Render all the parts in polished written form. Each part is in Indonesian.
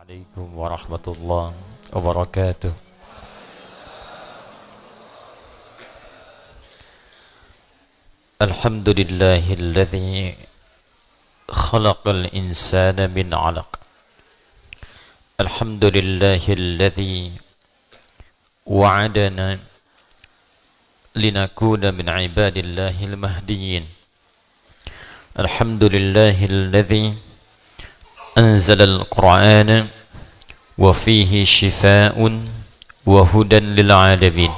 Assalamualaikum warahmatullahi wabarakatuh. Alhamdulillahilladzi khalaqal insana min 'alaq. Alhamdulillahilladzi wa'adana linakuna min 'ibadillahil mahdiyyin. Alhamdulillahilladzi anzalal Qur'ana wa fihi shifaa'un wa hudan lil 'alamin.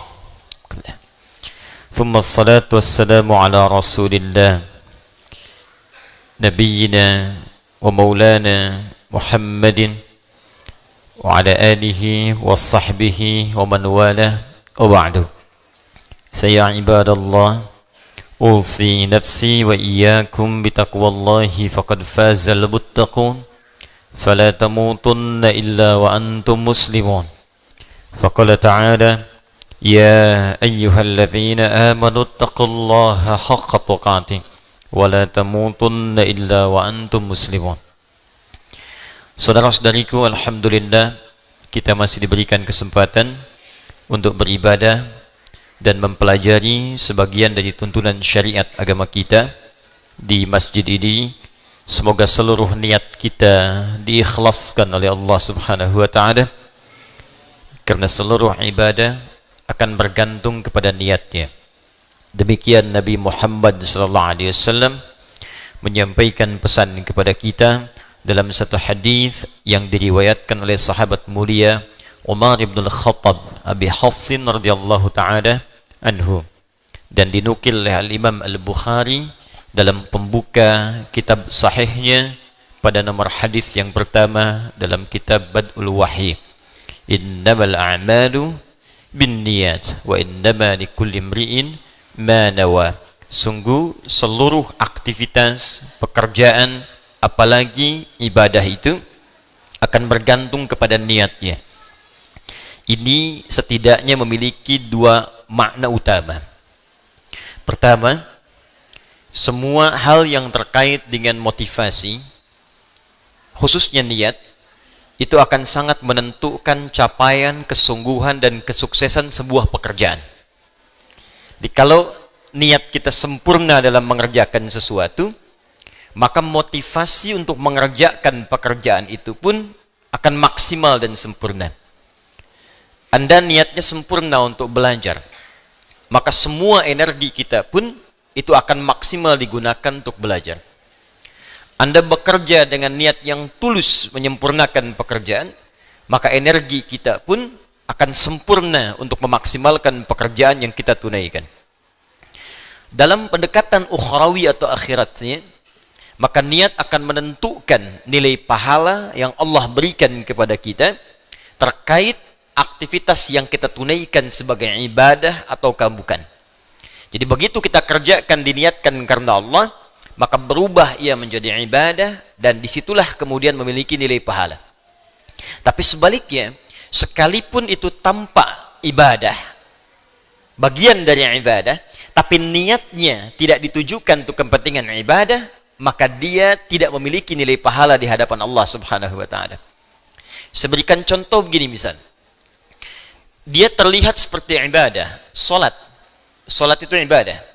Thumma assalatu wassalamu ala rasulillah nabiyyina wa maulana Muhammadin wa ala alihi wa sahbihi wa man walah wa ba'du. Saya ibadallah, usi nafsi wa iyyakum bitaqwallahi faqad fazal muttaqun. فلا تموتن إلا وأنتم مسلمون. فقال تعالى يا أيها الذين آمنوا اتقوا الله حق تقاته ولا تموتن إلا وأنتم مسلمون. Saudara-saudariku, alhamdulillah kita masih diberikan kesempatan untuk beribadah dan mempelajari sebagian dari tuntunan syariat agama kita di masjid ini. Semoga seluruh niat kita diikhlaskan oleh Allah Subhanahu wa taala, karena seluruh ibadah akan bergantung kepada niatnya. Demikian Nabi Muhammad SAW menyampaikan pesan kepada kita dalam satu hadis yang diriwayatkan oleh sahabat mulia Umar ibn al-Khattab Abi Hassin radhiyallahu taala anhu, dan dinukil oleh Al-Imam Al-Bukhari dalam pembuka kitab sahihnya pada nomor hadis yang pertama dalam kitab Bad'ul Wahyi. Innamal a'malu binniyat wa innama likulli imri'in ma nawa. Sungguh seluruh aktivitas pekerjaan apalagi ibadah itu akan bergantung kepada niatnya. Ini setidaknya memiliki dua makna utama. Pertama, semua hal yang terkait dengan motivasi, khususnya niat, itu akan sangat menentukan capaian, kesungguhan, dan kesuksesan sebuah pekerjaan. Jadi kalau niat kita sempurna dalam mengerjakan sesuatu, maka motivasi untuk mengerjakan pekerjaan itu pun akan maksimal dan sempurna. Anda niatnya sempurna untuk belajar, maka semua energi kita pun itu akan maksimal digunakan untuk belajar. Anda bekerja dengan niat yang tulus menyempurnakan pekerjaan, maka energi kita pun akan sempurna untuk memaksimalkan pekerjaan yang kita tunaikan. Dalam pendekatan ukhrawi atau akhiratnya, maka niat akan menentukan nilai pahala yang Allah berikan kepada kita terkait aktivitas yang kita tunaikan sebagai ibadah ataukah bukan. Jadi begitu kita kerjakan diniatkan karena Allah, maka berubah ia menjadi ibadah, dan disitulah kemudian memiliki nilai pahala. Tapi sebaliknya, sekalipun itu tanpa ibadah, bagian dari ibadah, tapi niatnya tidak ditujukan untuk kepentingan ibadah, maka dia tidak memiliki nilai pahala di hadapan Allah Subhanahu wa taala. Saya berikan contoh begini misal. Dia terlihat seperti ibadah, salat. Salat itu ibadah.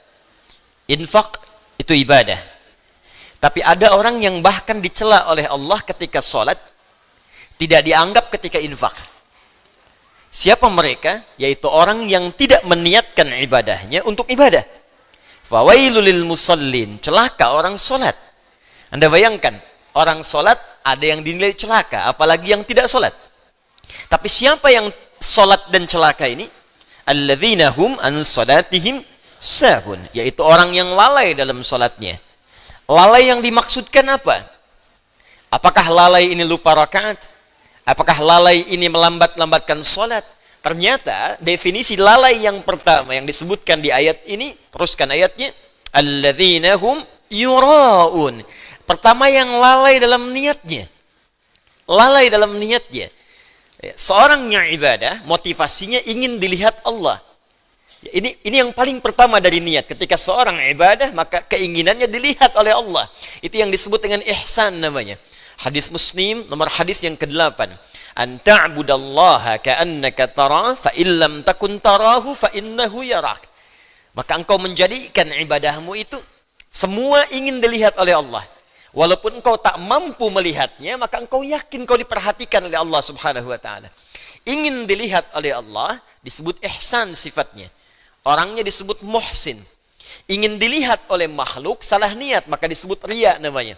Infak itu ibadah. Tapi ada orang yang bahkan dicela oleh Allah ketika salat, tidak dianggap ketika infak. Siapa mereka? Yaitu orang yang tidak meniatkan ibadahnya untuk ibadah. Fawailul lil musallin, celaka orang salat. Anda bayangkan, orang salat ada yang dinilai celaka, apalagi yang tidak salat. Tapi siapa yang salat dan celaka ini? Alladzina hum an salatihim sahun, yaitu orang yang lalai dalam salatnya. Lalai yang dimaksudkan apa? Apakah lalai ini lupa rakaat? Apakah lalai ini melambat-lambatkan salat? Ternyata definisi lalai yang pertama yang disebutkan di ayat ini, teruskan ayatnya, alladzina hum yuraun. Pertama yang lalai dalam niatnya. Lalai dalam niatnya. Seorang yang ibadah, motivasinya ingin dilihat Allah. Ini yang paling pertama dari niat. Ketika seorang ibadah, maka keinginannya dilihat oleh Allah. Itu yang disebut dengan ihsan namanya. Hadis Muslim nomor hadis yang ke-8. An ta'budallaha ka'annaka tara fa illam takun tarahu fa innahu yarak. Maka engkau menjadikan ibadahmu itu semua ingin dilihat oleh Allah. Walaupun engkau tak mampu melihatnya, maka engkau yakin kau diperhatikan oleh Allah Subhanahu wa taala. Ingin dilihat oleh Allah disebut ihsan sifatnya. Orangnya disebut muhsin. Ingin dilihat oleh makhluk salah niat, maka disebut riya namanya.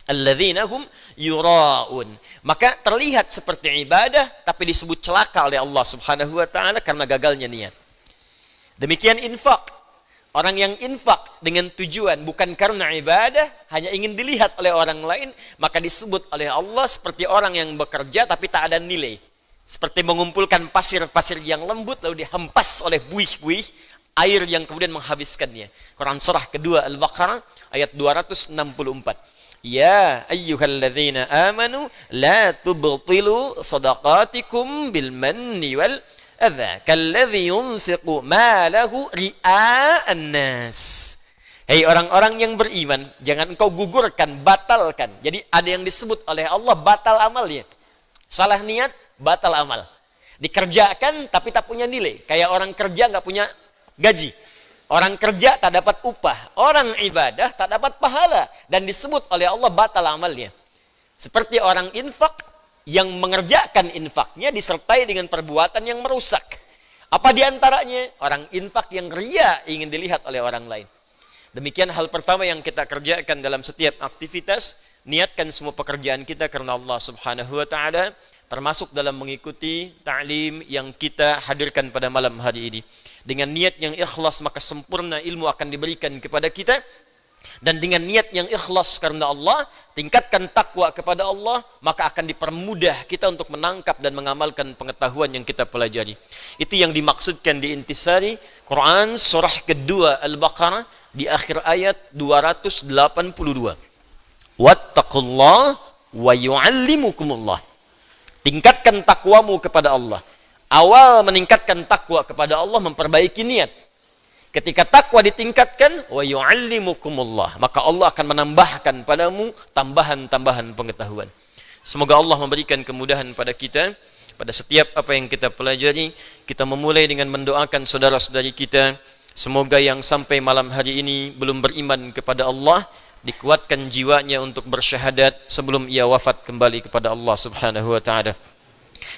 Alladzina hum yura'un. Maka terlihat seperti ibadah tapi disebut celaka oleh Allah Subhanahu wa taala karena gagalnya niat. Demikian infak. Orang yang infak dengan tujuan bukan karena ibadah, hanya ingin dilihat oleh orang lain, maka disebut oleh Allah seperti orang yang bekerja tapi tak ada nilai. Seperti mengumpulkan pasir-pasir yang lembut lalu dihempas oleh buih-buih air yang kemudian menghabiskannya. Quran surah kedua Al-Baqarah ayat 264. Ya ayyuhalladzina amanu la tubtilu sadaqatikum bil manni wal adza kalladzi yunfiqu malahu ria'an nas. Hei orang-orang yang beriman, jangan engkau gugurkan, batalkan. Jadi ada yang disebut oleh Allah batal amalnya. Salah niat, batal amal. Dikerjakan tapi tak punya nilai. Kayak orang kerja nggak punya gaji. Orang kerja tak dapat upah. Orang ibadah tak dapat pahala. Dan disebut oleh Allah batal amalnya. Seperti orang infak yang mengerjakan infaknya disertai dengan perbuatan yang merusak. Apa diantaranya? Orang infak yang riya ingin dilihat oleh orang lain. Demikian hal pertama yang kita kerjakan dalam setiap aktivitas. Niatkan semua pekerjaan kita karena Allah Subhanahu wa ta'ala. Termasuk dalam mengikuti ta'lim yang kita hadirkan pada malam hari ini. Dengan niat yang ikhlas maka sempurna ilmu akan diberikan kepada kita. Dan dengan niat yang ikhlas karena Allah, tingkatkan takwa kepada Allah, maka akan dipermudah kita untuk menangkap dan mengamalkan pengetahuan yang kita pelajari. Itu yang dimaksudkan di intisari Quran surah kedua Al-Baqarah di akhir ayat 282. Wattaqullah wa yu'allimukumullah. Tingkatkan takwamu kepada Allah. Awal meningkatkan takwa kepada Allah memperbaiki niat. Ketika takwa ditingkatkan, wa yu'allimukumullah, maka Allah akan menambahkan padamu tambahan-tambahan pengetahuan. Semoga Allah memberikan kemudahan pada kita pada setiap apa yang kita pelajari. Kita memulai dengan mendoakan saudara-saudari kita, semoga yang sampai malam hari ini belum beriman kepada Allah dikuatkan jiwanya untuk bersyahadat sebelum ia wafat kembali kepada Allah Subhanahu wa taala.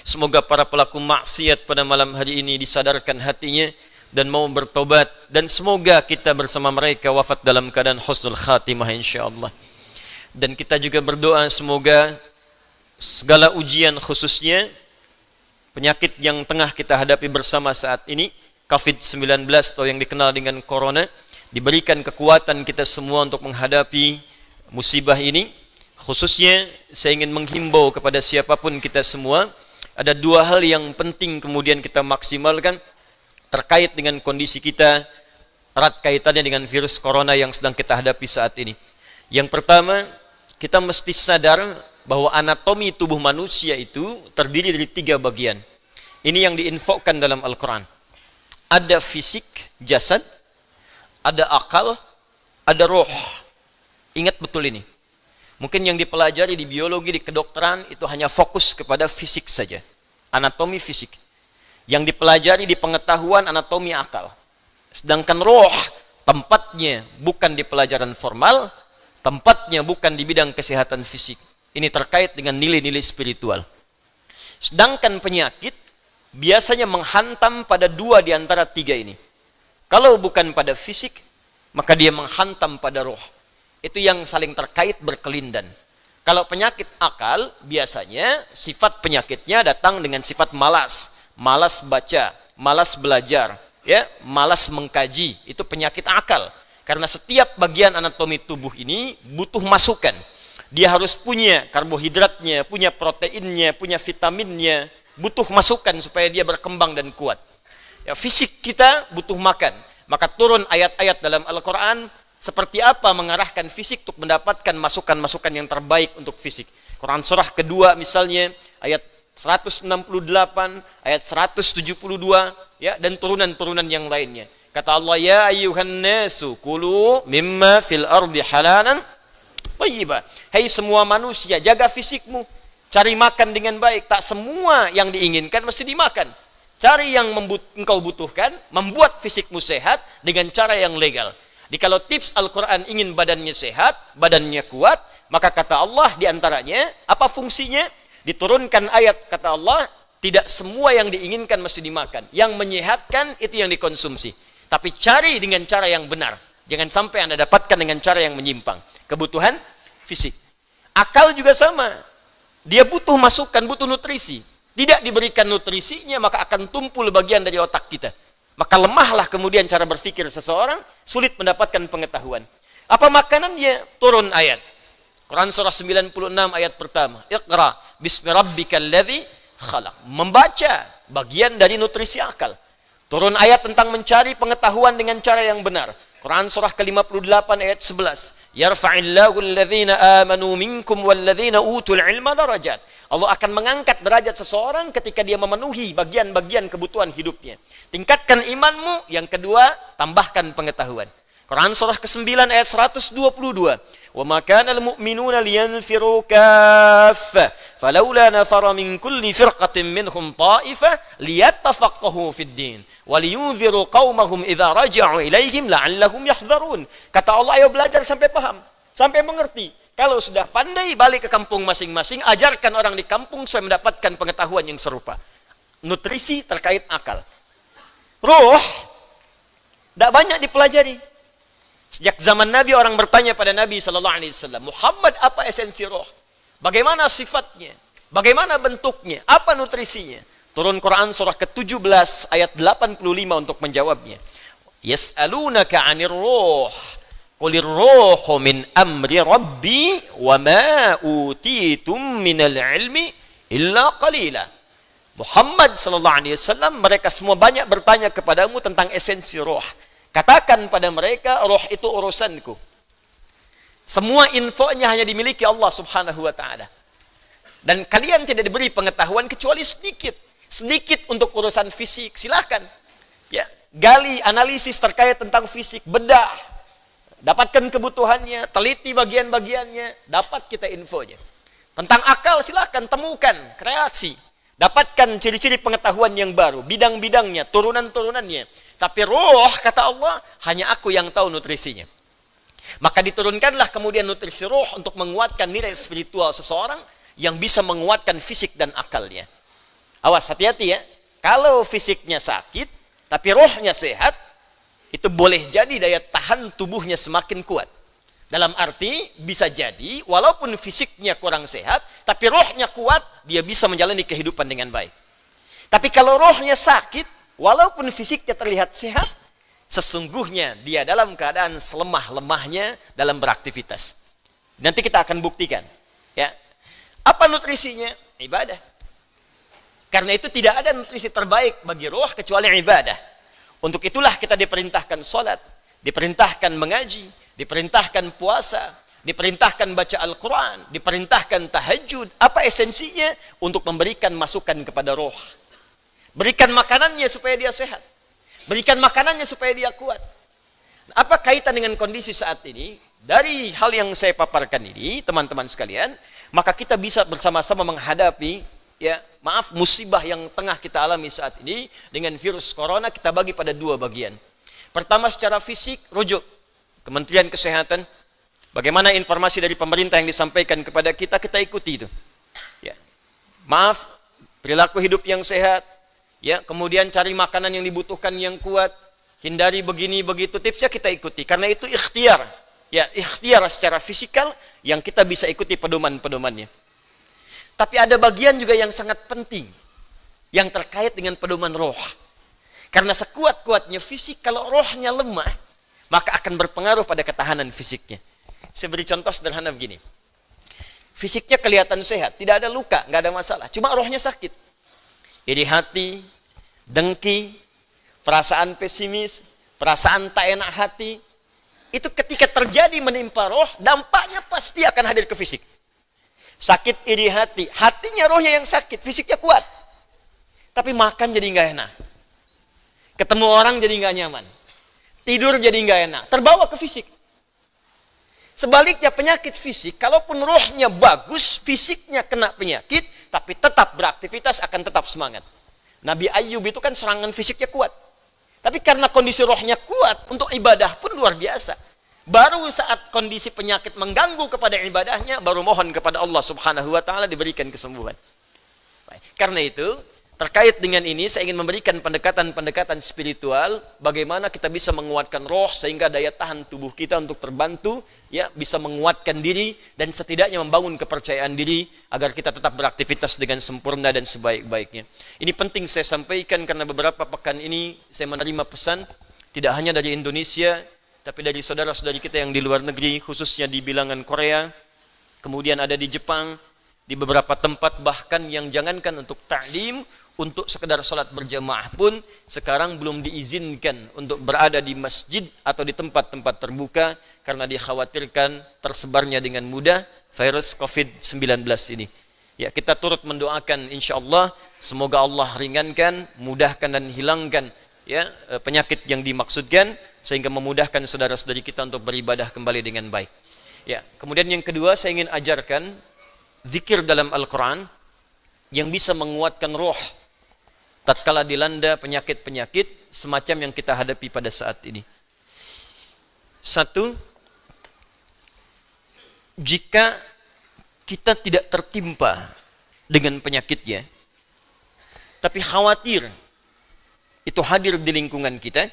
Semoga para pelaku maksiat pada malam hari ini disadarkan hatinya dan mau bertobat, dan semoga kita bersama mereka wafat dalam keadaan husnul khatimah insyaallah. Dan kita juga berdoa semoga segala ujian, khususnya penyakit yang tengah kita hadapi bersama saat ini, COVID-19 atau yang dikenal dengan corona, diberikan kekuatan kita semua untuk menghadapi musibah ini. Khususnya saya ingin menghimbau kepada siapapun kita semua, ada dua hal yang penting kemudian kita maksimalkan terkait dengan kondisi kita, erat kaitannya dengan virus corona yang sedang kita hadapi saat ini. Yang pertama, kita mesti sadar bahwa anatomi tubuh manusia itu terdiri dari 3 bagian. Ini yang diinfokan dalam Al-Quran. Ada fisik, jasad, ada akal, ada roh. Ingat betul ini. Mungkin yang dipelajari di biologi, di kedokteran itu hanya fokus kepada fisik saja. Anatomi fisik. Yang dipelajari di pengetahuan anatomi akal. Sedangkan roh tempatnya bukan di pelajaran formal, tempatnya bukan di bidang kesehatan fisik. Ini terkait dengan nilai-nilai spiritual. Sedangkan penyakit biasanya menghantam pada 2 di antara 3 ini. Kalau bukan pada fisik, maka dia menghantam pada roh. Itu yang saling terkait berkelindan. Kalau penyakit akal, biasanya sifat penyakitnya datang dengan sifat malas. Malas baca, malas belajar, ya, malas mengkaji, itu penyakit akal. Karena setiap bagian anatomi tubuh ini butuh masukan. Dia harus punya karbohidratnya, punya proteinnya, punya vitaminnya, butuh masukan supaya dia berkembang dan kuat. Ya, fisik kita butuh makan. Maka turun ayat-ayat dalam Al-Quran seperti apa mengarahkan fisik untuk mendapatkan masukan-masukan yang terbaik untuk fisik. Quran surah kedua misalnya ayat 168, ayat 172, ya, dan turunan-turunan yang lainnya. Kata Allah, ya ayyuhan nasu kulu mimma fil ardi halalan thayyibah. Hai semua manusia, jaga fisikmu. Cari makan dengan baik. Tak semua yang diinginkan mesti dimakan. Cari yang engkau butuhkan, membuat fisikmu sehat dengan cara yang legal. Jadi kalau tips Al-Quran ingin badannya sehat, badannya kuat, maka kata Allah diantaranya, apa fungsinya? Diturunkan ayat kata Allah, tidak semua yang diinginkan mesti dimakan. Yang menyehatkan itu yang dikonsumsi. Tapi cari dengan cara yang benar. Jangan sampai Anda dapatkan dengan cara yang menyimpang. Kebutuhan fisik. Akal juga sama. Dia butuh masukan, butuh nutrisi. Tidak diberikan nutrisinya, maka akan tumpul bagian dari otak kita. Maka lemahlah kemudian cara berpikir seseorang, sulit mendapatkan pengetahuan. Apa makanannya? Turun ayat. Quran surah 96 ayat pertama. Iqra bismi rabbikal ladzi khalaq. Membaca bagian dari nutrisi akal. Turun ayat tentang mencari pengetahuan dengan cara yang benar. Quran surah ke-58 ayat 11. Yarfa'illahu alladhina amanu minkum walladhina utul ilma darajat. Allah akan mengangkat derajat seseorang ketika dia memenuhi bagian-bagian kebutuhan hidupnya. Tingkatkan imanmu, yang kedua, tambahkan pengetahuan. Quran surah ke-9 ayat 122. Wa ma kana al-mu'minuna liyanfiru kaffah falawla nafara min kulli firqatin minhum ta'ifah liyattafaqahu fid din wa liyunziru qaumahum idza raja'u ilaihim la'allahum yahdharun. Kata Allah, ayo belajar sampai paham, sampai mengerti. Kalau sudah pandai, balik ke kampung masing-masing, ajarkan orang di kampung supaya mendapatkan pengetahuan yang serupa. Nutrisi terkait akal. Ruh tidak banyak dipelajari. Sejak zaman Nabi, orang bertanya pada Nabi SAW, Muhammad, apa esensi roh? Bagaimana sifatnya? Bagaimana bentuknya? Apa nutrisinya? Turun Quran surah ke-17 ayat 85 untuk menjawabnya. Yas'alunaka 'anir ruh. Qulir ruhu min amri rabbi wa ma utitum minal ilmi illa qalila. Muhammad SAW, mereka semua banyak bertanya kepadamu tentang esensi roh. Katakan pada mereka, roh itu urusanku. Semua infonya hanya dimiliki Allah Subhanahu wa ta'ala. Dan kalian tidak diberi pengetahuan kecuali sedikit. Sedikit untuk urusan fisik, silahkan. Ya, gali, analisis terkait tentang fisik, bedah. Dapatkan kebutuhannya, teliti bagian-bagiannya, dapat kita infonya. Tentang akal, silahkan temukan, kreasi. Dapatkan ciri-ciri pengetahuan yang baru, bidang-bidangnya, turunan-turunannya. Tapi roh, kata Allah, hanya aku yang tahu nutrisinya. Maka diturunkanlah kemudian nutrisi roh untuk menguatkan nilai spiritual seseorang yang bisa menguatkan fisik dan akalnya. Awas, hati-hati ya. Kalau fisiknya sakit, tapi rohnya sehat, itu boleh jadi daya tahan tubuhnya semakin kuat. Dalam arti, bisa jadi, walaupun fisiknya kurang sehat, tapi rohnya kuat, dia bisa menjalani kehidupan dengan baik. Tapi kalau rohnya sakit, walaupun fisiknya terlihat sehat, sesungguhnya dia dalam keadaan selemah-lemahnya dalam beraktivitas. Nanti kita akan buktikan. Ya. Apa nutrisinya? Ibadah. Karena itu tidak ada nutrisi terbaik bagi roh kecuali ibadah. Untuk itulah kita diperintahkan sholat, diperintahkan mengaji, diperintahkan puasa, diperintahkan baca Al-Quran, diperintahkan tahajud. Apa esensinya? Untuk memberikan masukan kepada roh. Berikan makanannya supaya dia sehat. Berikan makanannya supaya dia kuat. Apa kaitan dengan kondisi saat ini? Dari hal yang saya paparkan ini, teman-teman sekalian, maka kita bisa bersama-sama menghadapi, ya, musibah yang tengah kita alami saat ini dengan virus corona. Kita bagi pada dua bagian. Pertama, secara fisik, rujuk Kementerian Kesehatan. Bagaimana informasi dari pemerintah yang disampaikan kepada kita, kita ikuti itu. Ya. Perilaku hidup yang sehat. Ya, kemudian cari makanan yang dibutuhkan yang kuat, hindari begini begitu, tipsnya kita ikuti. Karena itu ikhtiar, ya, ikhtiar secara fisikal yang kita bisa ikuti pedoman-pedomannya. Tapi ada bagian juga yang sangat penting yang terkait dengan pedoman roh. Karena sekuat-kuatnya fisik, kalau rohnya lemah, maka akan berpengaruh pada ketahanan fisiknya. Saya beri contoh sederhana begini. Fisiknya kelihatan sehat, tidak ada luka, nggak ada masalah, cuma rohnya sakit. Iri hati, dengki, perasaan pesimis, perasaan tak enak hati, itu ketika terjadi menimpa roh, dampaknya pasti akan hadir ke fisik. Sakit iri hati, hatinya rohnya yang sakit, fisiknya kuat. Tapi makan jadi nggak enak. Ketemu orang jadi nggak nyaman. Tidur jadi nggak enak, terbawa ke fisik. Sebaliknya penyakit fisik, kalaupun rohnya bagus, fisiknya kena penyakit, tapi tetap beraktivitas akan tetap semangat. Nabi Ayyub itu kan serangan fisiknya kuat. Tapi karena kondisi rohnya kuat, untuk ibadah pun luar biasa. Baru saat kondisi penyakit mengganggu kepada ibadahnya, baru mohon kepada Allah Subhanahu wa Ta'ala diberikan kesembuhan. Baik. Karena itu, terkait dengan ini, saya ingin memberikan pendekatan-pendekatan spiritual, bagaimana kita bisa menguatkan roh, sehingga daya tahan tubuh kita untuk terbantu, ya, bisa menguatkan diri, dan setidaknya membangun kepercayaan diri, agar kita tetap beraktivitas dengan sempurna dan sebaik-baiknya. Ini penting saya sampaikan, karena beberapa pekan ini, saya menerima pesan, tidak hanya dari Indonesia, tapi dari saudara-saudari kita yang di luar negeri, khususnya di bilangan Korea, kemudian ada di Jepang, di beberapa tempat, bahkan yang jangankan untuk ta'lim, untuk sekedar salat berjamaah pun sekarang belum diizinkan untuk berada di masjid atau di tempat-tempat terbuka karena dikhawatirkan tersebarnya dengan mudah virus COVID-19 ini. Ya, kita turut mendoakan insyaallah semoga Allah ringankan, mudahkan dan hilangkan ya penyakit yang dimaksudkan sehingga memudahkan saudara-saudari kita untuk beribadah kembali dengan baik. Ya, kemudian yang kedua saya ingin ajarkan zikir dalam Al-Qur'an yang bisa menguatkan roh tatkala dilanda penyakit-penyakit semacam yang kita hadapi pada saat ini. Satu, jika kita tidak tertimpa dengan penyakitnya, tapi khawatir itu hadir di lingkungan kita,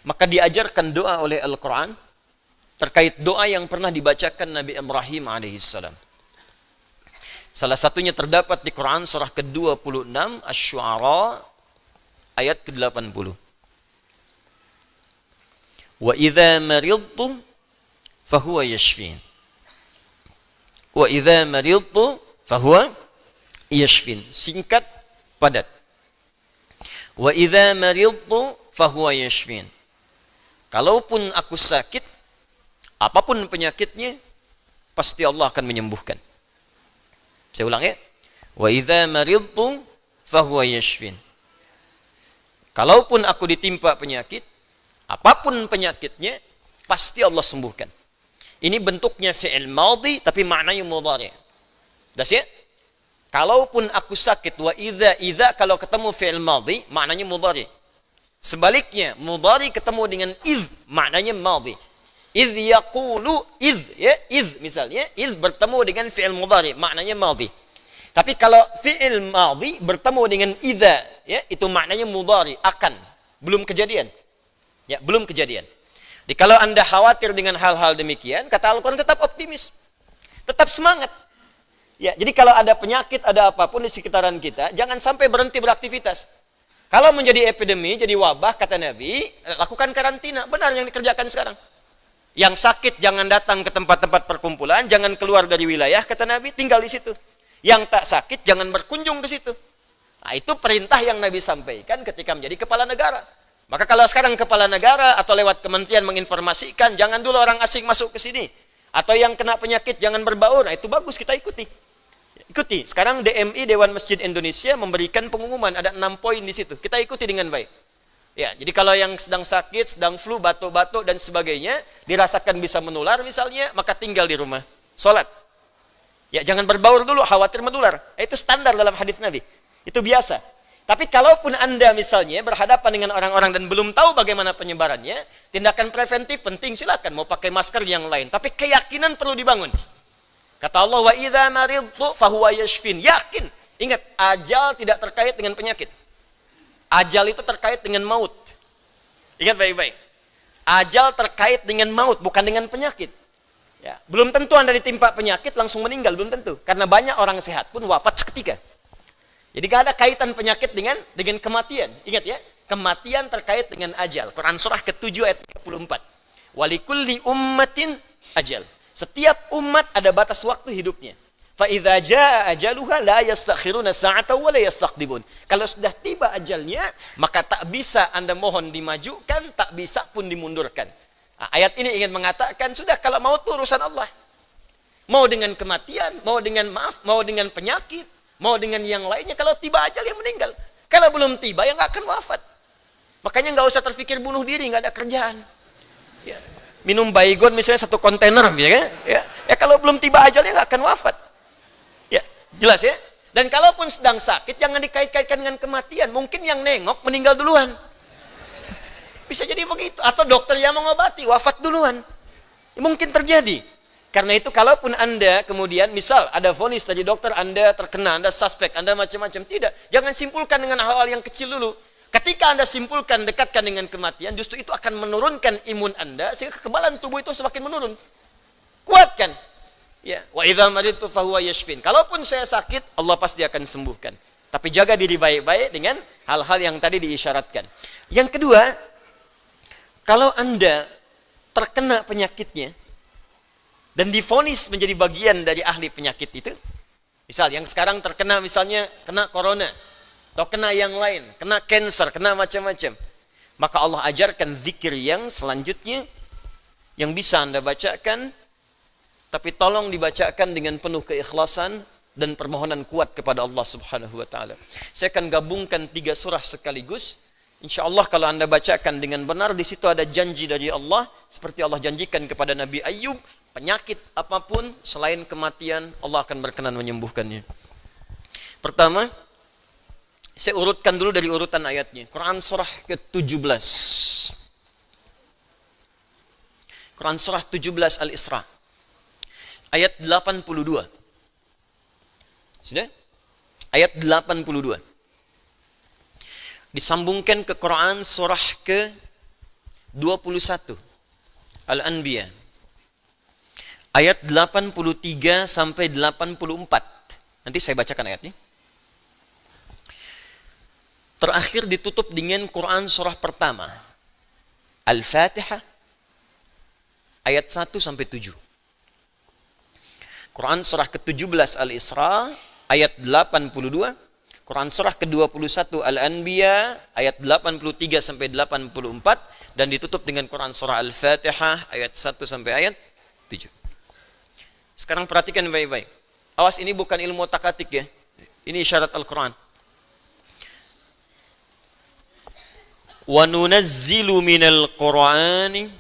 maka diajarkan doa oleh Al-Quran terkait doa yang pernah dibacakan Nabi Ibrahim alaihissalam. Salah satunya terdapat di Quran surah ke-26 Asy-Syu'ara ayat ke-80. Wa idza maridtu fahuwa yashfin. Wa idza maridtu fahuwa yashfin. Singkat, padat. Wa idza maridtu fahuwa yashfin. Kalaupun aku sakit, apapun penyakitnya, pasti Allah akan menyembuhkan. Saya ulang ya. Wa idza maridtu fahuwa yashfin. Kalaupun aku ditimpa penyakit, apapun penyakitnya, pasti Allah sembuhkan. Ini bentuknya fi'il madhi tapi maknanya mudhari'. Das ya? Kalaupun aku sakit, wa idza kalau ketemu fi'il madhi maknanya mudhari'. Sebaliknya, mudhari ketemu dengan iz maknanya madhi. Iz yaqulu iz ya, iz misalnya, iz bertemu dengan fi'il mudhari maknanya madhi. Tapi kalau fi'il madhi bertemu dengan idza ya, itu maknanya mudhari, akan, belum kejadian. Ya, belum kejadian. Jadi kalau Anda khawatir dengan hal-hal demikian, kata Al-Qur'an tetap optimis. Tetap semangat. Ya, jadi kalau ada penyakit, ada apapun di sekitaran kita, jangan sampai berhenti beraktivitas. Kalau menjadi epidemi, jadi wabah, kata Nabi, lakukan karantina. Benar yang dikerjakan sekarang. Yang sakit jangan datang ke tempat-tempat perkumpulan, jangan keluar dari wilayah, kata Nabi, tinggal di situ. Yang tak sakit jangan berkunjung ke situ. Nah, itu perintah yang Nabi sampaikan ketika menjadi kepala negara. Maka kalau sekarang kepala negara atau lewat kementerian menginformasikan, jangan dulu orang asing masuk ke sini. Atau yang kena penyakit jangan berbaur. Nah, itu bagus, kita ikuti. Ikuti. Sekarang DMI, Dewan Masjid Indonesia, memberikan pengumuman, ada 6 poin di situ. Kita ikuti dengan baik. Ya, jadi kalau yang sedang sakit, sedang flu, batuk-batuk dan sebagainya, dirasakan bisa menular misalnya, maka tinggal di rumah. Salat. Ya, jangan berbaur dulu, khawatir menular. Itu standar dalam hadis Nabi. Itu biasa. Tapi kalaupun Anda misalnya berhadapan dengan orang-orang dan belum tahu bagaimana penyebarannya, tindakan preventif penting, silakan mau pakai masker yang lain, tapi keyakinan perlu dibangun. Kata Allah, wa idza maridtu fahuwa yashfin. Yakin. Ingat, ajal tidak terkait dengan penyakit. Ajal itu terkait dengan maut. Ingat baik-baik. Ajal terkait dengan maut, bukan dengan penyakit. Ya, belum tentu Anda ditimpa penyakit langsung meninggal, belum tentu. Karena banyak orang sehat pun wafat seketika. Jadi gak ada kaitan penyakit dengan kematian. Ingat ya, kematian terkait dengan ajal. Quran surah ke-7 ayat 34. Walikulli ummatin ajal. Setiap umat ada batas waktu hidupnya. Fa idza jaa ajaluha la yastakhiruna sa'atan wa la yastaqdimun. Kalau sudah tiba ajalnya, maka tak bisa Anda mohon dimajukan, tak bisa pun dimundurkan. Nah, ayat ini ingin mengatakan sudah, kalau mau itu urusan Allah. Mau dengan kematian, mau dengan mau dengan penyakit, mau dengan yang lainnya, kalau tiba ajal yang meninggal. Kalau belum tiba ya nggak akan wafat. Makanya nggak usah terfikir bunuh diri, nggak ada kerjaan. Ya. minum Baygon misalnya 1 kontainer, ya kalau belum tiba ajalnya nggak akan wafat. Ya, jelas ya. Dan kalaupun sedang sakit, jangan dikait-kaitkan dengan kematian. Mungkin yang nengok meninggal duluan. Bisa jadi begitu. Atau dokter yang mengobati, wafat duluan. Mungkin terjadi. Karena itu, kalaupun Anda kemudian, misal ada vonis dari dokter, Anda terkena, Anda suspek, Anda macam-macam. Tidak. Jangan simpulkan dengan hal-hal yang kecil dulu. Ketika Anda simpulkan, dekatkan dengan kematian, justru itu akan menurunkan imun Anda, sehingga kekebalan tubuh itu semakin menurun. Kuatkan. Ya, wa idza maridtu fahuwa yashfin. Kalaupun saya sakit, Allah pasti akan sembuhkan. Tapi jaga diri baik-baik dengan hal-hal yang tadi diisyaratkan. Yang kedua, kalau Anda terkena penyakitnya dan divonis menjadi bagian dari ahli penyakit itu, misal yang sekarang terkena misalnya kena corona atau kena yang lain, kena cancer, kena macam-macam, maka Allah ajarkan zikir yang selanjutnya yang bisa Anda bacakan. Tapi tolong dibacakan dengan penuh keikhlasan dan permohonan kuat kepada Allah Subhanahu wa taala. Saya akan gabungkan 3 surah sekaligus. Insyaallah kalau Anda bacakan dengan benar, di situ ada janji dari Allah seperti Allah janjikan kepada Nabi Ayub, penyakit apapun selain kematian Allah akan berkenan menyembuhkannya. Pertama, saya urutkan dulu dari urutan ayatnya. Quran surah ke-17. Quran surah 17 Al-Isra. Ayat 82. Sudah? Ayat 82. Disambungkan ke Quran surah ke-21. Al-Anbiya. Ayat 83 sampai 84. Nanti saya bacakan ayatnya. Terakhir ditutup dengan Quran surah pertama. Al-Fatihah. Ayat 1 sampai 7. Quran surah ke-17 Al-Isra ayat 82, Quran surah ke-21 Al-Anbiya ayat 83 sampai 84 dan ditutup dengan Quran surah Al-Fatihah ayat 1 sampai ayat 7. Sekarang perhatikan baik-baik. Awas, ini bukan ilmu takatik ya. Ini isyarat Al-Quran. Wa nunazzilu minal Qur'ani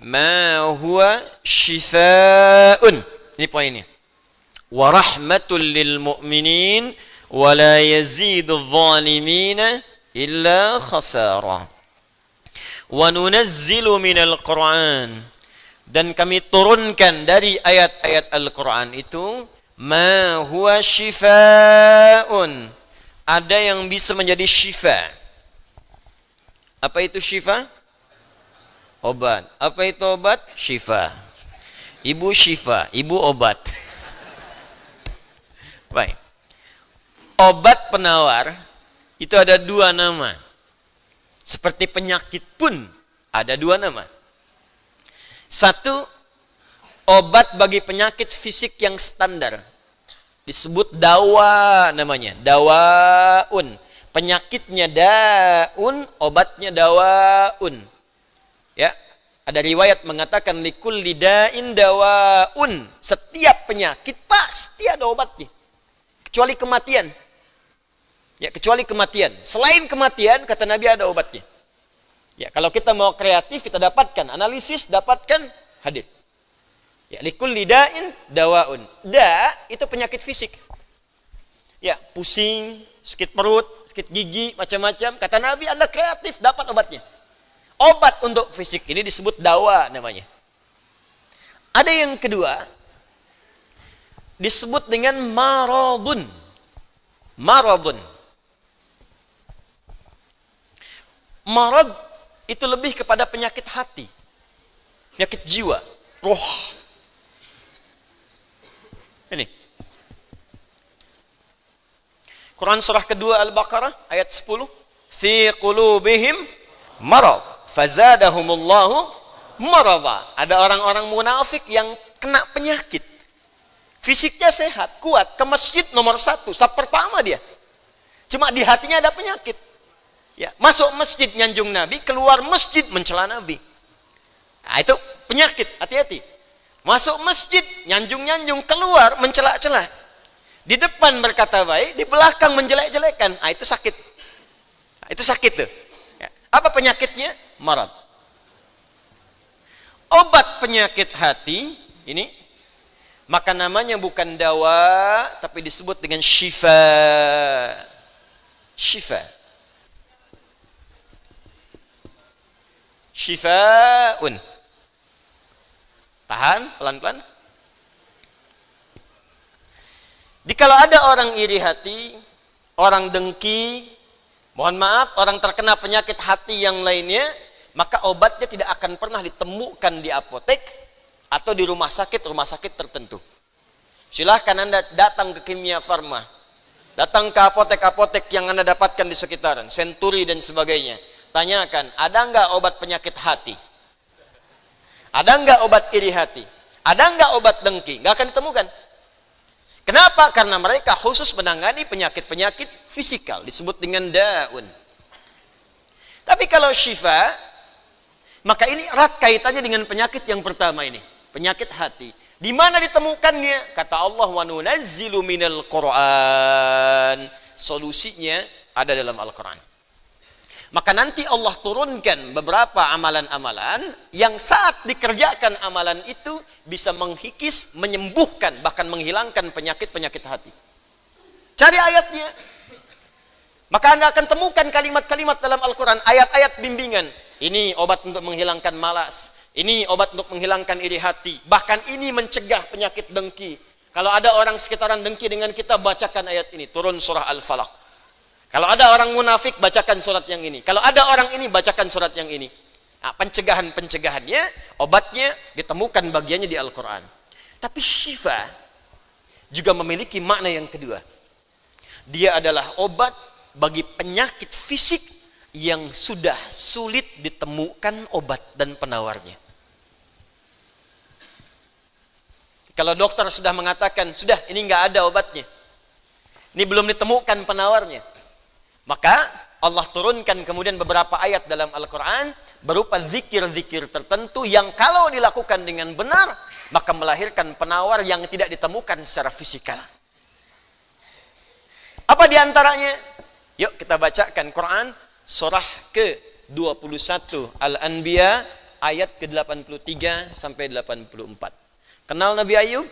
ma huwa shifaa'un. Ini poinnya. Wa rahmatul lil mu'minin wa la yazidul zalimina illa khasara. Wa nunazzilu minal Qur'an, dan kami turunkan dari ayat-ayat Al-Quran itu ma huwa shifaa'un, ada yang bisa menjadi syifa. Apa itu syifa? Obat. Apa itu obat? Syifa. Ibu syifa, ibu obat. Baik. Obat penawar itu ada 2 nama. Seperti penyakit pun ada 2 nama. Satu, obat bagi penyakit fisik yang standar. Disebut dawa namanya. Dawaun. Penyakitnya daun, obatnya dawaun. Ya, ada riwayat mengatakan likulli da'in dawaun. Setiap penyakit pasti ada obatnya. Kecuali kematian. Ya, kecuali kematian. Selain kematian, kata Nabi, ada obatnya. Ya, kalau kita mau kreatif, kita dapatkan analisis, dapatkan hadir. Ya, likulli da'in dawaun. Da itu penyakit fisik. Ya, pusing, sakit perut, sakit gigi, macam-macam. Kata Nabi, Anda kreatif, dapat obatnya. Obat untuk fisik ini disebut dawa namanya. Ada yang kedua, disebut dengan maradun. Maradun. Marad itu lebih kepada penyakit hati. Penyakit jiwa, roh. Ini. Quran surah kedua Al-Baqarah ayat 10. Fi qulubihim marad fazadahumullahu marada. Ada orang-orang munafik yang kena penyakit. Fisiknya sehat, kuat, ke masjid nomor 1, saf pertama dia. Cuma di hatinya ada penyakit. Ya, masuk masjid nyanjung Nabi, keluar masjid mencela Nabi. Nah, itu penyakit, hati-hati. Masuk masjid, nyanjung-nyanjung, keluar mencela-cela. Di depan berkata baik, di belakang menjelek-jelekan. Ah, itu sakit. Nah, itu sakit tuh. Ya. Apa penyakitnya? Marad. obat penyakit hati ini, maka namanya bukan dawa, tapi disebut dengan syifa. Syifa. Syifaun. Tahan, pelan-pelan. Jikalau ada orang iri hati, orang dengki, mohon maaf, orang terkena penyakit hati yang lainnya, maka obatnya tidak akan pernah ditemukan di apotek atau di rumah sakit tertentu. Silahkan Anda datang ke Kimia Farma, datang ke apotek-apotek yang Anda dapatkan di sekitaran, Century dan sebagainya. Tanyakan, ada nggak obat penyakit hati? Ada nggak obat iri hati? Ada nggak obat dengki? Nggak akan ditemukan. Kenapa? Karena mereka khusus menangani penyakit-penyakit fisikal, disebut dengan daun. Tapi kalau syifa, maka ini erat kaitannya dengan penyakit yang pertama ini, penyakit hati. Di mana ditemukannya? Kata Allah, wa nunazzilu minal Qur'an. Solusinya ada dalam Al-Quran. Maka nanti Allah turunkan beberapa amalan-amalan yang saat dikerjakan amalan itu bisa menghikis, menyembuhkan, bahkan menghilangkan penyakit-penyakit hati. Cari ayatnya. Maka Anda akan temukan kalimat-kalimat dalam Al-Quran, ayat-ayat bimbingan. Ini obat untuk menghilangkan malas. Ini obat untuk menghilangkan iri hati. Bahkan ini mencegah penyakit dengki. Kalau ada orang sekitaran dengki dengan kita, bacakan ayat ini. Turun surah Al-Falaq. Kalau ada orang munafik, bacakan surat yang ini. Kalau ada orang ini, bacakan surat yang ini. Nah, pencegahan-pencegahannya, obatnya ditemukan bagiannya di Al-Quran. Tapi syifa juga memiliki makna yang kedua. Dia adalah obat bagi penyakit fisik yang sudah sulit ditemukan obat dan penawarnya. Kalau dokter sudah mengatakan, sudah ini nggak ada obatnya, ini belum ditemukan penawarnya, maka Allah turunkan kemudian beberapa ayat dalam Al-Quran berupa zikir-zikir tertentu yang kalau dilakukan dengan benar, maka melahirkan penawar yang tidak ditemukan secara fisikal. Apa diantaranya? Yuk kita bacakan Quran surah ke-21 Al-Anbiya ayat ke-83 sampai 84. Kenal Nabi Ayub?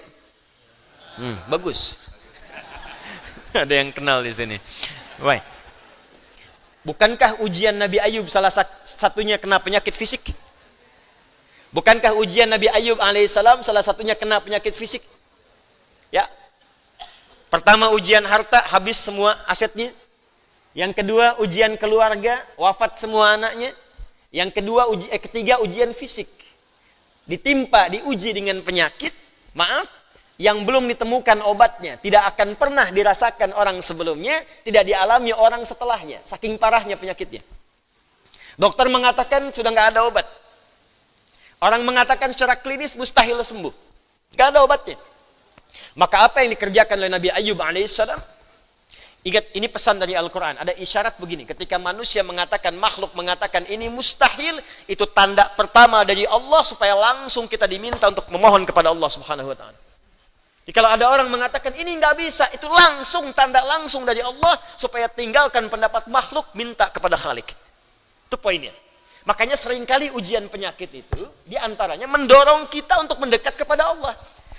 Bagus. Ada yang kenal di sini. Baik. Bukankah ujian Nabi Ayub salah satunya kena penyakit fisik? Bukankah ujian Nabi Ayub alaihissalam salah satunya kena penyakit fisik? Ya. Pertama ujian harta, habis semua asetnya. Yang kedua ujian keluarga, wafat semua anaknya. Yang kedua ketiga ujian fisik. Diuji dengan penyakit, maaf, yang belum ditemukan obatnya, tidak akan pernah dirasakan orang sebelumnya, tidak dialami orang setelahnya, saking parahnya penyakitnya. Dokter mengatakan sudah nggak ada obat. Orang mengatakan secara klinis mustahil sembuh, nggak ada obatnya. Maka apa yang dikerjakan oleh Nabi Ayub alaihissalam? Ingat, ini pesan dari Al-Quran. Ada isyarat begini, ketika manusia mengatakan, makhluk mengatakan ini mustahil, itu tanda pertama dari Allah supaya langsung kita diminta untuk memohon kepada Allah Subhanahu Wa Taala. Jadi kalau ada orang mengatakan ini nggak bisa, itu langsung tanda langsung dari Allah supaya tinggalkan pendapat makhluk, minta kepada Khalik. Itu poinnya. Makanya seringkali ujian penyakit itu diantaranya mendorong kita untuk mendekat kepada Allah.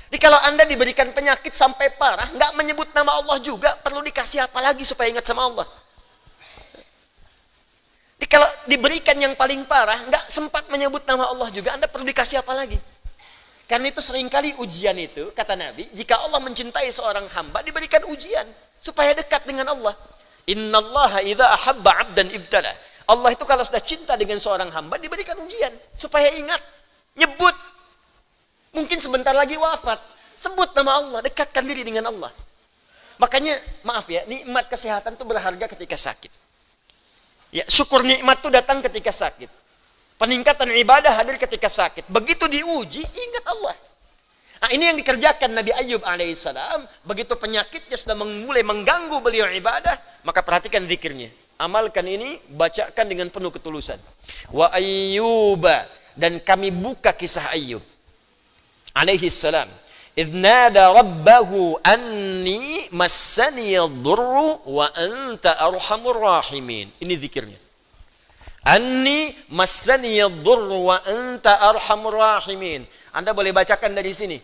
Jadi kalau Anda diberikan penyakit sampai parah, nggak menyebut nama Allah juga, perlu dikasih apa lagi supaya ingat sama Allah? Jadi kalau diberikan yang paling parah, nggak sempat menyebut nama Allah juga, Anda perlu dikasih apa lagi? Karena itu seringkali ujian itu, kata Nabi, jika Allah mencintai seorang hamba, diberikan ujian supaya dekat dengan Allah. Innallaha idza ahabba 'abdan ibtala. Allah itu kalau sudah cinta dengan seorang hamba, diberikan ujian supaya ingat, nyebut. Mungkin sebentar lagi wafat, sebut nama Allah, dekatkan diri dengan Allah. Makanya, maaf ya, nikmat kesehatan itu berharga ketika sakit. Ya, syukur nikmat itu datang ketika sakit. Peningkatan ibadah hadir ketika sakit. Begitu diuji, ingat Allah. Nah, ini yang dikerjakan Nabi Ayub alaihissalam. Begitu penyakitnya sudah mulai mengganggu beliau ibadah, maka perhatikan zikirnya. Amalkan ini, bacakan dengan penuh ketulusan. Wa Ayyuba, dan kami buka kisah Ayub alaihissalam. Idh nada rabbahu anni massani yadurru wa anta arhamur rahimin. Ini zikirnya. Anni massaniyadh-dhurru wa anta arhamur rahimin. Anda boleh bacakan dari sini.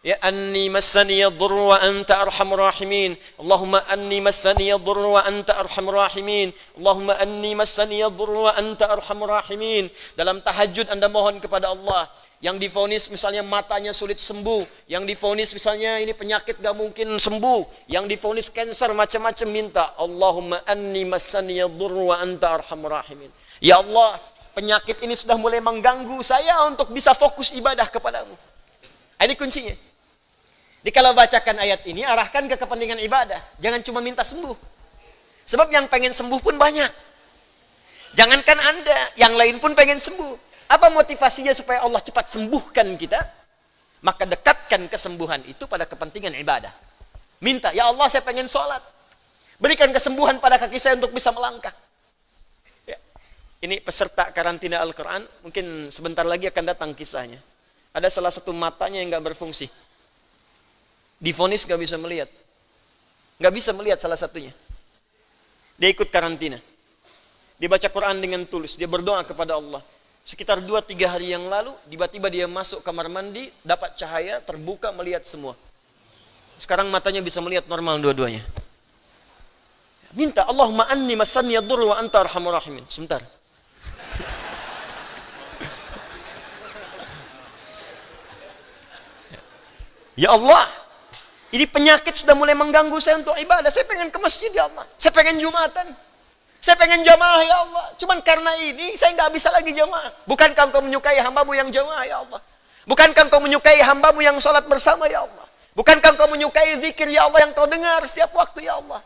Ya, anni massaniyadh-dhurru wa anta arhamur rahimin. Allahumma anni massaniyadh-dhurru wa anta arhamur rahimin. Allahumma anni massaniyadh-dhurru wa anta arhamur rahimin. Dalam tahajud Anda mohon kepada Allah. Yang divonis misalnya matanya sulit sembuh, yang divonis misalnya ini penyakit gak mungkin sembuh, yang divonis cancer macam-macam, minta Allahumma anni massaniyadh-dhurru wa anta arhamur rahimin. Ya Allah, penyakit ini sudah mulai mengganggu saya untuk bisa fokus ibadah kepadamu. Ini kuncinya. Jadi kalau bacakan ayat ini, arahkan ke kepentingan ibadah. Jangan cuma minta sembuh. Sebab yang pengen sembuh pun banyak. Jangankan Anda, yang lain pun pengen sembuh. Apa motivasinya supaya Allah cepat sembuhkan kita? Maka dekatkan kesembuhan itu pada kepentingan ibadah. Minta, ya Allah saya pengen sholat. Berikan kesembuhan pada kaki saya untuk bisa melangkah. Ya. Ini peserta karantina Al-Quran, mungkin sebentar lagi akan datang kisahnya. Ada salah satu matanya yang gak berfungsi. Divonis gak bisa melihat. Gak bisa melihat salah satunya. Dia ikut karantina. Dia baca Quran dengan tulus, dia berdoa kepada Allah. Sekitar 2-3 hari yang lalu, tiba-tiba dia masuk kamar mandi, dapat cahaya, terbuka, melihat semua. Sekarang matanya bisa melihat normal dua-duanya. Minta, Allahumma anni massaniyadh-dhurru wa anta arhamur rahimin. Sebentar. Ya Allah, ini penyakit sudah mulai mengganggu saya untuk ibadah. Saya pengen ke masjid ya Allah. Saya pengen Jumatan. Saya pengen jamaah ya Allah. Cuman karena ini saya nggak bisa lagi jamaah. Bukankah engkau menyukai hambamu yang jamaah ya Allah? Bukankah engkau menyukai hambamu yang sholat bersama ya Allah? Bukankah engkau menyukai zikir ya Allah yang kau dengar setiap waktu ya Allah?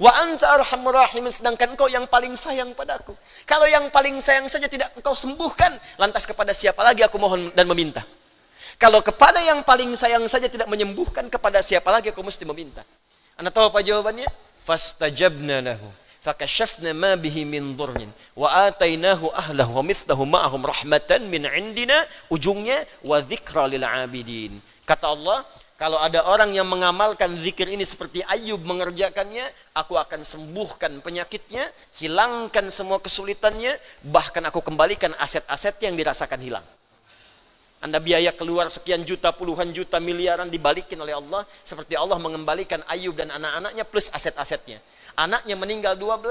Wa anta arhamur rahimin, sedangkan engkau yang paling sayang padaku. Kalau yang paling sayang saja tidak engkau sembuhkan, lantas kepada siapa lagi aku mohon dan meminta? Kalau kepada yang paling sayang saja tidak menyembuhkan, kepada siapa lagi aku mesti meminta? Anda tahu apa jawabannya? Fastajabna lahu fakashafna ma bihi min dhurrin wa atainahu ahlahu wa mithlahu ma'ahum rahmatan min indina, ujungnya wa dzikra lil abidin. Kata Allah, kalau ada orang yang mengamalkan zikir ini seperti Ayub mengerjakannya, aku akan sembuhkan penyakitnya, hilangkan semua kesulitannya, bahkan aku kembalikan aset-asetnya yang dirasakan hilang. Anda biaya keluar sekian juta, puluhan juta, miliaran dibalikin oleh Allah, seperti Allah mengembalikan Ayub dan anak-anaknya plus aset-asetnya. Anaknya meninggal 12,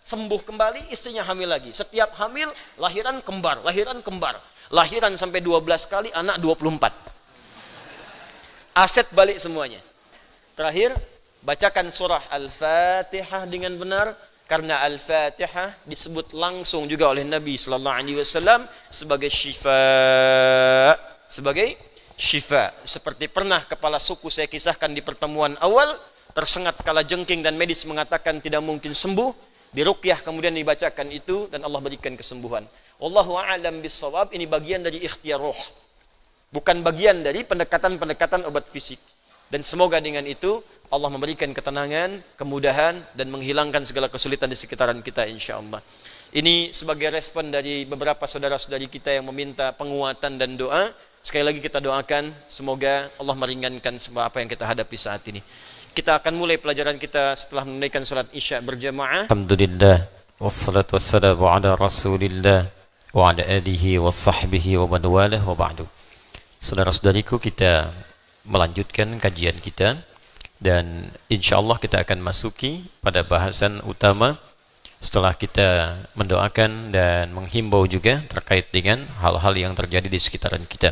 sembuh kembali, istrinya hamil lagi. Setiap hamil, lahiran kembar, lahiran kembar. Lahiran sampai 12 kali, anak 24. Aset balik semuanya. Terakhir, bacakan surah Al-Fatihah dengan benar, karena Al-Fatihah disebut langsung juga oleh Nabi sallallahu alaihi wasallam sebagai syifa, sebagai syifa. Seperti pernah kepala suku saya kisahkan di pertemuan awal, tersengat kala jengking dan medis mengatakan tidak mungkin sembuh, diruqyah kemudian dibacakan itu dan Allah berikan kesembuhan. Wallahu a'lam bissawab. Ini bagian dari ikhtiar roh, bukan bagian dari pendekatan-pendekatan obat fisik. Dan semoga dengan itu Allah memberikan ketenangan, kemudahan, dan menghilangkan segala kesulitan di sekitaran kita insyaAllah. Ini sebagai respon dari beberapa saudara-saudari kita yang meminta penguatan dan doa. Sekali lagi kita doakan, semoga Allah meringankan semua apa yang kita hadapi saat ini. Kita akan mulai pelajaran kita setelah menunaikan salat Isya berjamaah. Alhamdulillah, wassalatu wassalamu ala Rasulillah wa ala alihi wa sahbihi wa man walah wa ba'du. Saudara-saudariku, kita melanjutkan kajian kita dan insyaallah kita akan masuki pada bahasan utama setelah kita mendoakan dan menghimbau juga terkait dengan hal-hal yang terjadi di sekitaran kita.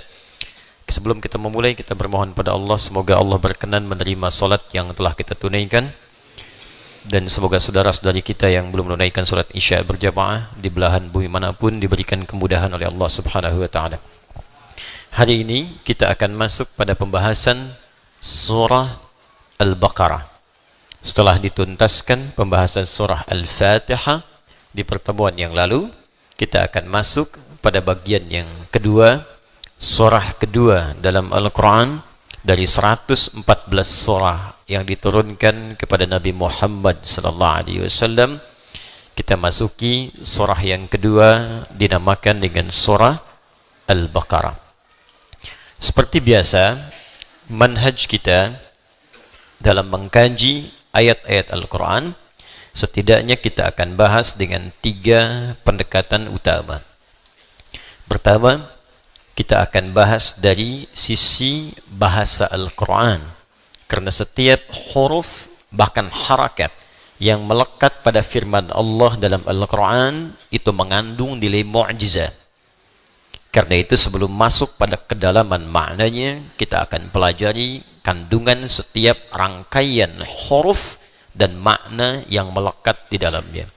Sebelum kita memulai, kita bermohon pada Allah semoga Allah berkenan menerima salat yang telah kita tunaikan, dan semoga saudara-saudari kita yang belum menunaikan salat Isya berjamaah di belahan bumi manapun diberikan kemudahan oleh Allah Subhanahu wa taala. Hari ini kita akan masuk pada pembahasan surah Al-Baqarah. Setelah dituntaskan pembahasan surah Al-Fatihah di pertemuan yang lalu, kita akan masuk pada bagian yang kedua, surah kedua dalam Al-Quran dari 114 surah yang diturunkan kepada Nabi Muhammad SAW. Kita masuki surah yang kedua dinamakan dengan surah Al-Baqarah. Seperti biasa, manhaj kita dalam mengkaji ayat-ayat Al-Quran Setidaknya kita akan bahas dengan 3 pendekatan utama. Pertama, kita akan bahas dari sisi bahasa Al-Quran, karena setiap huruf bahkan harakat yang melekat pada firman Allah dalam Al-Quran itu mengandung nilai mu'jizat. Karena itu sebelum masuk pada kedalaman maknanya, kita akan pelajari kandungan setiap rangkaian huruf dan makna yang melekat di dalamnya.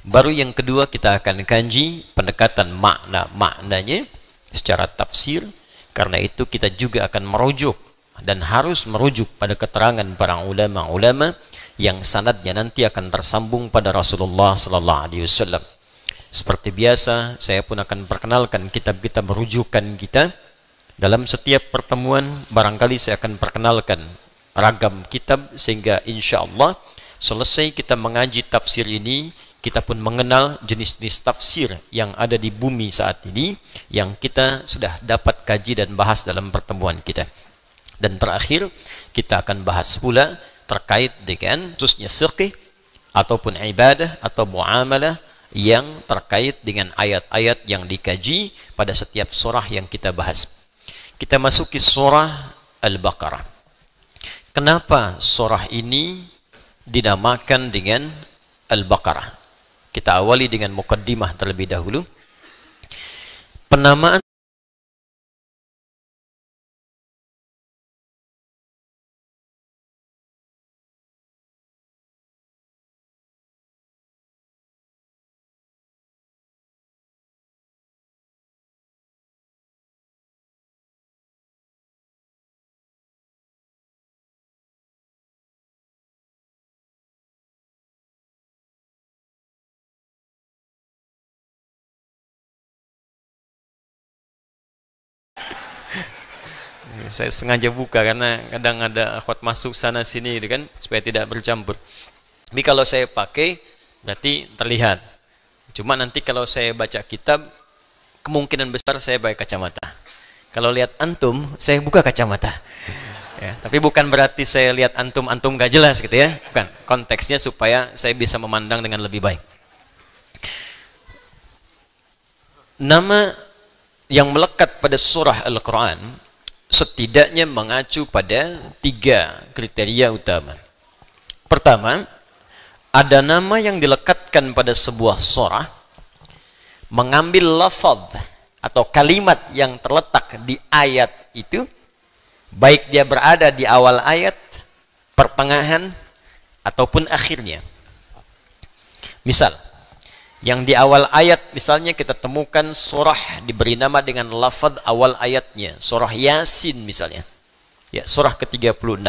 Baru yang kedua kita akan kaji pendekatan maknanya secara tafsir. Karena itu kita juga akan merujuk dan harus merujuk pada keterangan para ulama-ulama yang sanadnya nanti akan tersambung pada Rasulullah sallallahu alaihi wasallam. Seperti biasa, saya pun akan perkenalkan kitab-kitab rujukan kita. Dalam setiap pertemuan barangkali saya akan perkenalkan ragam kitab, sehingga insya Allah selesai kita mengaji tafsir ini, kita pun mengenal jenis-jenis tafsir yang ada di bumi saat ini yang kita sudah dapat kaji dan bahas dalam pertemuan kita. Dan terakhir kita akan bahas pula terkait dengan khususnya fiqh ataupun ibadah atau muamalah yang terkait dengan ayat-ayat yang dikaji pada setiap surah yang kita bahas. Kita masuki surah Al-Baqarah. Kenapa surah ini dinamakan dengan Al-Baqarah? Kita awali dengan mukaddimah terlebih dahulu. Penamaan saya sengaja buka karena kadang ada akhwat masuk sana sini gitu kan, supaya tidak bercampur. Tapi kalau saya pakai berarti terlihat. Cuma nanti kalau saya baca kitab kemungkinan besar saya pakai kacamata. Kalau lihat antum saya buka kacamata. Ya, tapi bukan berarti saya lihat antum gak jelas gitu ya. Bukan. Konteksnya supaya saya bisa memandang dengan lebih baik. Nama yang melekat pada surah Al-Quran setidaknya mengacu pada 3 kriteria utama. Pertama, ada nama yang dilekatkan pada sebuah surah mengambil lafaz atau kalimat yang terletak di ayat itu, baik dia berada di awal ayat, pertengahan, ataupun akhirnya. Misal, yang di awal ayat misalnya kita temukan surah diberi nama dengan lafaz awal ayatnya, surah Yasin misalnya. Ya, surah ke-36.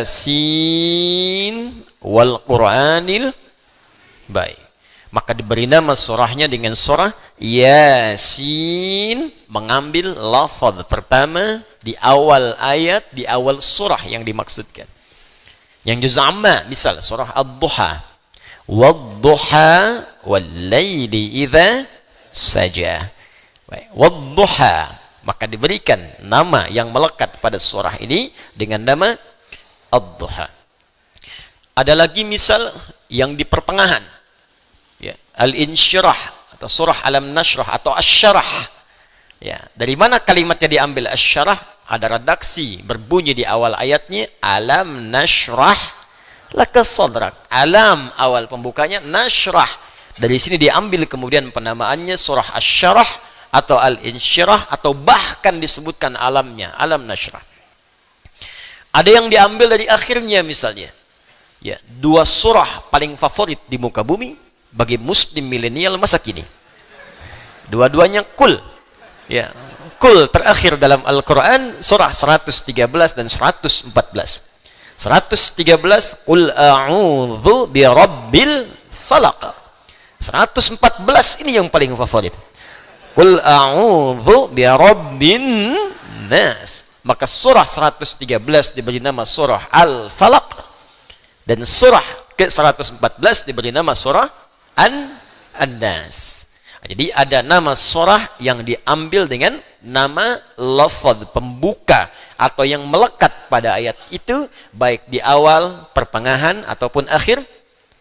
Yasin wal Qur'anil baik. Maka diberi nama surahnya dengan surah Yasin, mengambil lafaz pertama di awal ayat, di awal surah yang dimaksudkan. Yang juz amma misal surah Ad-Duha. Wadduha wal-laili idza saja. Wadduha, maka diberikan nama yang melekat pada surah ini dengan nama Ad-Duha. Ada lagi misal yang di pertengahan, ya, Al-Insyirah atau surah Alam Nashrah atau Asy-Syarah. Ya, dari mana kalimatnya diambil Asy-Syarah? Ada redaksi berbunyi di awal ayatnya Alam Nashrah laka sadrak. Alam awal pembukanya, nashrah. Dari sini diambil kemudian penamaannya surah Asy-Syarah atau Al-Insyirah, atau bahkan disebutkan alamnya, Alam Nashrah. Ada yang diambil dari akhirnya misalnya. Ya, 2 surah paling favorit di muka bumi bagi muslim milenial masa kini. Dua-duanya Qul. Ya, Qul terakhir dalam Al-Qur'an surah 113 dan 114. 113 Qul a'udzu birabbil falaq. 114 ini yang paling favorit. Qul a'udzu birabbin nas. Maka surah 113 diberi nama surah Al-Falaq, dan surah ke-114 diberi nama surah An-Nas. Jadi ada nama surah yang diambil dengan nama lafaz pembuka atau yang melekat pada ayat itu, baik di awal, pertengahan ataupun akhir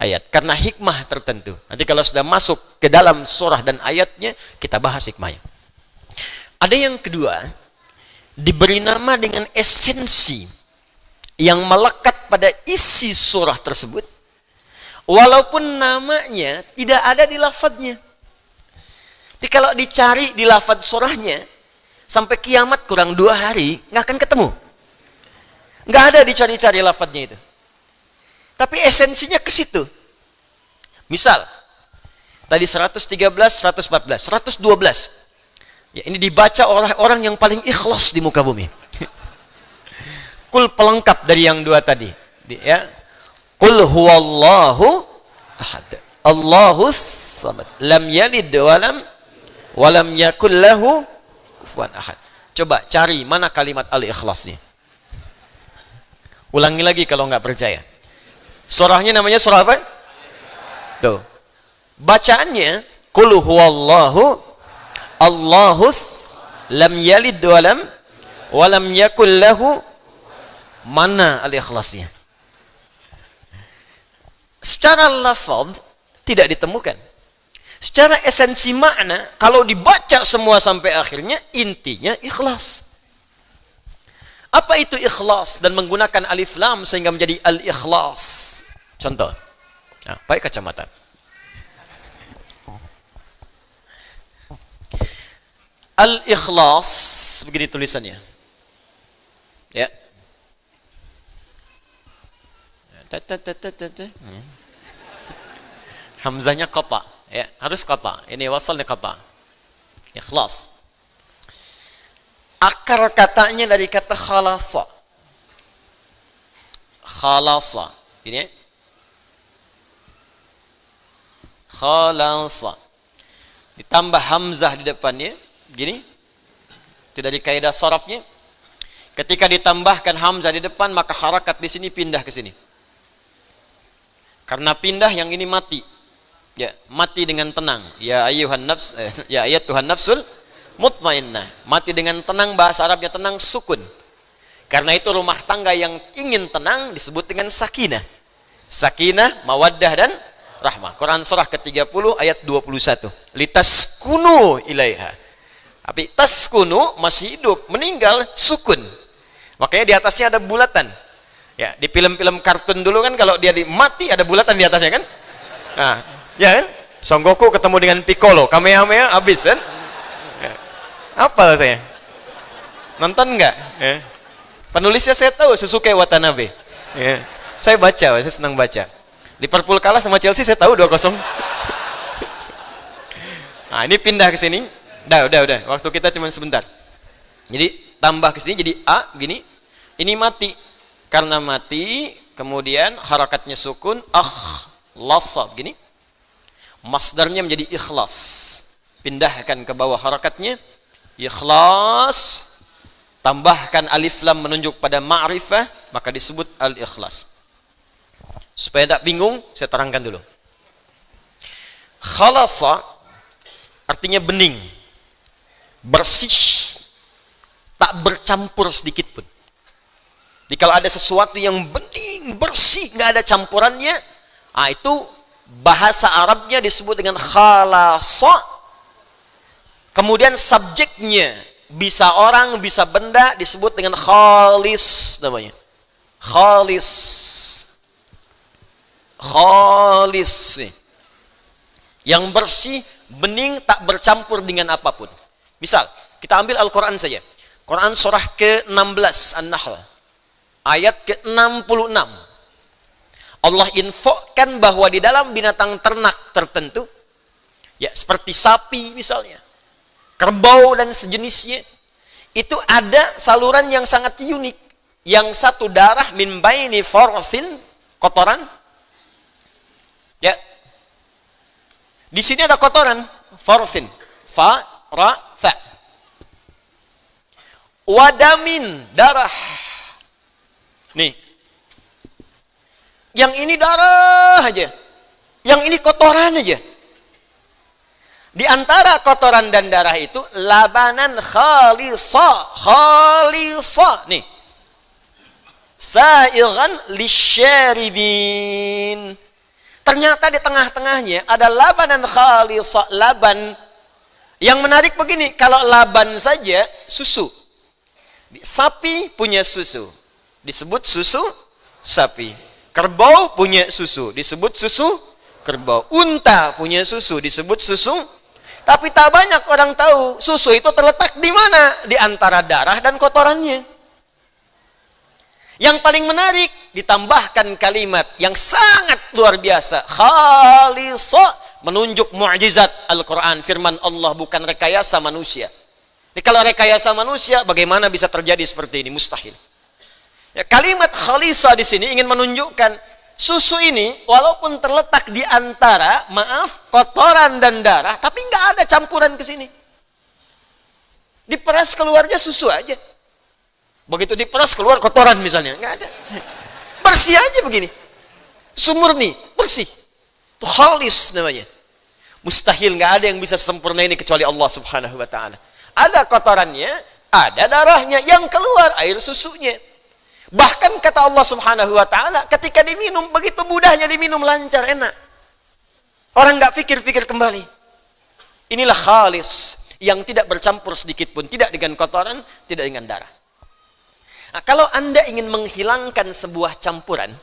ayat, karena hikmah tertentu. Nanti kalau sudah masuk ke dalam surah dan ayatnya, kita bahas hikmahnya. Ada yang kedua, diberi nama dengan esensi yang melekat pada isi surah tersebut, walaupun namanya tidak ada di lafadznya. Jadi kalau dicari di lafadz surahnya, sampai kiamat kurang 2 hari, nggak akan ketemu. Nggak ada dicari-cari lafadznya itu. Tapi esensinya ke situ. Misal, tadi 113, 114, 112. Ya, ini dibaca orang-orang yang paling ikhlas di muka bumi. Kul pelengkap dari yang 2 tadi. Ya. Kul huwallahu ahad. Allahus samad. Lam yalid walam yakul lahu kufuwan ahad. Coba cari mana kalimat al-ikhlasnya. Ulangi lagi kalau nggak percaya. Surahnya namanya surah apa? Tuh. Bacaannya qul huwallahu Allahus lam yalid walam yakul lahu, mana al-ikhlasnya? Secara lafaz tidak ditemukan. Secara esensi makna, kalau dibaca semua sampai akhirnya, intinya ikhlas. Apa itu ikhlas? Dan menggunakan alif lam sehingga menjadi al-ikhlas. Contoh. Nah, pakai kacamata. Al-ikhlas, begini tulisannya. Ya. Hamzahnya qata. Ya, harus qata. Ini wasalnya qata. Ikhlas. Akar katanya dari kata khalasa. Khalasa. Ini. Khalasa. Ditambah hamzah di depannya. Gini. Itu dari kaidah sharafnya. Ketika ditambahkan hamzah di depan, maka harakat di sini pindah ke sini. Karena pindah, yang ini mati. Ya, mati dengan tenang. Ya ayyuhan nafs, ya ayat Tuhan nafsul mutmainnah. Mati dengan tenang, bahasa Arabnya tenang, sukun. Karena itu rumah tangga yang ingin tenang disebut dengan sakinah. Sakinah, mawaddah dan rahmah. Quran surah ke-30 ayat 21. Litaskunu ilaiha. Tapi taskunu masih hidup, meninggal sukun. Makanya di atasnya ada bulatan. Ya, di film-film kartun dulu kan kalau dia mati ada bulatan di atasnya kan? Nah, ya kan? Son Goku ketemu dengan Piccolo, Kamehameha habis kan? Ya. Apa saya? Nonton enggak? Ya. Penulisnya saya tahu, Susuke Watanabe. Ya. Saya baca, saya senang baca. Liverpool kalah sama Chelsea, saya tahu 2-0. Nah, ini pindah ke sini. Udah. Waktu kita cuma sebentar. Jadi tambah ke sini jadi A gini. Ini mati. Karena mati, kemudian harakatnya sukun, lasa gini. Masdarnya menjadi ikhlas. Pindahkan ke bawah harakatnya, ikhlas. Tambahkan alif lam menunjuk pada ma'rifah, maka disebut al-ikhlas. Supaya tak bingung, saya terangkan dulu. Khalasa artinya bening, bersih, tak bercampur sedikit pun. Jadi kalau ada sesuatu yang bening, bersih, nggak ada campurannya, itu bahasa Arabnya disebut dengan khalasa. Kemudian subjeknya bisa orang, bisa benda, disebut dengan khalis namanya. Khalis. Khalis. Yang bersih, bening, tak bercampur dengan apapun. Misal, kita ambil Al-Quran saja. Quran surah ke-16 An-Nahl. Ayat ke-66. Allah infokan bahwa di dalam binatang ternak tertentu, ya seperti sapi misalnya, kerbau dan sejenisnya, itu ada saluran yang sangat unik. Yang satu darah min baini farthin, kotoran. Ya. Di sini ada kotoran, farthin, fa, ra, tha. Wadamin, darah. Nih. Yang ini darah aja. Yang ini kotoran aja. Di antara kotoran dan darah itu labanan khalisa. Nih. Sa'igan lisyaribin. Ternyata di tengah-tengahnya ada labanan khalisa, laban. Yang menarik begini, kalau laban saja susu. Sapi punya susu, disebut susu sapi. Kerbau punya susu, disebut susu kerbau. Unta punya susu, disebut susu. Tapi tak banyak orang tahu susu itu terletak di mana? Di antara darah dan kotorannya. Yang paling menarik, ditambahkan kalimat yang sangat luar biasa. Khalisa, menunjuk mu'jizat Al-Quran. Firman Allah, bukan rekayasa manusia. Jadi kalau rekayasa manusia, bagaimana bisa terjadi seperti ini? Mustahil. Ya, kalimat khalisa di sini ingin menunjukkan susu ini walaupun terletak di antara, kotoran dan darah, tapi nggak ada campuran ke sini. Diperas keluarnya susu aja. Begitu diperas keluar kotoran misalnya, nggak ada. Bersih aja begini. Sumurni, bersih. Itu khalis namanya. Mustahil, nggak ada yang bisa sempurna ini kecuali Allah Subhanahu wa taala. Ada kotorannya, ada darahnya, yang keluar air susunya. Bahkan kata Allah Subhanahu wa taala, ketika diminum begitu mudahnya diminum, lancar, enak. Orang nggak pikir-pikir kembali. Inilah khalis yang tidak bercampur sedikit pun, tidak dengan kotoran, tidak dengan darah. Nah, kalau Anda ingin menghilangkan sebuah campuran,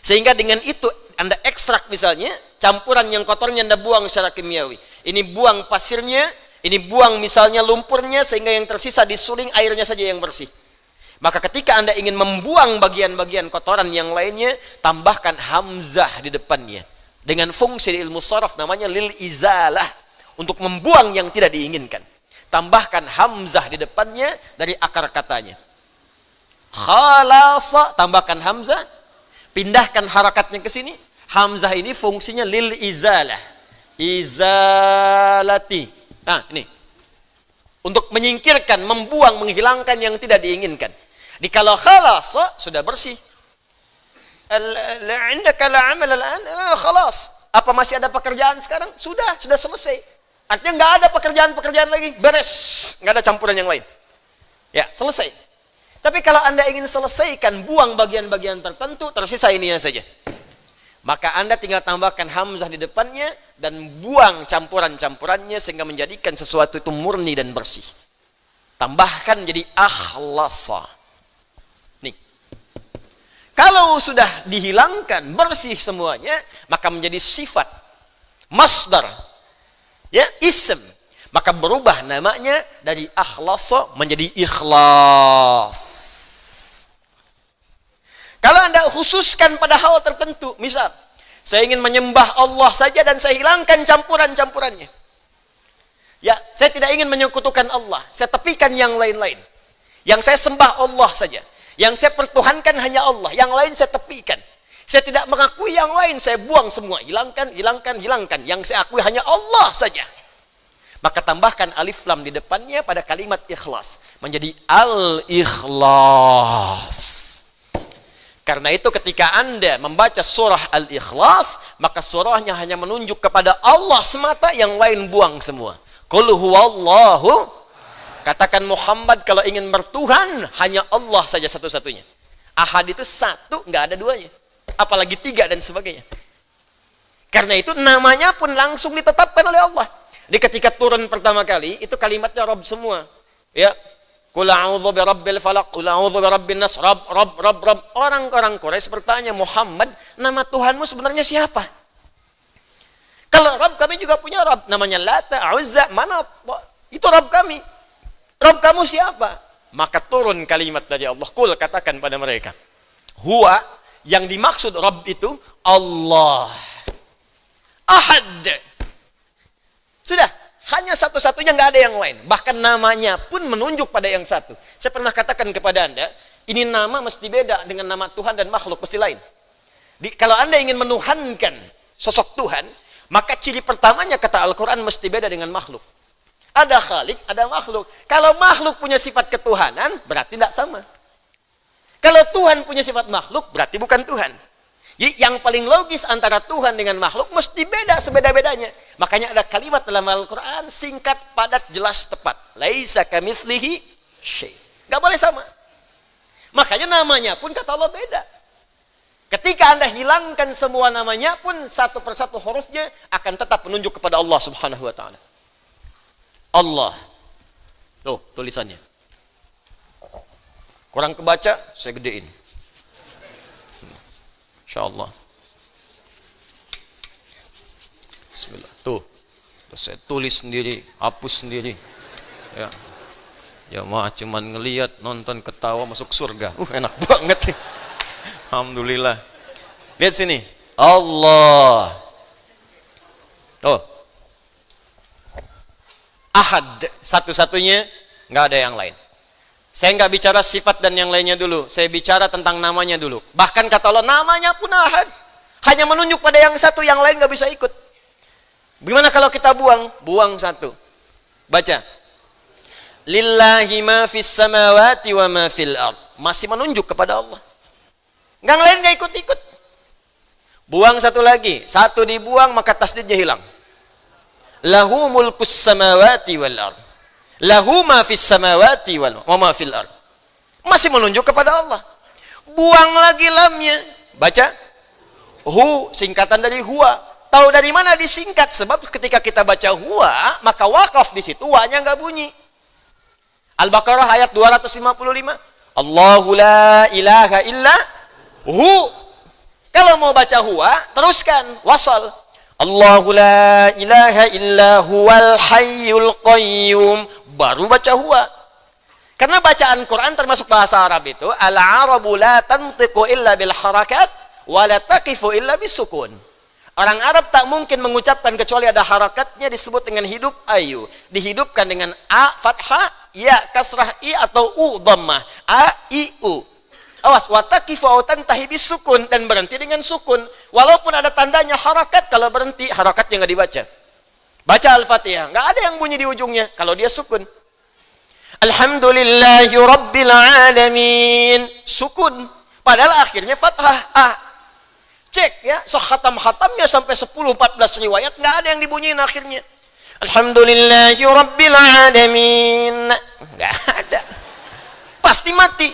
sehingga dengan itu Anda ekstrak misalnya, campuran yang kotornya Anda buang secara kimiawi. Ini buang pasirnya, ini buang misalnya lumpurnya, sehingga yang tersisa disuling airnya saja yang bersih. Maka ketika Anda ingin membuang bagian-bagian kotoran yang lainnya, tambahkan hamzah di depannya. Dengan fungsi di ilmu sharaf namanya lil izalah, untuk membuang yang tidak diinginkan. Tambahkan hamzah di depannya dari akar katanya. Khalasa, tambahkan hamzah, pindahkan harakatnya ke sini. Hamzah ini fungsinya lil izalah. Izalati. Nah, ini. Untuk menyingkirkan, membuang, menghilangkan yang tidak diinginkan. Di kalau khalasa sudah bersih. Indaka la amal al-an, khalas. Apa masih ada pekerjaan sekarang? Sudah selesai. Artinya nggak ada pekerjaan-pekerjaan lagi, beres, nggak ada campuran yang lain. Ya, selesai. Tapi kalau Anda ingin selesaikan, buang bagian-bagian tertentu, tersisa ininya saja. Maka Anda tinggal tambahkan hamzah di depannya dan buang campuran-campurannya sehingga menjadikan sesuatu itu murni dan bersih. Tambahkan jadi akhlasa. Nih. Kalau sudah dihilangkan bersih semuanya, maka menjadi sifat masdar. Ya, ism. Maka berubah namanya dari akhlasa menjadi ikhlas. Kalau Anda khususkan pada hal tertentu, misal, saya ingin menyembah Allah saja dan saya hilangkan campuran-campurannya. Ya, saya tidak ingin menyekutukan Allah, saya tepikan yang lain-lain. Yang saya sembah Allah saja. Yang saya pertuhankan hanya Allah, yang lain saya tepikan. Saya tidak mengakui yang lain, saya buang semua. Hilangkan. Yang saya akui hanya Allah saja. Maka tambahkan alif lam di depannya pada kalimat ikhlas. Menjadi al-ikhlas. Karena itu ketika Anda membaca surah Al-Ikhlas, maka surahnya hanya menunjuk kepada Allah semata, yang lain buang semua. Qul huwallahu. Katakan Muhammad kalau ingin bertuhan, hanya Allah saja satu-satunya. Ahad itu satu, nggak ada duanya. Apalagi tiga dan sebagainya. Karena itu namanya pun langsung ditetapkan oleh Allah. Di ketika turun pertama kali, itu kalimatnya Rabb semua. Ya, Qul a'udzu birabbil falaq, qul a'udzu birabbin nas, Rabb. Orang-orang Quraisy bertanya, Muhammad, nama Tuhanmu sebenarnya siapa? Kalau Rabb, kami juga punya Rabb, namanya Lata, Uzza, Manat. Itu Rabb kami. Rabb kamu siapa? Maka turun kalimat dari Allah. Qul, katakan pada mereka. Huwa, yang dimaksud Rabb itu Allah. Ahad. Sudah, hanya satu-satunya, nggak ada yang lain. Bahkan namanya pun menunjuk pada yang satu. Saya pernah katakan kepada Anda, ini nama mesti beda dengan nama Tuhan dan makhluk, mesti lain. Kalau Anda ingin menuhankan sosok Tuhan, maka ciri pertamanya kata Al-Quran mesti beda dengan makhluk. Ada khalik, ada makhluk. Kalau makhluk punya sifat ketuhanan, berarti tidak sama. Kalau Tuhan punya sifat makhluk, berarti bukan Tuhan. Jadi yang paling logis antara Tuhan dengan makhluk mesti beda sebeda-bedanya. Makanya ada kalimat dalam Al-Quran singkat, padat, jelas, tepat. Laisa kamitslihi syai'. Gak boleh sama. Makanya namanya pun kata Allah beda. Ketika Anda hilangkan semua namanya pun satu persatu hurufnya akan tetap menunjuk kepada Allah Subhanahu wa taala. Allah. Tuh tulisannya. Kurang kebaca, saya gedein. InsyaAllah. Bismillah. Tuh. Saya tulis sendiri, hapus sendiri. Ya. Ya mah cuman ngelihat, nonton, ketawa, masuk surga. Enak banget. Alhamdulillah. Lihat sini. Allah. Tuh. Ahad. Satu-satunya, nggak ada yang lain. Saya nggak bicara sifat dan yang lainnya dulu. Saya bicara tentang namanya dulu. Bahkan kata Allah, namanya pun ahad. Hanya menunjuk pada yang satu, yang lain nggak bisa ikut. Gimana kalau kita buang? Buang satu. Baca. Lillahi ma fis samawati wa ma fil ard. Masih menunjuk kepada Allah. Yang lain nggak ikut-ikut. Buang satu lagi. Satu dibuang, maka tasdidnya hilang. Lahu mulkus samawati wal ard. Lahu ma fis samawati wa ma fil ard. Masih menunjuk kepada Allah. Buang lagi lamnya. Baca. Hu, singkatan dari huwa. Tahu dari mana disingkat? Sebab ketika kita baca huwa, maka wakaf di situ, wa-nya nggak bunyi. Al-Baqarah ayat 255. Allahu la ilaha illa hu. Kalau mau baca huwa, teruskan wasal. Allahu la ilaha illa huwal hayyul qayyum. Baru baca huwa. Karena bacaan Quran termasuk bahasa Arab itu, al-arabu la tantiqu illa bil harakat wa la taqifu illa bis sukun. Orang Arab tak mungkin mengucapkan kecuali ada harakatnya, disebut dengan hidup ayu. Dihidupkan dengan a fathah, ya kasrah i atau u dhammah. A i u. Awas, wa taqifu au tantahi bis sukun, dan berhenti dengan sukun. Walaupun ada tandanya harakat, kalau berhenti harakatnya nggak dibaca. Baca Al-Fatihah, nggak ada yang bunyi di ujungnya kalau dia sukun. Alhamdulillahi rabbil alamin. Sukun. Padahal akhirnya fathah. Cek ya, so khatam-khatamnya sampai 10-14 riwayat, nggak ada yang dibunyiin akhirnya. Alhamdulillahi rabbil alamin. Nggak ada. Pasti mati.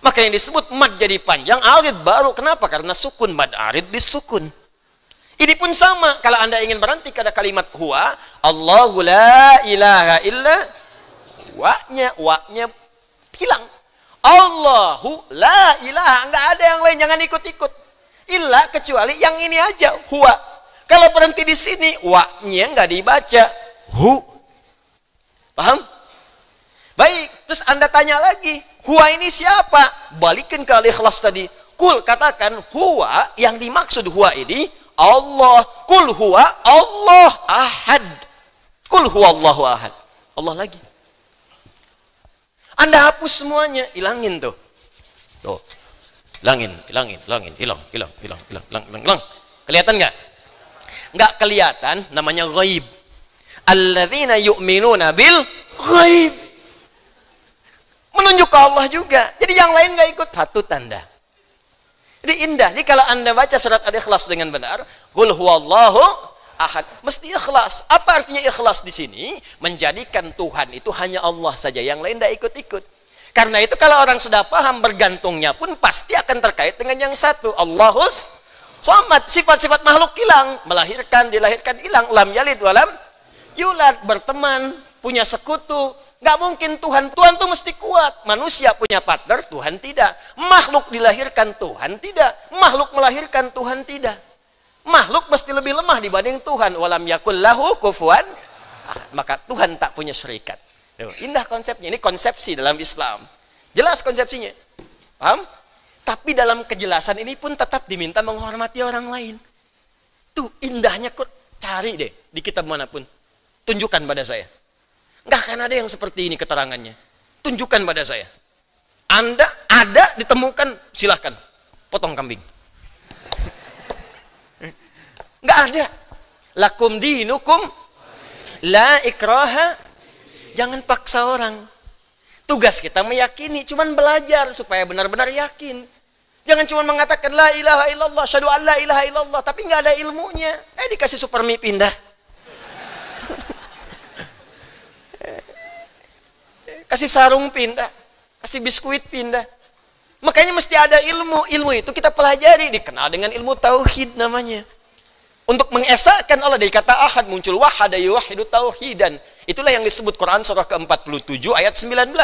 Maka yang disebut mad jadi panjang, arid baru. Kenapa? Karena sukun, mad arid disukun. Ini pun sama. Kalau Anda ingin berhenti pada kalimat huwa, Allahu la ilaha illa wa-nya hilang. Allahu la ilaha, enggak ada yang lain, jangan ikut-ikut. Illa kecuali yang ini aja, huwa. Kalau berhenti di sini, wa-nya enggak dibaca. Hu. Paham? Baik, terus Anda tanya lagi, huwa ini siapa? Balikin ke Al-Ikhlas tadi. Kul, katakan huwa, yang dimaksud huwa ini Allah. Kul huwa Allah ahad. Kul huwa Allahu ahad. Allah lagi. Anda hapus semuanya, hilangin tuh. Tuh. Hilangin, hilang. Kelihatan nggak? Nggak kelihatan, namanya ghaib. Alladzina yu'minuna bil ghaib. Menunjuk ke Allah juga. Jadi yang lain nggak ikut, satu tanda. Jadi indah. Jadi kalau Anda baca surat Al-Ikhlas dengan benar, qul huwallahu ahad, mesti ikhlas. Apa artinya ikhlas di sini? Menjadikan Tuhan itu hanya Allah saja, yang lain tidak ikut-ikut. Karena itu kalau orang sudah paham, bergantungnya pun pasti akan terkait dengan yang satu. Allahus somad. Sifat-sifat makhluk hilang, melahirkan, dilahirkan hilang. Lam yalid walam yulad, berteman, punya sekutu. Nggak mungkin Tuhan tuh mesti kuat. Manusia punya partner, Tuhan tidak. Makhluk dilahirkan, Tuhan tidak. Makhluk melahirkan, Tuhan tidak. Makhluk mesti lebih lemah dibanding Tuhan. Walam yakul lahu kufuwan. Maka Tuhan tak punya syarikat. Indah konsepnya. Ini konsepsi dalam Islam. Jelas konsepsinya. Paham? Tapi dalam kejelasan ini pun tetap diminta menghormati orang lain. Tuh indahnya, kok cari deh di kitab manapun. Tunjukkan pada saya. Nggak akan ada yang seperti ini keterangannya. Tunjukkan pada saya. Anda ada, ditemukan, silahkan. Potong kambing. Nggak ada. Lakum dinukum la ikraha. Jangan paksa orang. Tugas kita meyakini, cuman belajar supaya benar-benar yakin. Jangan cuma mengatakan la ilaha illallah, syahadu an la ilaha illallah, tapi nggak ada ilmunya. Dikasih super mie pindah. Kasih sarung pindah, kasih biskuit pindah. Makanya mesti ada ilmu. Ilmu itu kita pelajari, dikenal dengan ilmu tauhid namanya. Untuk mengesahkan Allah, dari kata ahad muncul wahada yuwahidu tauhidan. Itulah yang disebut Quran surah ke-47 ayat 19.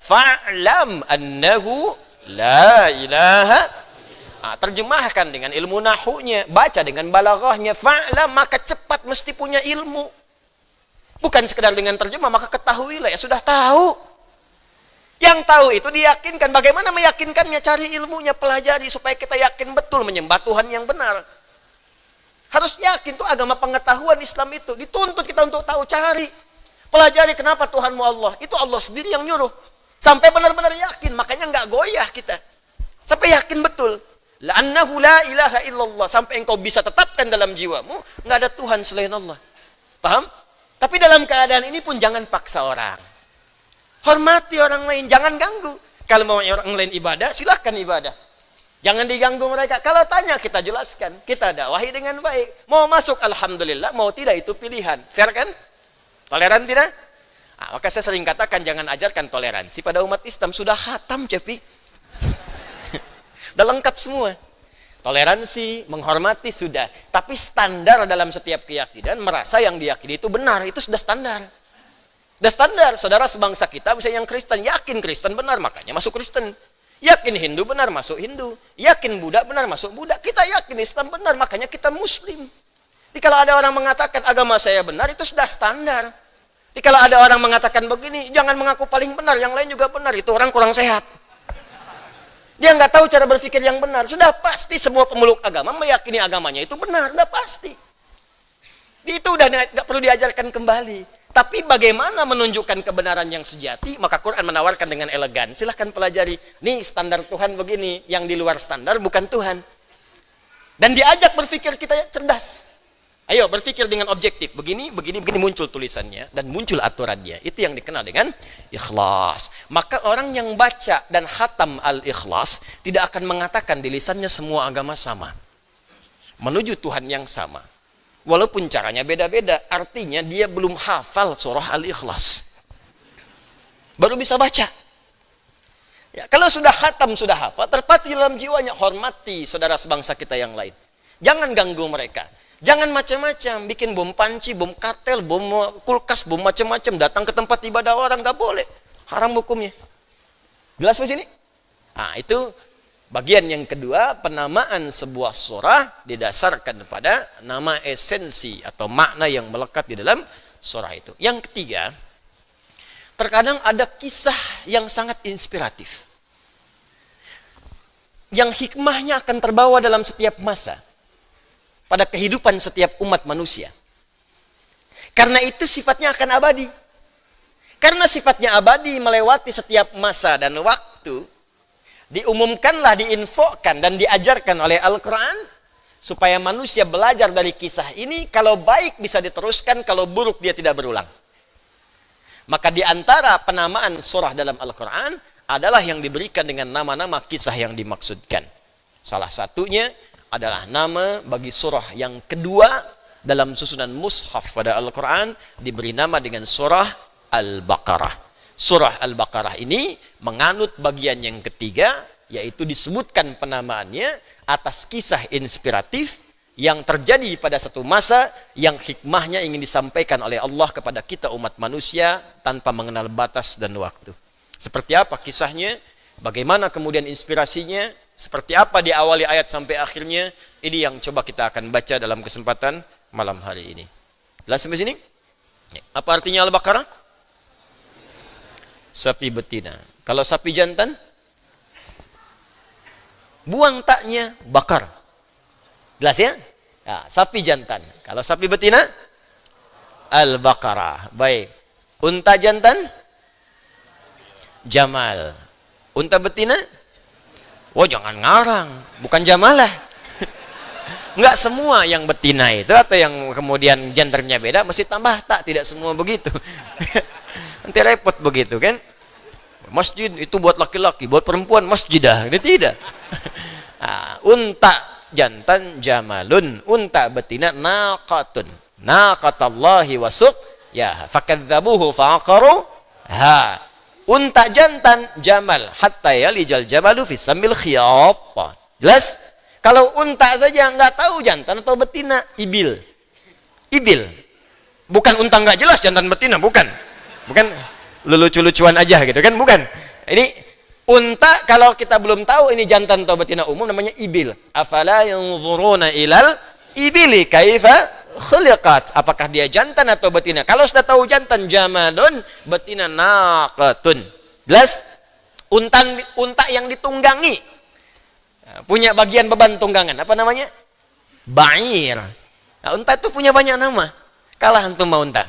Fa'lam annahu la ilaha. Terjemahkan dengan ilmu nahunya, baca dengan balaghahnya. Fa'lam, maka cepat mesti punya ilmu. Bukan sekedar dengan terjemah, maka ketahuilah, ya sudah tahu. Yang tahu itu diyakinkan. Bagaimana meyakinkannya? Cari ilmunya, pelajari supaya kita yakin betul menyembah Tuhan yang benar. Harus yakin, itu agama pengetahuan Islam itu. Dituntut kita untuk tahu, cari. Pelajari kenapa Tuhanmu Allah. Itu Allah sendiri yang nyuruh. Sampai benar-benar yakin, makanya nggak goyah kita. Sampai yakin betul. La'annahu la ilaha illallah. Sampai engkau bisa tetapkan dalam jiwamu, nggak ada Tuhan selain Allah. Paham? Tapi dalam keadaan ini pun jangan paksa orang. Hormati orang lain, jangan ganggu. Kalau mau orang lain ibadah, silahkan ibadah. Jangan diganggu mereka. Kalau tanya, kita jelaskan. Kita dakwahi dengan baik. Mau masuk, alhamdulillah. Mau tidak, itu pilihan. Fair kan? Toleran tidak? Maka saya sering katakan, jangan ajarkan toleransi pada umat Islam. Sudah khatam, Cepi. Sudah lengkap semua. Toleransi, menghormati, sudah. Tapi standar dalam setiap keyakinan, merasa yang diyakini itu benar. Itu sudah standar. Sudah standar. Saudara sebangsa kita, misalnya yang Kristen, yakin Kristen benar, makanya masuk Kristen. Yakin Hindu benar, masuk Hindu. Yakin Buddha benar, masuk Buddha. Kita yakin Islam benar, makanya kita Muslim. Jadi kalau ada orang mengatakan agama saya benar, itu sudah standar. Jadi kalau ada orang mengatakan begini, jangan mengaku paling benar, yang lain juga benar. Itu orang kurang sehat. Dia nggak tahu cara berpikir yang benar. Sudah pasti semua pemeluk agama meyakini agamanya itu benar, sudah pasti. Itu udah nggak perlu diajarkan kembali. Tapi bagaimana menunjukkan kebenaran yang sejati? Maka Quran menawarkan dengan elegan. Silahkan pelajari. Nih standar Tuhan begini. Yang di luar standar bukan Tuhan. Dan diajak berpikir kita cerdas. Ayo berpikir dengan objektif. Begini muncul tulisannya. Dan muncul aturannya. Itu yang dikenal dengan ikhlas. Maka orang yang baca dan khatam al-ikhlas tidak akan mengatakan di lisannya semua agama sama. Menuju Tuhan yang sama. Walaupun caranya beda-beda, artinya dia belum hafal surah Al-Ikhlas. Baru bisa baca. Ya, kalau sudah khatam, sudah hafal, terpatri dalam jiwanya, hormati saudara sebangsa kita yang lain. Jangan ganggu mereka. Jangan macam-macam, bikin bom panci, bom kartel, bom kulkas, bom macam-macam, datang ke tempat ibadah orang, nggak boleh. Haram hukumnya. Jelas di sini? Nah, itu bagian yang kedua, penamaan sebuah surah didasarkan pada nama esensi atau makna yang melekat di dalam surah itu. Yang ketiga, terkadang ada kisah yang sangat inspiratif. Yang hikmahnya akan terbawa dalam setiap masa. Pada kehidupan setiap umat manusia. Karena itu sifatnya akan abadi. Karena sifatnya abadi melewati setiap masa dan waktu, diumumkanlah, diinfokan dan diajarkan oleh Al-Quran supaya manusia belajar dari kisah ini. Kalau baik bisa diteruskan, kalau buruk dia tidak berulang. Maka di antara penamaan surah dalam Al-Quran adalah yang diberikan dengan nama-nama kisah yang dimaksudkan. Salah satunya adalah nama bagi surah yang kedua dalam susunan mushaf pada Al-Quran, diberi nama dengan surah Al-Baqarah. Surah Al-Baqarah ini menganut bagian yang ketiga, yaitu disebutkan penamaannya atas kisah inspiratif yang terjadi pada satu masa yang hikmahnya ingin disampaikan oleh Allah kepada kita umat manusia tanpa mengenal batas dan waktu. Seperti apa kisahnya? Bagaimana kemudian inspirasinya? Seperti apa diawali ayat sampai akhirnya? Ini yang coba kita akan baca dalam kesempatan malam hari ini. Jelas sampai sini? Apa artinya Al-Baqarah? Sapi betina. Kalau sapi jantan, buang taknya, bakar. Jelas ya? Ya, sapi jantan. Kalau sapi betina, Al-Baqarah. Baik. Unta jantan, Jamal. Unta betina, wah jangan ngarang, bukan Jamalah. Enggak semua yang betina itu atau yang kemudian gendernya beda mesti tambah tak, tidak semua begitu. Nanti repot begitu kan? Masjid itu buat laki-laki, buat perempuan masjidah. Ini tidak. unta jantan jamalun, unta betina naqatun, naqatallahi wasuk ya fakadzabuhu faqaru ha. Unta jantan jamal hatta yalijal jamalu fi samil khiyat. Jelas? Kalau unta saja nggak tahu jantan atau betina, ibil. Ibil. Bukan unta nggak jelas jantan betina, bukan. Bukan lucu-lucuan aja gitu kan, bukan. Ini unta kalau kita belum tahu ini jantan atau betina umum namanya ibil. Afala yanzuruna ilal ibili kaifa khuliqat. Apakah dia jantan atau betina? Kalau sudah tahu jantan jamalun, betina naqatun. Jelas? Unta yang ditunggangi. Punya bagian beban tunggangan. Apa namanya? Ba'ir. Nah, unta itu punya banyak nama. Kalah antum mau unta.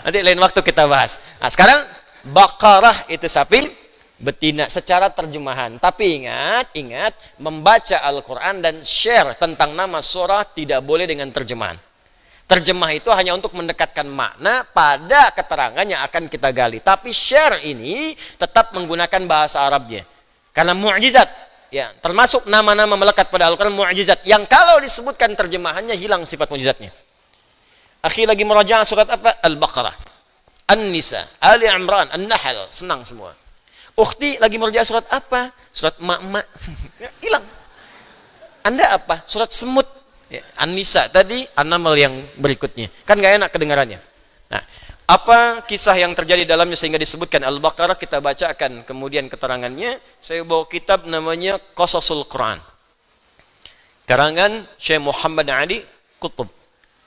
Nanti lain waktu kita bahas. Nah, sekarang Baqarah itu sapi betina secara terjemahan. Tapi ingat, membaca Al-Quran dan share tentang nama surah tidak boleh dengan terjemahan. Terjemah itu hanya untuk mendekatkan makna pada keterangan yang akan kita gali. Tapi share ini tetap menggunakan bahasa Arabnya. Karena mu'jizat, ya, termasuk nama-nama melekat pada Al-Quran mu'jizat. Yang kalau disebutkan terjemahannya hilang sifat mu'jizatnya. Akhi lagi merajaah surat apa? Al-Baqarah, An-Nisa, Ali Imran, An-Nahl, senang semua. Ukhti lagi merjaah surat apa? Surat mak-mak. Hilang. Anda apa? Surat semut. Ya, An-Nisa tadi, An-Naml yang berikutnya. Kan gak enak kedengarannya. Nah, apa kisah yang terjadi dalamnya sehingga disebutkan Al-Baqarah, kita bacakan kemudian keterangannya. Saya bawa kitab namanya Qasasul Quran. Karangan Syekh Muhammad Ali Qutb.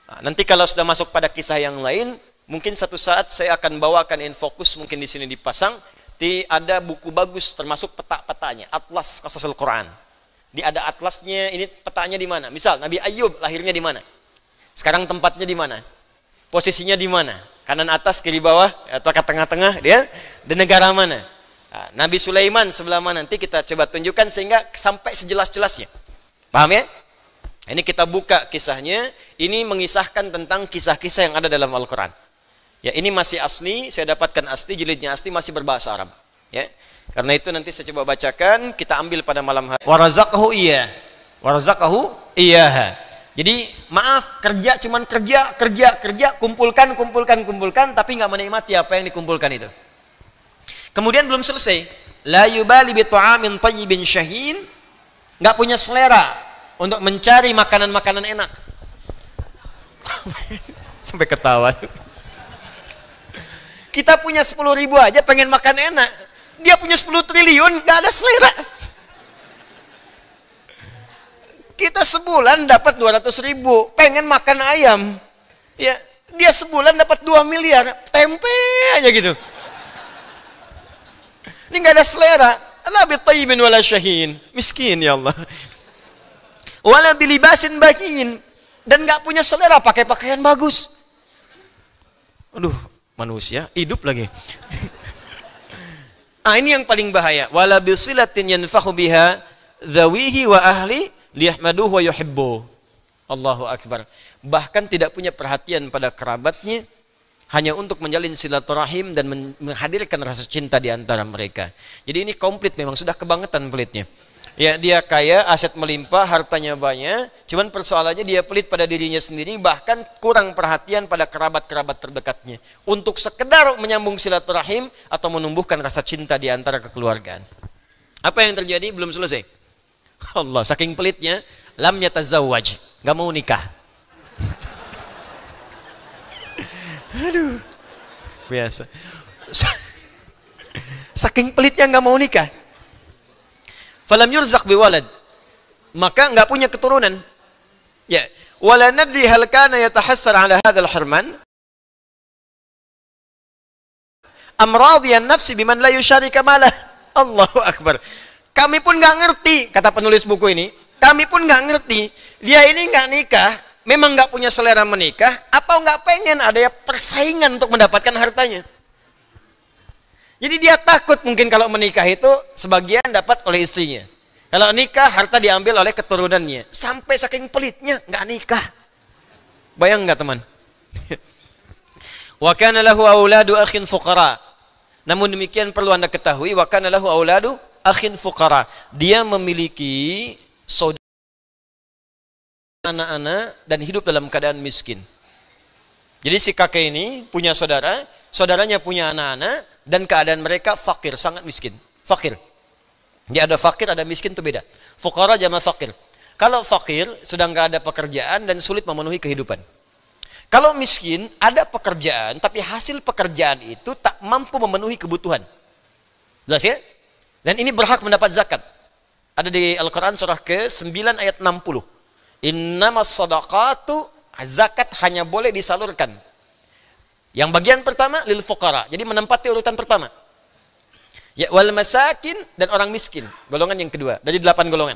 Nah, nanti kalau sudah masuk pada kisah yang lain, mungkin satu saat saya akan bawakan infokus, mungkin di sini dipasang. Ada buku bagus termasuk peta-petanya, Atlas Qasasul Quran. Ada atlasnya, ini petanya di mana? Misal Nabi Ayub lahirnya di mana? Sekarang tempatnya di mana? Posisinya di mana? Kanan atas, kiri bawah, atau ke tengah-tengah, dia di negara mana? Nah, Nabi Sulaiman sebelah mana? Nanti kita coba tunjukkan sehingga sampai sejelas-jelasnya. Paham ya? Ini kita buka kisahnya. Ini mengisahkan tentang kisah-kisah yang ada dalam Al-Quran. Ya, ini masih asli, saya dapatkan asli, jilidnya asli, masih berbahasa Arab. Ya. Karena itu nanti saya coba bacakan, kita ambil pada malam hari. Warazaqahu iya. Warazaqahu iyaha. Jadi, maaf, kerja cuman kerja, kumpulkan, tapi nggak menikmati apa yang dikumpulkan itu. Kemudian belum selesai. La yubali bi ta'amin tayyibin syahin. Nggak punya selera untuk mencari makanan-makanan enak. Sampai ketawa. Kita punya 10.000 aja pengen makan enak. Dia punya 10 triliun, gak ada selera. Kita sebulan dapat 200.000, pengen makan ayam. Ya, dia sebulan dapat 2 miliar, tempe aja gitu. Ini gak ada selera. La bi tayyibin wala syahin. Miskin ya Allah. Wala bilibasin bakin. Dan gak punya selera, pakai pakaian bagus. Aduh, manusia hidup lagi. Ini yang paling bahaya. Wala bisilatin yanfahu biha dhawihi wa ahli liyahmaduhu wa yuhibbu. Allahu akbar. Bahkan tidak punya perhatian pada kerabatnya, hanya untuk menjalin silaturahim dan menghadirkan rasa cinta di antara mereka. Jadi ini komplit, memang sudah kebangetan pelitnya. Ya, dia kaya, aset melimpah, hartanya banyak, cuman persoalannya dia pelit pada dirinya sendiri, bahkan kurang perhatian pada kerabat-kerabat terdekatnya untuk sekedar menyambung silaturahim atau menumbuhkan rasa cinta di antara kekeluargaan. Apa yang terjadi? Belum selesai. Allah, saking pelitnya, lam yatazawwaj, gak mau nikah. Aduh, biasa. Saking pelitnya gak mau nikah. Falam yurzaq biwalad, maka enggak punya keturunan. Ya, wala nadri hal kana yatahassar ala hadzal hirman am radiyan nafsi biman la yusharika malah. Allahu akbar. Kami pun enggak ngerti, kata penulis buku ini, kami pun enggak ngerti, dia ini enggak nikah, memang enggak punya selera menikah, apa enggak pengen ada persaingan untuk mendapatkan hartanya. Jadi dia takut mungkin kalau menikah itu sebagian dapat oleh istrinya. Kalau nikah harta diambil oleh keturunannya. Sampai saking pelitnya nggak nikah. Bayang nggak teman? Wa kana lahu auladu akhin fuqara. Namun demikian perlu Anda ketahui, wa kana lahu auladu akhin fuqara. Dia memiliki saudara, anak-anak, dan hidup dalam keadaan miskin. Jadi si kakek ini punya saudara, saudaranya punya anak-anak, dan keadaan mereka fakir, sangat miskin. Fakir. Dia ada fakir, ada miskin, itu beda. Fuqara jama fakir. Kalau fakir, sudah nggak ada pekerjaan dan sulit memenuhi kehidupan. Kalau miskin, ada pekerjaan, tapi hasil pekerjaan itu tak mampu memenuhi kebutuhan. Jelas ya? Dan ini berhak mendapat zakat. Ada di Al-Quran surah ke-9 ayat 60. Innamas sadaqatu, zakat hanya boleh disalurkan. Yang bagian pertama, lil fuqara. Jadi menempati urutan pertama. Ya, wal masakin, dan orang miskin. Golongan yang kedua. Dari 8 golongan.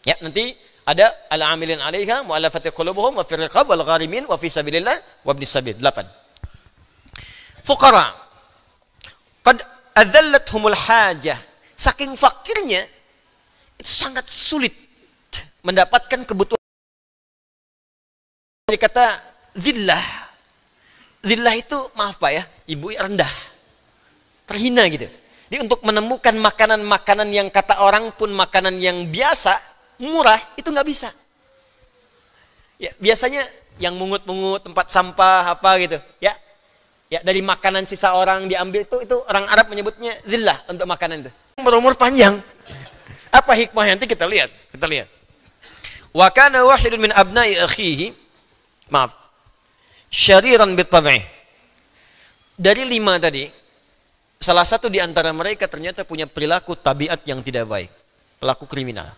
Ya, nanti ada al-amilin 'alaiha, mu'allafati qulubuhum, wa fir riqab, wal gharimin, wa fi sabilillah, wa ibnis sabil. 8. Fuqara. Qad adzallathumul hajah. Saking fakirnya, itu sangat sulit mendapatkan kebutuhan. Dia kata zillah. Zillah itu, maaf Pak ya, ibu rendah. Terhina gitu. Jadi untuk menemukan makanan-makanan yang kata orang pun makanan yang biasa, murah, itu nggak bisa. Ya, biasanya yang mungut-mungut, tempat sampah, apa gitu. Ya, ya dari makanan sisa orang diambil itu orang Arab menyebutnya zillah untuk makanan itu. Berumur panjang. Apa hikmahnya? Nanti kita lihat. Kita lihat. Wa kana wahidun min abna'i akhihi, maaf, syariran bitab'i. Dari 5 tadi, salah satu di antara mereka ternyata punya perilaku tabiat yang tidak baik. Pelaku kriminal.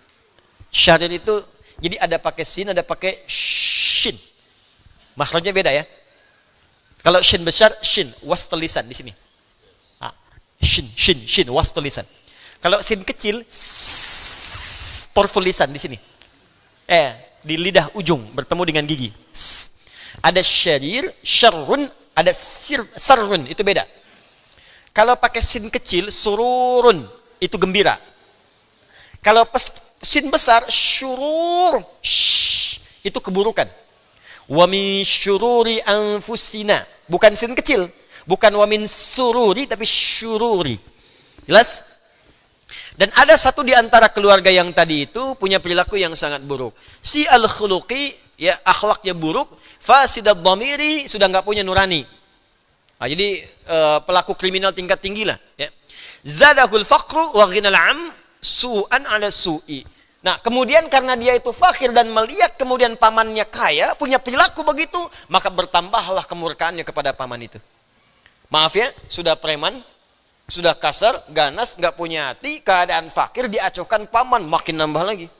Syarir itu, jadi ada pakai sin, ada pakai shin. Makhrajnya beda ya. Kalau shin besar, shin, wastul lisan di sini. Shin, wastul lisan. Kalau sin kecil, torful lisan di sini. Di lidah ujung bertemu dengan gigi. Ada syarir, syarrun, ada sarrun, itu beda. Kalau pakai sin kecil, sururun, itu gembira. Kalau sin besar, syurur, itu keburukan. Wa min syururi anfusina, bukan sin kecil, bukan wa min sururi, tapi syururi. Jelas? Dan ada satu di antara keluarga yang tadi itu punya perilaku yang sangat buruk. Si al-khuluqi, ya akhlaknya buruk, fasidad dhamiri, sudah nggak punya nurani. Jadi pelaku kriminal tingkat tinggi lah. Ya. Zadahul faqru wa ghinal am su'an ala su'i. Nah, kemudian karena dia itu fakir dan melihat kemudian pamannya kaya, punya perilaku begitu, maka bertambahlah kemurkaannya kepada paman itu. Maaf ya, sudah preman, sudah kasar, ganas, nggak punya hati, keadaan fakir, diacuhkan paman, makin nambah lagi.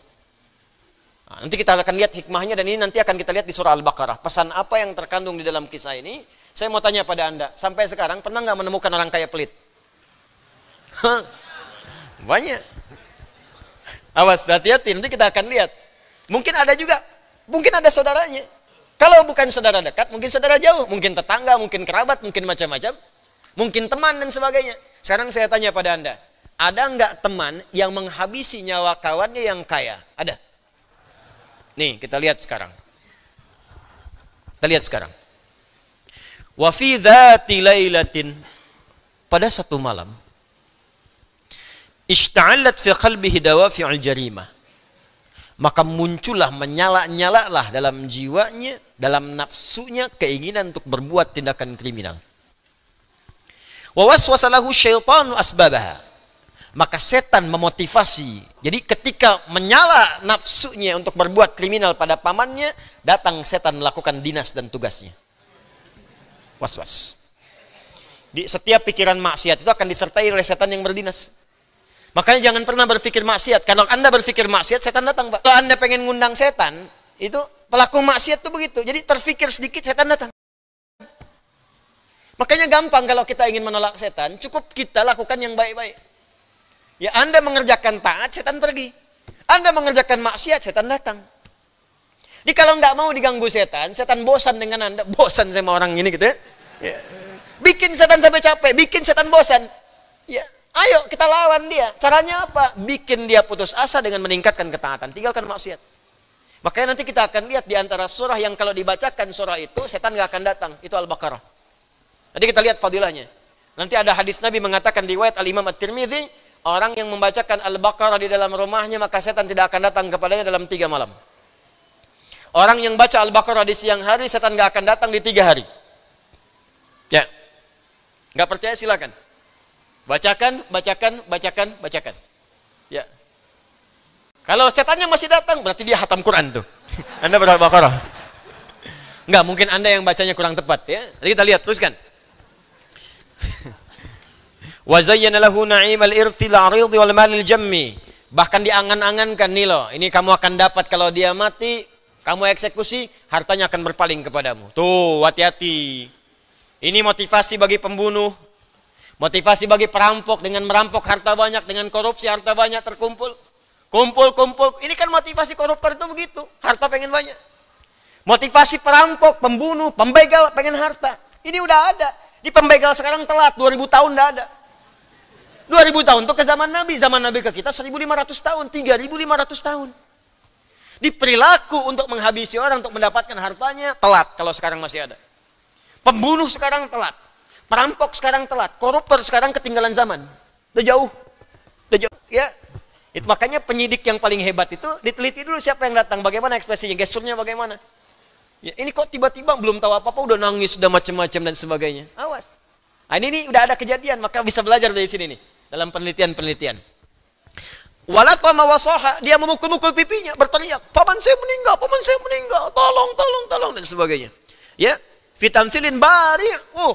Nah, nanti kita akan lihat hikmahnya, dan ini nanti akan kita lihat di surah Al-Baqarah. Pesan apa yang terkandung di dalam kisah ini? Saya mau tanya pada Anda, sampai sekarang pernah nggak menemukan orang kaya pelit? Banyak. Awas, hati-hati, nanti kita akan lihat. Mungkin ada juga, mungkin ada saudaranya. Kalau bukan saudara dekat, mungkin saudara jauh, mungkin tetangga, mungkin kerabat, mungkin macam-macam. Mungkin teman dan sebagainya. Sekarang saya tanya pada Anda, ada nggak teman yang menghabisi nyawa kawannya yang kaya? Ada? Nih, kita lihat sekarang. Kita lihat sekarang. Wa fi dzati lailatin, pada satu malam, ishta'allat fi qalbihi dawafi'ul jarimah. Maka muncullah, menyala-nyalalah dalam jiwanya, dalam nafsunya keinginan untuk berbuat tindakan kriminal. Wa waswasa lahu syaitanu asbabaha. Maka setan memotivasi. Jadi ketika menyala nafsunya untuk berbuat kriminal pada pamannya, datang setan melakukan dinas dan tugasnya. Was-was. Di setiap pikiran maksiat itu akan disertai oleh setan yang berdinas. Makanya jangan pernah berpikir maksiat. Kalau Anda berpikir maksiat, setan datang, Pak. Kalau Anda pengen ngundang setan, itu pelaku maksiat itu begitu. Jadi terfikir sedikit, setan datang. Makanya gampang kalau kita ingin menolak setan, cukup kita lakukan yang baik-baik. Ya, Anda mengerjakan taat, setan pergi. Anda mengerjakan maksiat, setan datang. Jadi kalau nggak mau diganggu setan, setan bosan dengan Anda. Bosan sama orang ini gitu ya. Ya. Bikin setan sampai capek, bikin setan bosan. Ya, ayo kita lawan dia. Caranya apa? Bikin dia putus asa dengan meningkatkan ketaatan. Tinggalkan maksiat. Makanya nanti kita akan lihat di antara surah yang kalau dibacakan surah itu, setan nggak akan datang. Itu Al-Baqarah. Nanti kita lihat fadilahnya. Nanti ada hadis Nabi mengatakan di riwayat Al-Imam At-Tirmidzi, orang yang membacakan Al-Baqarah di dalam rumahnya, maka setan tidak akan datang kepadanya dalam 3 malam. Orang yang baca Al-Baqarah di siang hari, setan nggak akan datang di 3 hari. Ya, nggak percaya silakan. Bacakan, bacakan, bacakan, bacakan. Ya. Kalau setannya masih datang, berarti dia hatam Quran tuh. Anda baca Al-Baqarah. Enggak, mungkin Anda yang bacanya kurang tepat ya. Jadi kita lihat teruskan. Wa zayyana lahu na'imal irthil 'aridi wal malil jammi. Bahkan diangan-angankan nih loh, ini kamu akan dapat kalau dia mati, kamu eksekusi, hartanya akan berpaling kepadamu. Tuh, hati-hati. Ini motivasi bagi pembunuh, motivasi bagi perampok dengan merampok harta banyak, dengan korupsi harta banyak terkumpul. Kumpul. Ini kan motivasi koruptor itu begitu, harta pengen banyak. Motivasi perampok, pembunuh, pembegal pengen harta. Ini udah ada. Di pembegal sekarang telat, 2000 tahun udah ada. 2000 tahun itu ke zaman Nabi ke kita 1500 tahun, 3500 tahun. Di perilaku untuk menghabisi orang, untuk mendapatkan hartanya, telat kalau sekarang masih ada. Pembunuh sekarang telat. Perampok sekarang telat. Koruptor sekarang ketinggalan zaman. Udah jauh. Ya. Itu makanya penyidik yang paling hebat itu diteliti dulu siapa yang datang, bagaimana ekspresinya, gesturnya bagaimana. Ya, ini kok tiba-tiba belum tahu apa-apa udah nangis, udah macam-macam dan sebagainya. Awas. Nah, ini udah ada kejadian, maka bisa belajar dari sini nih dalam penelitian-penelitian. Walatama wasaha, dia memukul-mukul pipinya, berteriak, paman saya meninggal, tolong dan sebagainya. Ya, fitamthilin bari,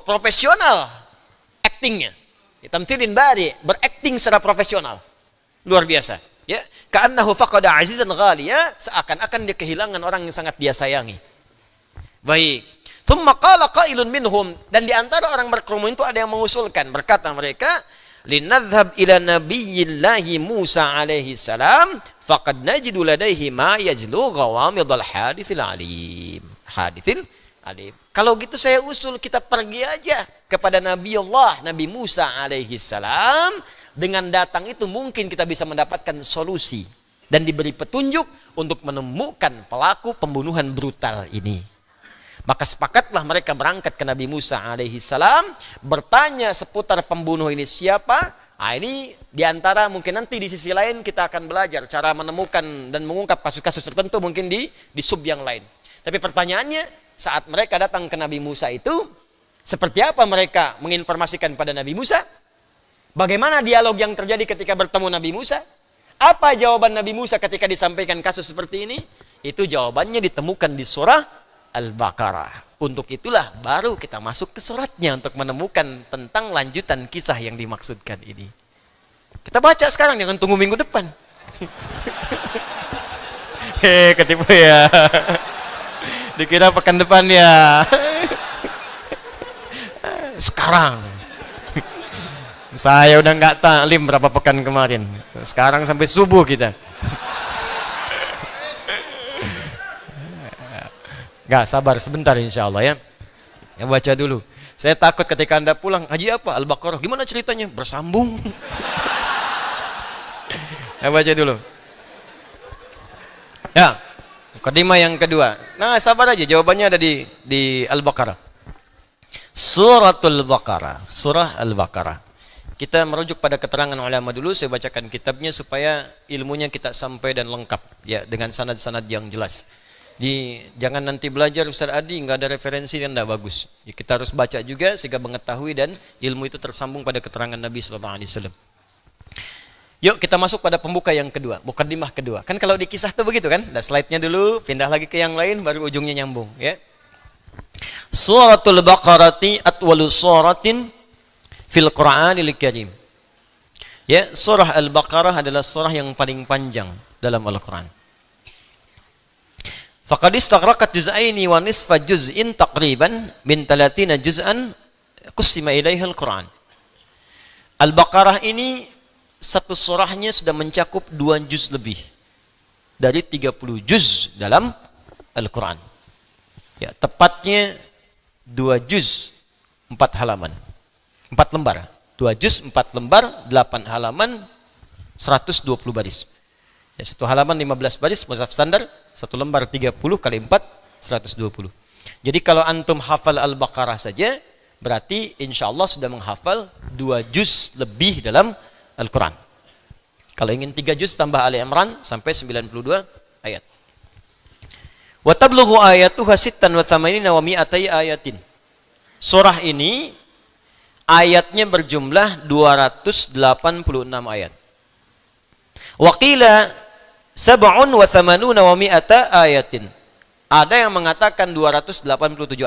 profesional actingnya. Fitamthilin bari, berakting secara profesional. Luar biasa, ya. Ka'annahu faqada azizan ghaliya, seakan-akan dia kehilangan orang yang sangat dia sayangi. Baik. Thumma qala qailun minhum, dan di antara orang berkerumun itu ada yang mengusulkan, berkata mereka, linadhhab ila nabiyyillahi Musa alaihi salam, faqad najidu ladaihi ma yajlu ghawamidal hadithil alim. Hadithil alim. Kalau gitu saya usul kita pergi aja kepada Nabi Musa alaihi salam. Dengan datang itu mungkin kita bisa mendapatkan solusi dan diberi petunjuk untuk menemukan pelaku pembunuhan brutal ini. Maka sepakatlah mereka berangkat ke Nabi Musa alaihi salam, bertanya seputar pembunuh ini siapa. Nah, ini diantara mungkin nanti di sisi lain kita akan belajar cara menemukan dan mengungkap kasus-kasus tertentu mungkin di sub yang lain. Tapi pertanyaannya, saat mereka datang ke Nabi Musa itu, seperti apa mereka menginformasikan pada Nabi Musa? Bagaimana dialog yang terjadi ketika bertemu Nabi Musa? Apa jawaban Nabi Musa ketika disampaikan kasus seperti ini? Itu jawabannya ditemukan di surah Al-Baqarah. Untuk itulah baru kita masuk ke suratnya untuk menemukan tentang lanjutan kisah yang dimaksudkan ini. Kita baca sekarang, jangan tunggu minggu depan. Ketipu ya. Dikira pekan depan ya. Sekarang. Saya udah nggak taklim berapa pekan kemarin. Sekarang sampai subuh kita. Nggak, sabar sebentar insya Allah ya. Ya baca dulu. Saya takut ketika Anda pulang, haji apa? Al-Baqarah. Gimana ceritanya? Bersambung. Ya baca dulu. Ya, mukadimah yang kedua. Nah, sabar aja, jawabannya ada di Al-Baqarah. Suratul Baqarah, surah Al-Baqarah. Kita merujuk pada keterangan ulama dulu, saya bacakan kitabnya supaya ilmunya kita sampai dan lengkap ya dengan sanad-sanad yang jelas. Jangan nanti belajar Ustaz Adi nggak ada referensi yang tidak bagus. Ya, kita harus baca juga sehingga mengetahui dan ilmu itu tersambung pada keterangan Nabi sallallahu alaihi wasallam. Yuk kita masuk pada pembuka yang kedua, mukadimah kedua. Kan kalau di kisah tuh begitu kan? Nah, slide-nya dulu, pindah lagi ke yang lain baru ujungnya nyambung ya. Suratul Baqarati atwalu suratin fil Qur'anil Karim. Ya, surah Al-Baqarah adalah surah yang paling panjang dalam Al-Qur'an. Faqad istaghraqat juz'aini wa nisfa juz'in taqriban min 30 juz'an qusima ilaihi Al-Qur'an. Al-Baqarah ini satu surahnya sudah mencakup 2 juz lebih dari 30 juz dalam Al-Qur'an. Ya, tepatnya 2 juz 4 halaman. 4 lembar, 2 juz 4 lembar, 8 halaman, 120 baris. Ya, 1 halaman 15 baris, mushaf standar, 1 lembar 30 kali 4, 120. Jadi kalau antum hafal Al-Baqarah saja, berarti insya Allah sudah menghafal 2 juz lebih dalam Al-Quran. Kalau ingin 3 juz tambah Ali Imran sampai 92 ayat. Wa tablughu ayatuha sittan wa thamanina wa mi'atai ayatin. Surah ini ayatnya berjumlah 286 ayat. Wa qila sab'un wa thamanuna wa mi'ata ayatin. Ada yang mengatakan 287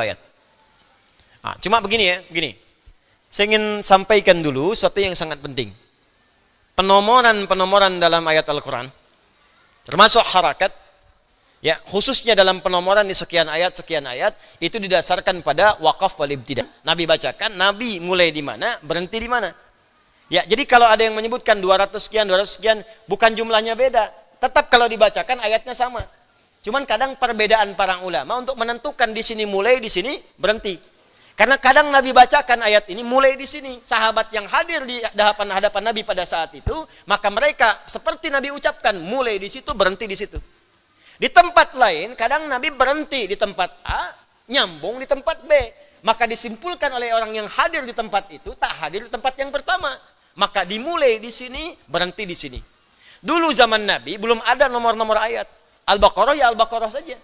ayat. Nah, cuma begini ya, begini. Saya ingin sampaikan dulu sesuatu yang sangat penting. Penomoran dalam ayat Al-Quran, termasuk harakat, ya, khususnya dalam penomoran di sekian ayat, itu didasarkan pada waqaf wal ibtida. Nabi bacakan, Nabi mulai di mana, berhenti di mana. Ya, jadi kalau ada yang menyebutkan 200 sekian, bukan jumlahnya beda. Tetap kalau dibacakan ayatnya sama. Cuman kadang perbedaan para ulama untuk menentukan di sini mulai, di sini berhenti. Karena kadang Nabi bacakan ayat ini mulai di sini. Sahabat yang hadir di hadapan Nabi pada saat itu, maka mereka seperti Nabi ucapkan, mulai di situ, berhenti di situ. Di tempat lain, kadang Nabi berhenti di tempat A, nyambung di tempat B. Maka disimpulkan oleh orang yang hadir di tempat itu, tak hadir di tempat yang pertama. Maka dimulai di sini, berhenti di sini. Dulu zaman Nabi, belum ada nomor-nomor ayat. Al-Baqarah ya Al-Baqarah saja.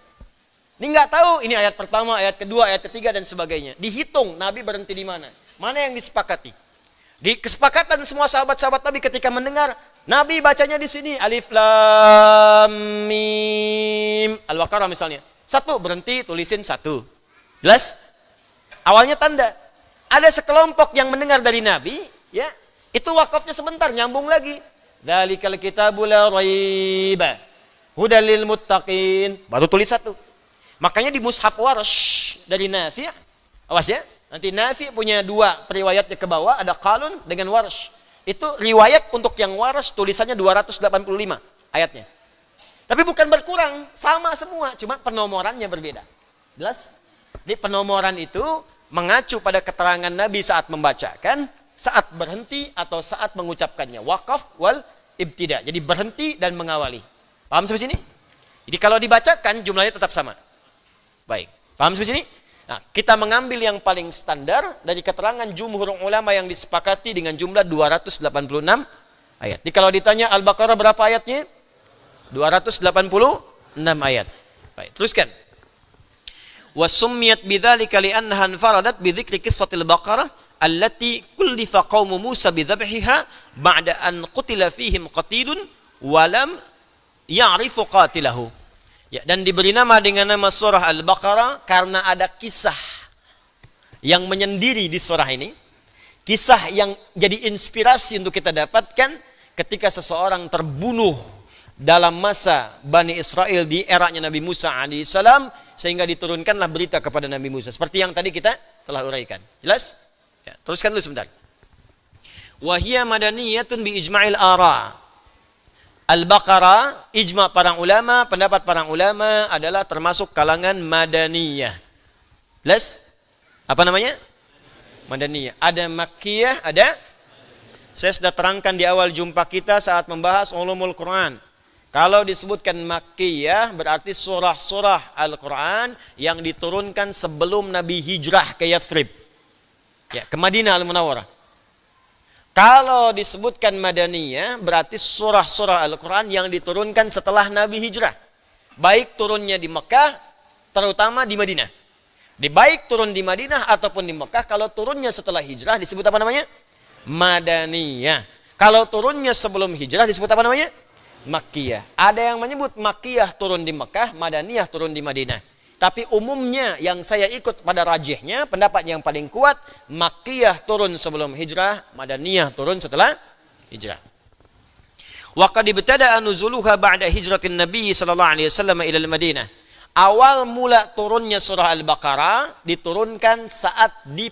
Ini nggak tahu, ini ayat pertama, ayat kedua, ayat ketiga, dan sebagainya. Dihitung, Nabi berhenti di mana. Mana yang disepakati. Di kesepakatan semua sahabat-sahabat Nabi ketika mendengar, Nabi bacanya di sini, Alif Lam Mim. Al-Baqarah misalnya. 1, berhenti, tulisin 1. Jelas? Awalnya tanda. Ada sekelompok yang mendengar dari Nabi, ya, itu wakafnya sebentar, nyambung lagi. Dzalikal kitabu la raiba hudal lil muttaqin. Baru tulis 1. Makanya di mushaf Warsh dari Nafi', awas ya, nanti Nafi' punya 2 periwayatnya ke bawah, ada Qalun dengan Warsh. Itu riwayat untuk yang Warsh tulisannya 285 ayatnya. Tapi bukan berkurang, sama semua, cuma penomorannya berbeda. Jelas? Di penomoran itu mengacu pada keterangan Nabi saat membacakan, saat berhenti atau saat mengucapkannya. Waqaf wal ibtida. Jadi berhenti dan mengawali. Paham sampai sini? Jadi kalau dibacakan jumlahnya tetap sama. Baik, paham sampai sini? Nah, kita mengambil yang paling standar dari keterangan jumhur ulama yang disepakati dengan jumlah 286 ayat. Jadi kalau ditanya Al-Baqarah berapa ayatnya? 286 ayat. Baik, teruskan. Wa summiyat bidzalika li'annaha anfaradat bi dzikri qissatil Baqarah allati kullifa qaum Musa bi dzabhiha ba'da an qutila fihim qatilun wa lam ya'rifu qatilahu. Ya, dan diberi nama dengan nama surah Al-Baqarah karena ada kisah yang menyendiri di surah ini. Kisah yang jadi inspirasi untuk kita dapatkan ketika seseorang terbunuh dalam masa Bani Israel di eranya Nabi Musa alaihissalam, sehingga diturunkanlah berita kepada Nabi Musa. Seperti yang tadi kita telah uraikan. Jelas? Ya, teruskan dulu sebentar. Wahia madaniyatun bi ijma'il ara. Al-Baqarah, ijma' para ulama, pendapat para ulama adalah termasuk kalangan Madaniyah. Jelas? Apa namanya? Madaniyah. Ada Makkiyah, ada? Saya sudah terangkan di awal jumpa kita saat membahas ulumul Quran. Kalau disebutkan Makkiyah, berarti surah-surah Al-Quran yang diturunkan sebelum Nabi hijrah ke Yathrib. Ya, ke Madinah Al-Munawwarah. Kalau disebutkan Madaniyah, berarti surah-surah Al-Quran yang diturunkan setelah Nabi hijrah. Baik turunnya di Mekah, terutama di Madinah. Baik turun di Madinah ataupun di Mekah, kalau turunnya setelah hijrah disebut apa namanya? Madaniyah. Kalau turunnya sebelum hijrah disebut apa namanya? Makkiyah. Ada yang menyebut Makkiyah turun di Mekah, Madaniyah turun di Madinah. Tapi umumnya yang saya ikut pada rajihnya, pendapat yang paling kuat, Makkiyah turun sebelum hijrah, Madaniyah turun setelah hijrah. Wa qad ibtada'a nuzuluha ba'da hijratin Nabi sallallahu alaihi wasallam ila al-Madinah. Awal mula turunnya surah Al-Baqarah diturunkan saat di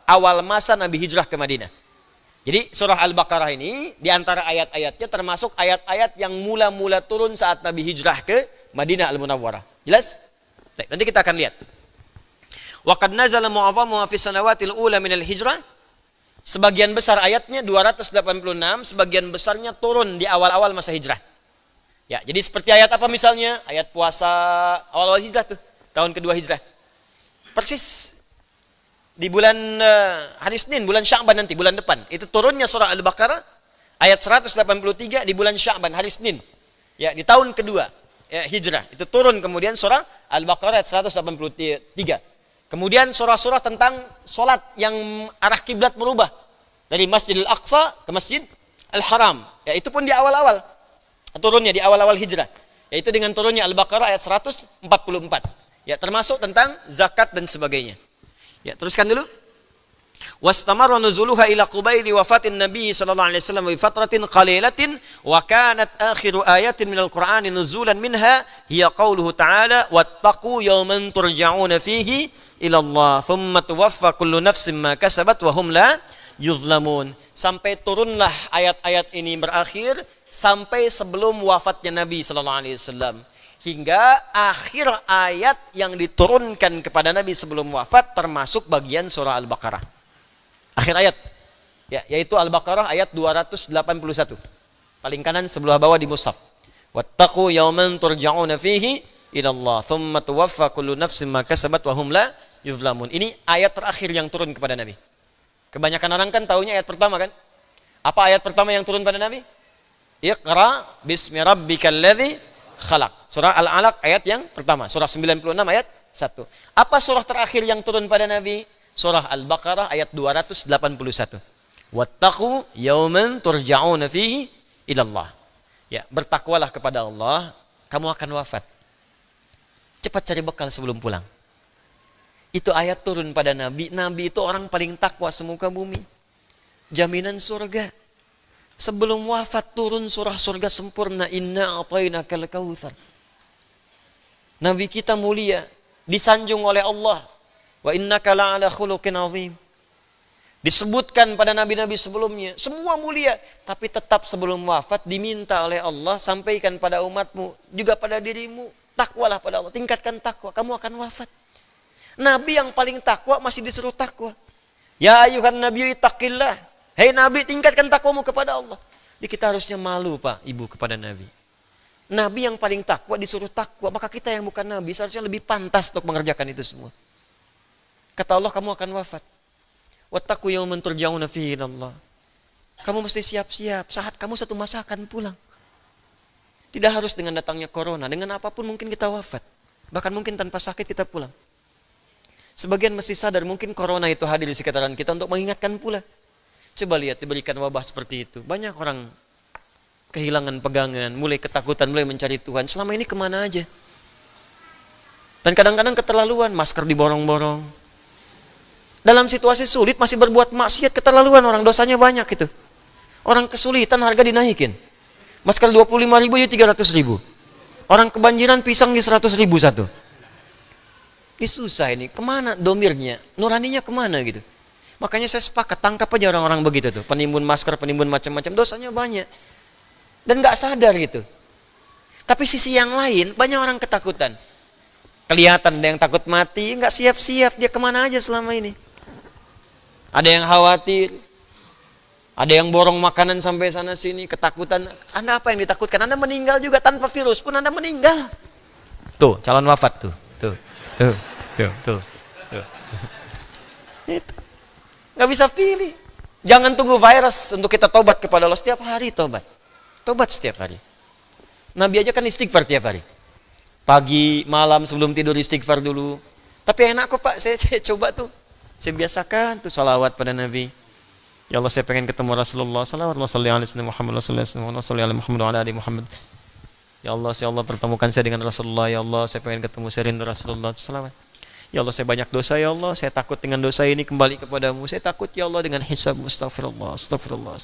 awal masa Nabi hijrah ke Madinah. Jadi surah Al-Baqarah ini di antara ayat-ayatnya termasuk ayat-ayat yang mula-mula turun saat Nabi hijrah ke Madinah Al-Munawwarah. Jelas? Nanti kita akan lihat. Wa qad nazala mu'azzamuha fi sanawatil ula min al-hijrah. Sebagian besar ayatnya 286, sebagian besarnya turun di awal-awal masa hijrah. Ya, jadi seperti ayat apa misalnya? Ayat puasa awal-awal hijrah tuh, tahun kedua hijrah. Persis di bulan hari Senin, bulan Sya'ban nanti, bulan depan. Itu turunnya surah Al-Baqarah ayat 183 di bulan Sya'ban, hari Senin. Ya, di tahun kedua ya, Hijrah. Itu turun kemudian surah Al-Baqarah ayat 183. Kemudian surah-surah tentang solat yang arah kiblat berubah dari Masjidil Aqsa ke Masjid Al-Haram. Ya, itu pun di awal-awal. Turunnya di awal-awal Hijrah. Yaitu dengan turunnya Al-Baqarah ayat 144. Ya, termasuk tentang zakat dan sebagainya. Ya, teruskan dulu. واستمر نزولها إلى قبيل وفاة النبي صلى الله عليه وسلم بفترة قليلة وكانت آخر آيات من القرآن نزولا منها هي قوله تعالى واتقوا يوما ترجعون فيه إلى الله ثم توفى كل نفس ما كسبت وهم لا يظلمون. Sampai turunlah ayat-ayat ini berakhir sampai sebelum wafatnya Nabi sallallahu alaihi wasallam, hingga akhir ayat yang diturunkan kepada Nabi sebelum wafat termasuk bagian surah Al-Baqarah. Akhir ayat, ya, yaitu Al-Baqarah ayat 281. Paling kanan sebelah bawah di mushaf. Wattaqu yawman turja'una fihi ila Allah, thumma tuwaffa kullu nafsin ma kasabat wa hum la yuzlamun. Ini ayat terakhir yang turun kepada Nabi. Kebanyakan orang kan taunya ayat pertama kan? Apa ayat pertama yang turun pada Nabi? Iqra bismi rabbikal ladzi khalaq. Surah Al-Alaq ayat yang pertama, surah 96 ayat 1. Apa surah terakhir yang turun pada Nabi? Surah Al-Baqarah ayat 281. Wattaqu yawman turja'una fihi ila Allah. Ya, bertakwalah kepada Allah, kamu akan wafat. Cepat cari bekal sebelum pulang. Itu ayat turun pada Nabi. Nabi itu orang paling takwa semuka bumi. Jaminan surga. Sebelum wafat turun surah surga sempurna, inna a'tainakal kautsar. Nabi kita mulia, disanjung oleh Allah. Wa innaka la'ala khuluqin azim. Disebutkan pada nabi-nabi sebelumnya, semua mulia, tapi tetap sebelum wafat diminta oleh Allah, sampaikan pada umatmu, juga pada dirimu, takwalah pada Allah, tingkatkan takwa, kamu akan wafat. Nabi yang paling takwa masih disuruh takwa. Ya ayuhan nabiyyu ittaqillah. Hei Nabi, tingkatkan takwamu kepada Allah. Jadi kita harusnya malu Pak, Ibu, kepada Nabi. Nabi yang paling takwa disuruh takwa, maka kita yang bukan Nabi seharusnya lebih pantas untuk mengerjakan itu semua. Kata Allah, kamu akan wafat. Wattaqu yawman turja'una fihi ila Allah. Kamu mesti siap-siap, saat kamu satu masa akan pulang. Tidak harus dengan datangnya corona, dengan apapun mungkin kita wafat. Bahkan mungkin tanpa sakit kita pulang. Sebagian mesti sadar mungkin corona itu hadir di sekitaran kita untuk mengingatkan pula. Coba lihat, diberikan wabah seperti itu. Banyak orang kehilangan pegangan, mulai ketakutan, mulai mencari Tuhan. Selama ini kemana aja? Dan kadang-kadang keterlaluan, masker diborong-borong. Dalam situasi sulit masih berbuat maksiat, keterlaluan orang, dosanya banyak itu. Orang kesulitan harga dinaikin. Masker 25.000 jadi 300.000. Orang kebanjiran pisang di 100.000 satu. Ini susah ini, kemana domirnya? Nuraninya kemana gitu? Makanya saya sepakat, tangkap aja orang-orang begitu tuh. Penimbun masker, penimbun macam-macam, dosanya banyak. Dan gak sadar gitu. Tapi sisi yang lain, banyak orang ketakutan. Kelihatan ada yang takut mati, gak siap-siap, dia kemana aja selama ini. Ada yang khawatir. Ada yang borong makanan sampai sana sini, ketakutan. Anda apa yang ditakutkan? Anda meninggal juga tanpa virus pun Anda meninggal. Tuh, calon wafat tuh. Tuh. Itu. Gak bisa pilih. Jangan tunggu virus untuk kita tobat kepada Allah. Setiap hari tobat. Tobat setiap hari. Nabi aja kan istighfar tiap hari. Pagi, malam, sebelum tidur istighfar dulu. Tapi enak kok Pak, saya coba tuh. Saya biasakan tuh salawat pada Nabi. Ya Allah, saya pengen ketemu Rasulullah. Salawat Muhammad Muhammad. Ya Allah pertemukan saya dengan Rasulullah. Ya Allah, saya pengen ketemu, saya rindu Rasulullah. Salawat. Ya Allah, saya banyak dosa ya Allah, saya takut dengan dosa ini kembali kepadamu. Saya takut ya Allah dengan hisab. Astagfirullah.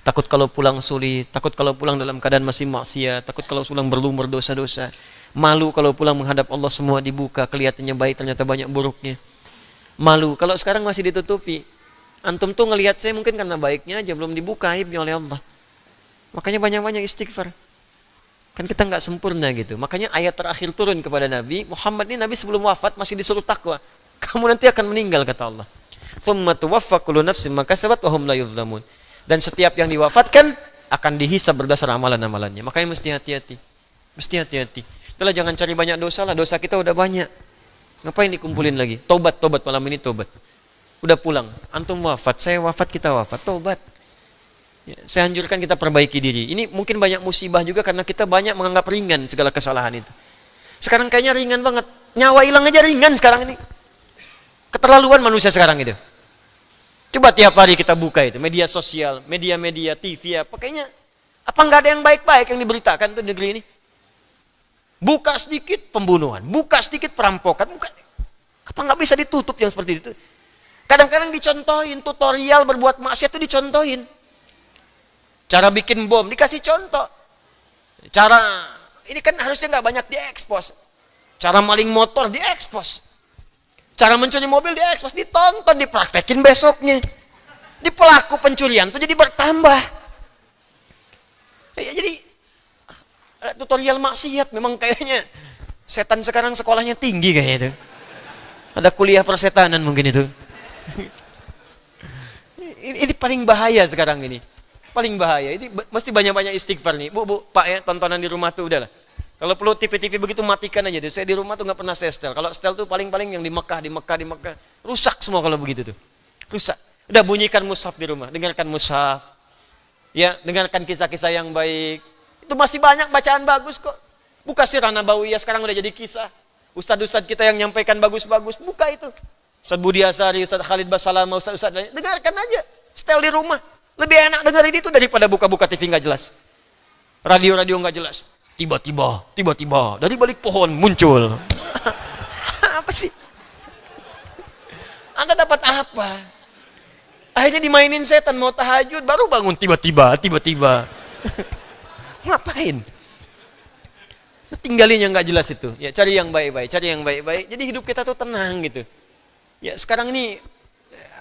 Takut kalau pulang sulit, takut kalau pulang dalam keadaan masih maksiat, takut kalau pulang berlumur dosa-dosa. Malu kalau pulang menghadap Allah semua dibuka, kelihatannya baik ternyata banyak buruknya. Malu kalau sekarang masih ditutupi. Antum tuh ngelihat saya mungkin karena baiknya aja, belum dibuka aibnya oleh Allah. Makanya banyak-banyak istighfar. Kan kita nggak sempurna gitu. Makanya ayat terakhir turun kepada Nabi Muhammad ini, Nabi sebelum wafat masih disuruh takwa. Kamu nanti akan meninggal kata Allah. Thumma tuwaffa kullu nafsin ma kasabat wa hum la yuzlamun. Dan setiap yang diwafatkan akan dihisab berdasar amalan-amalannya. Makanya mesti hati-hati. Mesti hati-hati. Itulah, jangan cari banyak dosa lah. Dosa kita udah banyak. Ngapain dikumpulin lagi? Tobat malam ini tobat. Udah pulang. Antum wafat, saya wafat, kita wafat. Tobat. Ya, saya anjurkan kita perbaiki diri. Ini mungkin banyak musibah juga karena kita banyak menganggap ringan segala kesalahan itu. Sekarang kayaknya ringan banget. Nyawa hilang aja ringan sekarang ini. Keterlaluan manusia sekarang itu. Coba tiap hari kita buka itu, media sosial, media-media, TV, apa kayaknya, apa nggak ada yang baik-baik yang diberitakan tuh di negeri ini? Buka sedikit pembunuhan, buka sedikit perampokan, buka. Apa nggak bisa ditutup yang seperti itu? Kadang-kadang dicontohin, tutorial berbuat maksiat itu dicontohin. Cara bikin bom, dikasih contoh. Cara, ini kan harusnya nggak banyak diekspos. Cara maling motor diekspos. Cara mencuri mobil diekspos, ditonton, dipraktekin besoknya. Di pelaku pencurian itu jadi bertambah. Ya, jadi ada tutorial maksiat, memang kayaknya setan sekarang sekolahnya tinggi kayaknya itu. Ada kuliah persetanan mungkin itu. Ini paling bahaya sekarang ini. Paling bahaya. Ini mesti banyak-banyak istighfar nih. Bu, Pak ya, tontonan di rumah tuh udahlah. Kalau perlu TV-TV begitu matikan aja deh. Saya di rumah tuh nggak pernah saya setel. Kalau setel tuh paling-paling yang di Mekah. Rusak semua kalau begitu tuh. Rusak. Udah bunyikan mushaf di rumah. Dengarkan mushaf. Ya, dengarkan kisah-kisah yang baik. Itu masih banyak bacaan bagus kok. Buka Sirah Nabawiyah sekarang udah jadi kisah. Ustadz-ustadz kita yang nyampaikan bagus-bagus. Buka itu. Ustadz Budi Asari, Ustadz Khalid Basalama, Ustadz lain. Dengarkan aja. Setel di rumah. Lebih enak dengerin itu daripada buka-buka TV nggak jelas. Radio-radio nggak jelas. Tiba-tiba dari balik pohon muncul. Apa sih? Anda dapat apa? Akhirnya dimainin setan, mau tahajud baru bangun tiba-tiba. Ngapain? Tinggalinya nggak jelas itu. Ya cari yang baik-baik. Jadi hidup kita tuh tenang gitu. Ya sekarang ini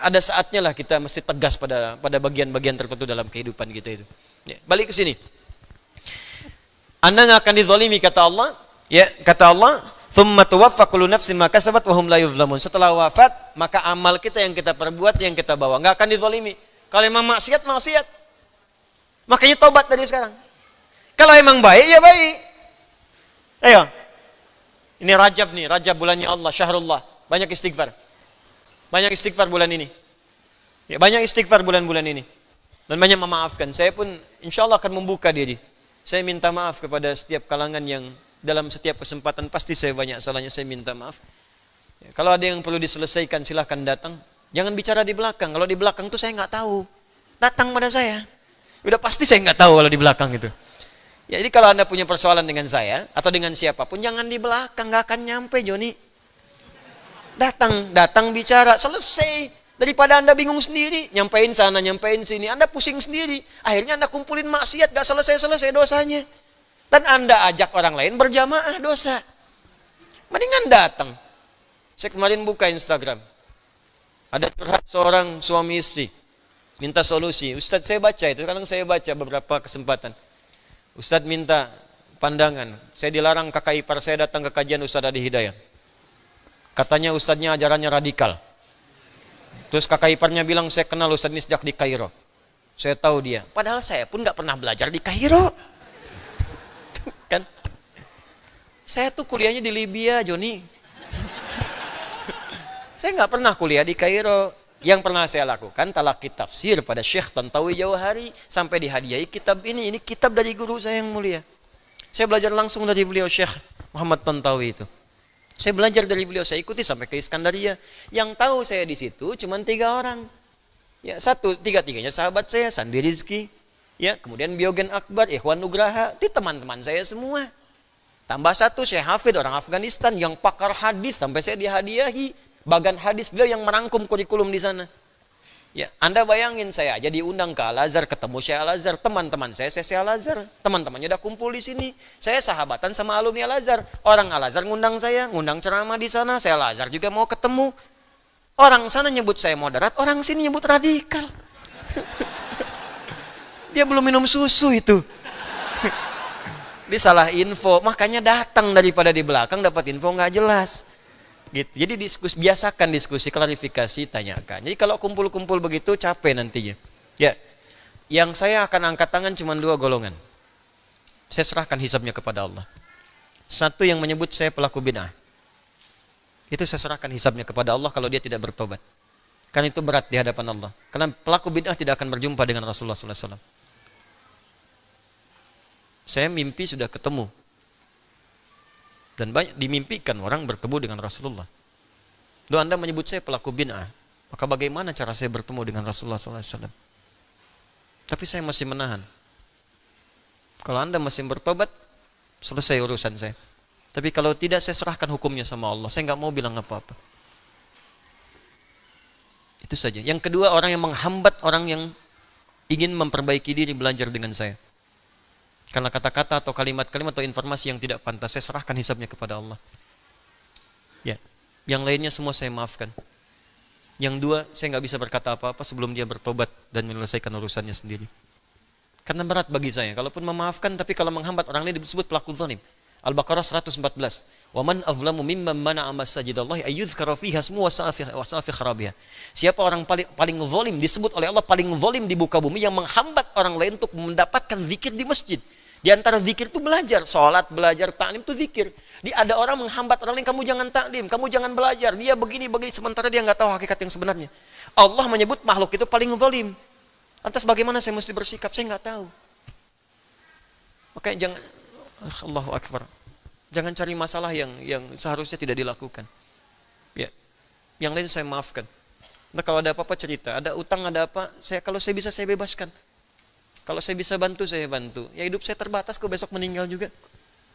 ada saatnya lah kita mesti tegas pada bagian-bagian tertentu dalam kehidupan kita itu. Ya, balik ke sini. Anda nggak akan dizalimi kata Allah. Ya kata Allah, "Tsumma tuwaffa kullu nafsin ma kasabat wa hum la yuzlamun." Setelah wafat, maka amal kita yang kita perbuat, yang kita bawa, nggak akan dizalimi. Kalau memang maksiat. Makanya tobat dari sekarang. Kalau emang baik, ya baik. Ayo. Ini Rajab bulannya Allah, Syahrullah. Banyak istighfar bulan ini. Ya, banyak istighfar bulan-bulan ini. Dan banyak memaafkan. Saya pun insya Allah akan membuka diri. Saya minta maaf kepada setiap kalangan yang dalam setiap kesempatan pasti saya banyak salahnya, saya minta maaf. Ya, kalau ada yang perlu diselesaikan silahkan datang. Jangan bicara di belakang. Kalau di belakang tuh saya nggak tahu. Datang pada saya. Udah pasti saya nggak tahu kalau di belakang itu. Ya, jadi kalau Anda punya persoalan dengan saya atau dengan siapapun, jangan di belakang, nggak akan nyampe, Joni. Datang bicara, selesai. Daripada Anda bingung sendiri, nyampein sana, nyampein sini, Anda pusing sendiri. Akhirnya Anda kumpulin maksiat, nggak selesai dosanya. Dan Anda ajak orang lain berjamaah dosa. Mendingan datang. Saya kemarin buka Instagram. Ada curhat seorang suami istri. Minta solusi. Ustadz saya baca itu, kadang saya baca beberapa kesempatan. Ustadz minta pandangan. Saya dilarang kakak ipar saya datang ke kajian Ustadz Adi Hidayat. Katanya Ustadznya ajarannya radikal. Terus kakak iparnya bilang saya kenal Ustadz ini sejak di Kairo. Saya tahu dia. Padahal saya pun nggak pernah belajar di Kairo. Kan? Saya tuh kuliahnya di Libya, Joni. Saya nggak pernah kuliah di Kairo. Yang pernah saya lakukan talaqi tafsir pada Syekh Tantawi Jauhari sampai dihadiahi kitab ini. Ini kitab dari guru saya yang mulia. Saya belajar langsung dari beliau Syekh Muhammad Tantawi itu. Saya belajar dari beliau, saya ikuti sampai ke Iskandaria. Yang tahu saya di situ cuma 3 orang. Ya, tiga-tiganya sahabat saya, Sandi Rizki, ya, kemudian Biogen Akbar, Ikhwan Nugraha, itu teman-teman saya semua. Tambah 1 Syekh Hafid orang Afghanistan yang pakar hadis sampai saya dihadiahi bagan hadis, beliau yang merangkum kurikulum di sana. Ya, Anda bayangin saya aja diundang ke Al-Azhar, ketemu Syekh Al-Azhar, teman-teman saya Syekh Al-Azhar, teman-temannya udah kumpul di sini. Saya sahabatan sama alumni Al-Azhar. Orang Al-Azhar ngundang saya, ngundang ceramah di sana, saya Al-Azhar juga mau ketemu. Orang sana nyebut saya moderat, orang sini nyebut radikal. Dia belum minum susu itu. Dia salah info, makanya datang daripada di belakang dapat info nggak jelas. Gitu. Jadi biasakan diskusi, klarifikasi, tanyakan. Jadi kalau kumpul-kumpul begitu capek nantinya. Ya, yang saya akan angkat tangan cuma 2 golongan. Saya serahkan hisabnya kepada Allah. Satu yang menyebut saya pelaku bid'ah. Itu saya serahkan hisabnya kepada Allah kalau dia tidak bertobat. Karena itu berat di hadapan Allah. Karena pelaku bid'ah tidak akan berjumpa dengan Rasulullah SAW. Saya mimpi sudah ketemu. Dan banyak dimimpikan orang bertemu dengan Rasulullah. Lalu Anda menyebut saya pelaku bid'ah. Maka bagaimana cara saya bertemu dengan Rasulullah SAW? Tapi saya masih menahan. Kalau Anda masih bertobat, selesai urusan saya. Tapi kalau tidak, saya serahkan hukumnya sama Allah. Saya nggak mau bilang apa-apa. Itu saja. Yang kedua, orang yang menghambat orang yang ingin memperbaiki diri belajar dengan saya. Karena kata-kata atau kalimat-kalimat atau informasi yang tidak pantas, saya serahkan hisabnya kepada Allah. Ya. Yang lainnya semua saya maafkan. Yang dua, saya nggak bisa berkata apa-apa sebelum dia bertobat dan menyelesaikan urusannya sendiri. Karena berat bagi saya. Kalaupun memaafkan, tapi kalau menghambat orang ini disebut pelaku zalim. Al-Baqarah 114. Wa man azlamu mimman mana'a masajidallahi ayyudhkara fiha ismuhu wa sa'a fi kharabiha. Siapa orang paling zalim, disebut oleh Allah paling zalim di muka bumi, yang menghambat orang lain untuk mendapatkan zikir di masjid. Di antara zikir itu belajar, salat, belajar, taklim itu zikir. Ada orang menghambat orang lain, kamu jangan taklim, kamu jangan belajar, dia begini, sementara dia nggak tahu hakikat yang sebenarnya. Allah menyebut makhluk itu paling zalim. Lantas bagaimana saya mesti bersikap? Saya nggak tahu. Makanya jangan, Allahu Akbar. Jangan cari masalah yang seharusnya tidak dilakukan. Ya. Yang lain saya maafkan. Nah, kalau ada apa-apa cerita, ada utang, ada apa, kalau saya bisa saya bebaskan. Kalau saya bisa bantu, saya bantu. Ya hidup saya terbatas, kok besok meninggal juga.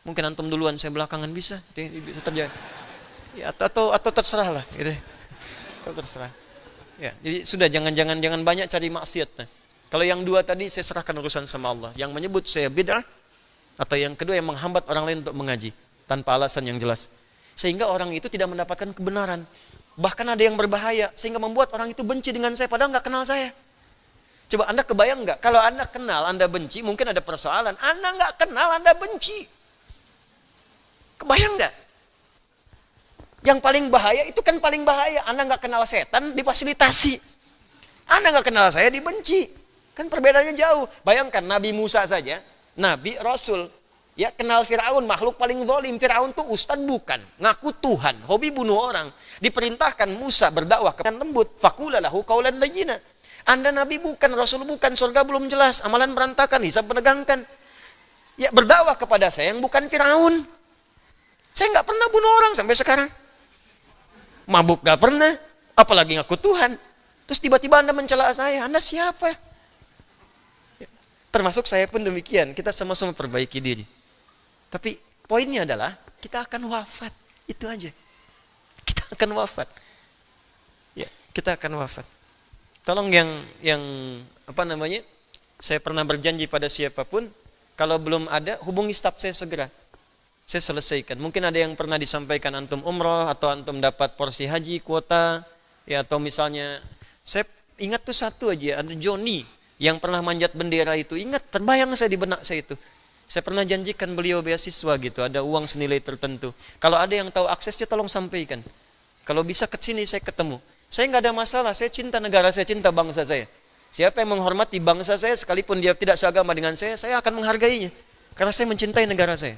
Mungkin antum duluan, saya belakangan bisa terjadi. Ya, atau terserah lah, gitu. Atau terserah. Ya, jadi sudah jangan banyak cari maksiat. Nah, kalau yang dua tadi saya serahkan urusan sama Allah. Yang menyebut saya bid'ah, atau yang kedua yang menghambat orang lain untuk mengaji tanpa alasan yang jelas. Sehingga orang itu tidak mendapatkan kebenaran. Bahkan ada yang berbahaya sehingga membuat orang itu benci dengan saya padahal nggak kenal saya. Coba Anda kebayang nggak? Kalau Anda kenal, Anda benci, mungkin ada persoalan. Anda nggak kenal, Anda benci. Kebayang nggak? Yang paling bahaya itu kan paling bahaya. Anda nggak kenal setan, difasilitasi. Anda nggak kenal saya, dibenci. Kan perbedaannya jauh. Bayangkan Nabi Musa saja, Nabi, Rasul, ya kenal Fir'aun, makhluk paling zalim. Fir'aun tuh ustad bukan, ngaku Tuhan, hobi bunuh orang. Diperintahkan Musa berdakwah kepada lembut. Faqula lahu qaulan layyina. Anda Nabi bukan, Rasul bukan, surga belum jelas, amalan berantakan, hisab menegangkan. Ya berdakwah kepada saya yang bukan Fir'aun. Saya nggak pernah bunuh orang sampai sekarang. Mabuk nggak pernah, apalagi ngaku Tuhan. Terus tiba-tiba Anda mencela saya, Anda siapa? Ya, termasuk saya pun demikian, kita sama-sama perbaiki diri. Tapi poinnya adalah kita akan wafat, itu aja. Kita akan wafat. Ya, kita akan wafat. Tolong yang apa namanya? Saya pernah berjanji pada siapapun, kalau belum ada hubungi staf saya segera. Saya selesaikan. Mungkin ada yang pernah disampaikan antum umroh atau antum dapat porsi haji kuota, ya atau misalnya saya ingat tuh satu aja, ada Joni yang pernah manjat bendera itu. Ingat, terbayang saya di benak saya itu. Saya pernah janjikan beliau beasiswa gitu, ada uang senilai tertentu. Kalau ada yang tahu aksesnya tolong sampaikan. Kalau bisa ke sini saya ketemu. Saya nggak ada masalah, saya cinta negara, saya cinta bangsa saya. Siapa yang menghormati bangsa saya, sekalipun dia tidak seagama dengan saya akan menghargainya. Karena saya mencintai negara saya.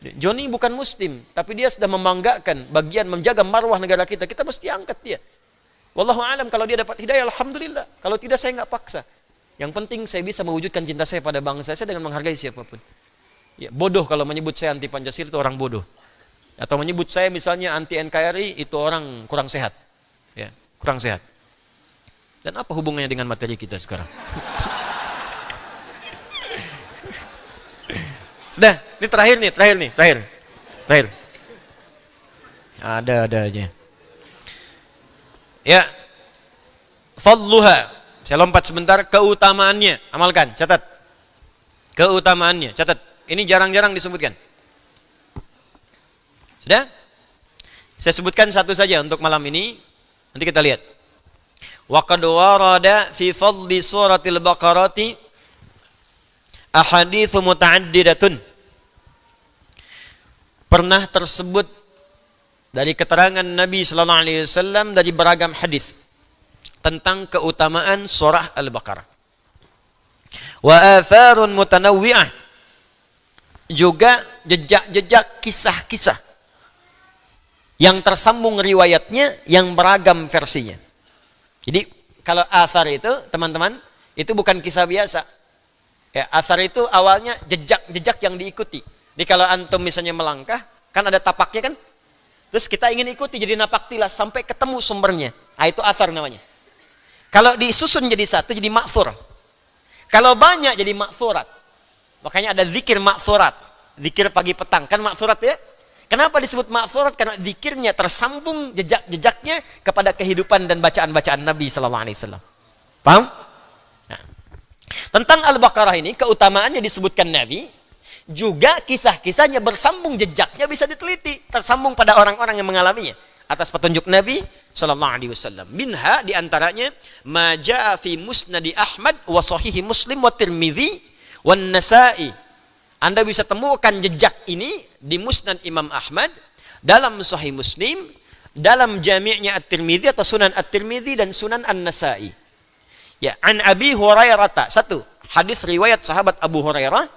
Joni bukan muslim, tapi dia sudah membanggakan bagian menjaga marwah negara kita. Kita mesti angkat dia. Wallahu alam, kalau dia dapat hidayah, alhamdulillah. Kalau tidak, saya nggak paksa. Yang penting saya bisa mewujudkan cinta saya pada bangsa saya dengan menghargai siapapun. Ya, bodoh kalau menyebut saya anti Pancasila, itu orang bodoh. Atau menyebut saya misalnya anti NKRI, itu orang kurang sehat. Ya, kurang sehat. Dan apa hubungannya dengan materi kita sekarang? Sudah, ini terakhir. Ada aja. Ya. Fadluha. Saya lompat sebentar, keutamaannya. Amalkan, catat. Keutamaannya, catat. Ini jarang-jarang disebutkan. Sudah? Saya sebutkan satu saja untuk malam ini. Nanti kita lihat. Wa qad warada fi fadli suratil Baqarati ahaditsu muta'addidatun. Pernah tersebut dari keterangan Nabi sallallahu alaihi wasallam dari beragam hadis tentang keutamaan surah Al-Baqarah. Wa atharun mutanawwi'ah, juga jejak-jejak kisah-kisah yang tersambung riwayatnya, yang beragam versinya. Jadi kalau asar itu teman-teman itu bukan kisah biasa. Ya, asar itu awalnya jejak-jejak yang diikuti. Jadi kalau antum misalnya melangkah, kan ada tapaknya kan? Terus kita ingin ikuti jadi napak tilas sampai ketemu sumbernya. Nah, itu asar namanya. Kalau disusun jadi satu jadi ma'thur. Kalau banyak jadi ma'thurat. Makanya ada zikir ma'thurat. Zikir pagi petang. Kan ma'thurat ya? Kenapa disebut ma'thurat? Karena zikirnya tersambung jejak-jejaknya kepada kehidupan dan bacaan-bacaan Nabi sallallahu alaihi wasallam. Paham? Nah. Tentang Al-Baqarah ini keutamaannya disebutkan Nabi, juga kisah-kisahnya bersambung jejaknya bisa diteliti, tersambung pada orang-orang yang mengalaminya atas petunjuk Nabi sallallahu alaihi wasallam. Minha diantaranya ma jaa fi musnadi Ahmad wa sahihi Muslim wa Tirmidzi wa Nasa'i. Anda bisa temukan jejak ini di Musnad Imam Ahmad, dalam Sahih Muslim, dalam Jami'-nya At-Tirmidzi atau Sunan At-Tirmidzi dan Sunan An-Nasa'i. Ya, an Abi Hurairah. Satu, hadis riwayat sahabat Abu Hurairah,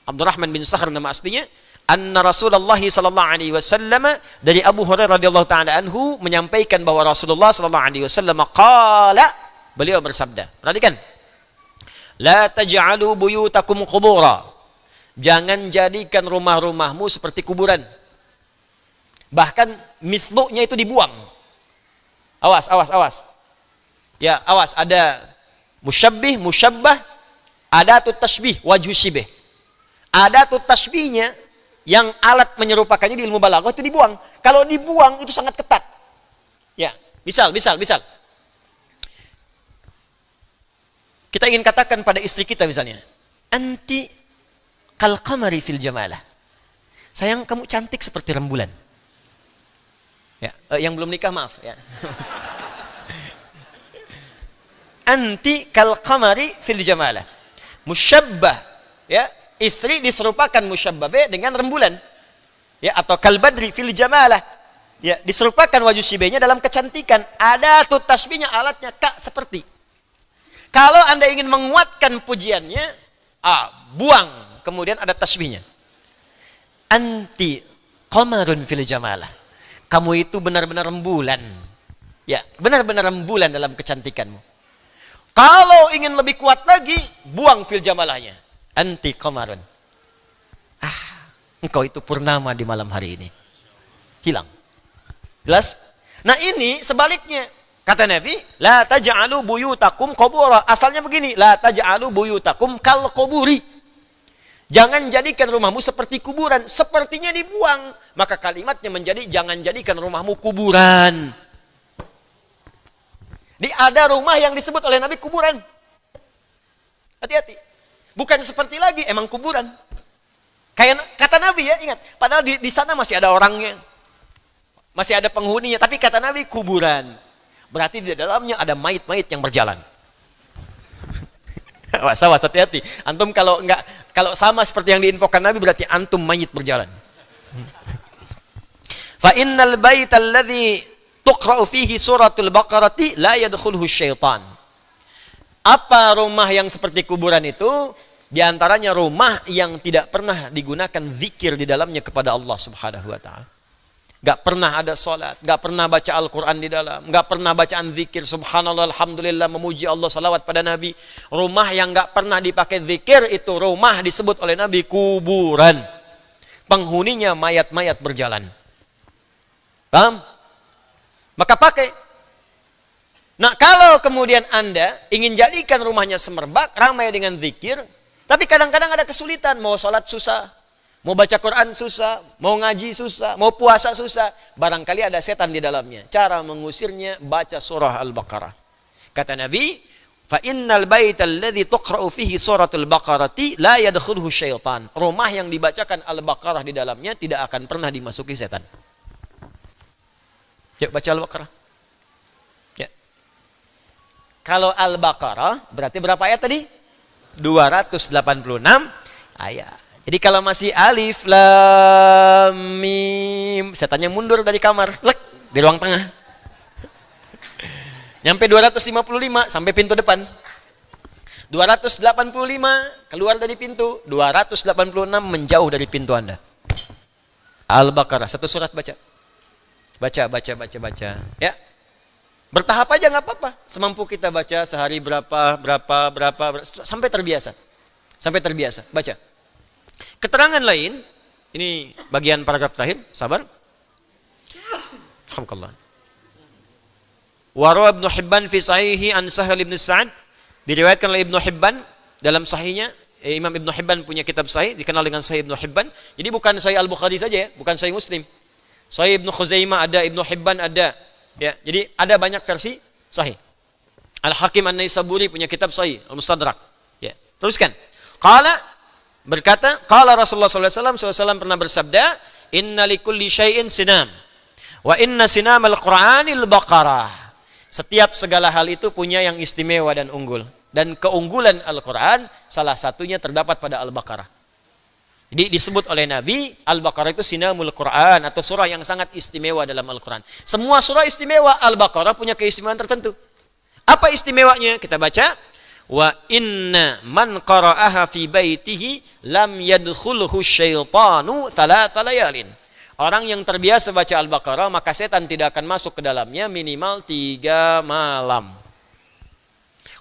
Abdurrahman bin Sakhr nama aslinya, anna Rasulullah sallallahu alaihi wasallam, dari Abu Hurairah radhiyallahu taala anhu menyampaikan bahwa Rasulullah sallallahu alaihi wasallam qala, beliau bersabda. Perhatikan. La taj'alu buyutakum qubura. Jangan jadikan rumah-rumahmu seperti kuburan. Bahkan misluhnya itu dibuang. Awas, awas, awas. Ya, awas, ada musyabbih, musyabbah, adatut tashbih, wajhu syibih. Adatut tashbihnya yang alat menyerupakannya di ilmu balaghah itu dibuang. Kalau dibuang itu sangat ketat. Ya, misal. Kita ingin katakan pada istri kita misalnya, anti kal qamari fil jamalah. Sayang, kamu cantik seperti rembulan. Ya, yang belum nikah maaf ya. Anti kal qamari fil jamalah. Musyabbah, ya, istri diserupakan musyabbah dengan rembulan. Ya, atau kal badri fil jamalah. Ya, diserupakan wajhu syibihnya dalam kecantikan. Ada tut tasbihnya, alatnya kak seperti. Kalau Anda ingin menguatkan pujiannya, buang. Kemudian ada tasbihnya. Anti qamarun fil jamalah. Kamu itu benar-benar rembulan. Ya, benar-benar rembulan dalam kecantikanmu. Kalau ingin lebih kuat lagi, buang fil jamalahnya. Anti qamarun. Engkau itu purnama di malam hari ini. Hilang. Jelas? Nah, ini sebaliknya. Kata Nabi, la taj'alu buyutakum qubura. Asalnya begini, la taj'alu buyutakum kal quburi. Jangan jadikan rumahmu seperti kuburan, sepertinya dibuang. Maka kalimatnya menjadi jangan jadikan rumahmu kuburan. Ada rumah yang disebut oleh Nabi kuburan. Hati-hati. Bukan seperti lagi, emang kuburan. Kayak kata Nabi ya, ingat. Padahal di sana masih ada orangnya. Masih ada penghuninya, tapi kata Nabi kuburan. Berarti di dalamnya ada mayit-mayit yang berjalan. Awas, hati-hati. Antum kalau sama seperti yang diinfokan Nabi berarti antum mayit berjalan. Fa innal baita alladhi tuqra'u fihi suratul baqarati la yadkhuluhu syaitan. Apa rumah yang seperti kuburan itu? Di antaranya rumah yang tidak pernah digunakan zikir di dalamnya kepada Allah Subhanahu wa taala. Gak pernah ada sholat, gak pernah baca Al-Quran di dalam, gak pernah bacaan zikir, subhanallah, alhamdulillah, memuji Allah, salawat pada Nabi. Rumah yang gak pernah dipakai zikir itu rumah disebut oleh Nabi kuburan. Penghuninya mayat-mayat berjalan. Paham? Maka pakai. Nah, kalau kemudian Anda ingin jadikan rumahnya semerbak, ramai dengan zikir, tapi kadang-kadang ada kesulitan, mau sholat susah, mau baca Quran susah, mau ngaji susah, mau puasa susah. Barangkali ada setan di dalamnya. Cara mengusirnya, baca surah Al-Baqarah. Kata Nabi, fa innal baita alladhi tuqra'u fihi suratul baqarati la yadkhuluhu syaitan. Rumah yang dibacakan Al-Baqarah di dalamnya tidak akan pernah dimasuki setan. Yuk baca Al-Baqarah. Ya. Kalau Al-Baqarah berarti berapa ayat tadi? 286 ayat. Jadi kalau masih alif, lam, mim, setannya mundur dari kamar, lek, di ruang tengah. Nyampe 255 sampai pintu depan. 285 keluar dari pintu, 286 menjauh dari pintu Anda. Al-Baqarah, satu surat baca. Baca. Ya. Bertahap aja nggak apa-apa. Semampu kita baca sehari berapa, sampai terbiasa. Sampai terbiasa, baca. Keterangan lain, ini bagian paragraf terakhir, sabar. Alhamdulillah. Warawa Ibnu Hibban fi sahihi an Sahal bin Sa'ad, diriwayatkan oleh Ibnu Hibban dalam sahihnya. Imam Ibnu Hibban punya kitab sahih dikenal dengan Sahih Ibnu Hibban. Jadi bukan Sahih Al-Bukhari saja ya, bukan Sahih Muslim. Sahih Ibnu Khuzaimah ada, Ibnu Hibban ada. Ya, jadi ada banyak versi sahih. Al-Hakim An-Naisaburi punya kitab sahih, Al-Mustadrak. Ya, teruskan. Qala berkata, qala Rasulullah sallallahu alaihi wasallam pernah bersabda, "Inna likulli syai'in sinam. Wa inna sinamal Qur'anil Baqarah." Setiap segala hal itu punya yang istimewa dan unggul. Dan keunggulan Al-Quran salah satunya terdapat pada Al-Baqarah. Jadi disebut oleh Nabi, Al-Baqarah itu sinamul Quran atau surah yang sangat istimewa dalam Al-Quran. Semua surah istimewa, Al-Baqarah punya keistimewaan tertentu. Apa istimewanya? Kita baca. Wa inna man qara'aha fi baitihi lam yadkhulhu syaitanu thalatha layalin. Orang yang terbiasa baca Al-Baqarah, maka setan tidak akan masuk ke dalamnya minimal 3 malam.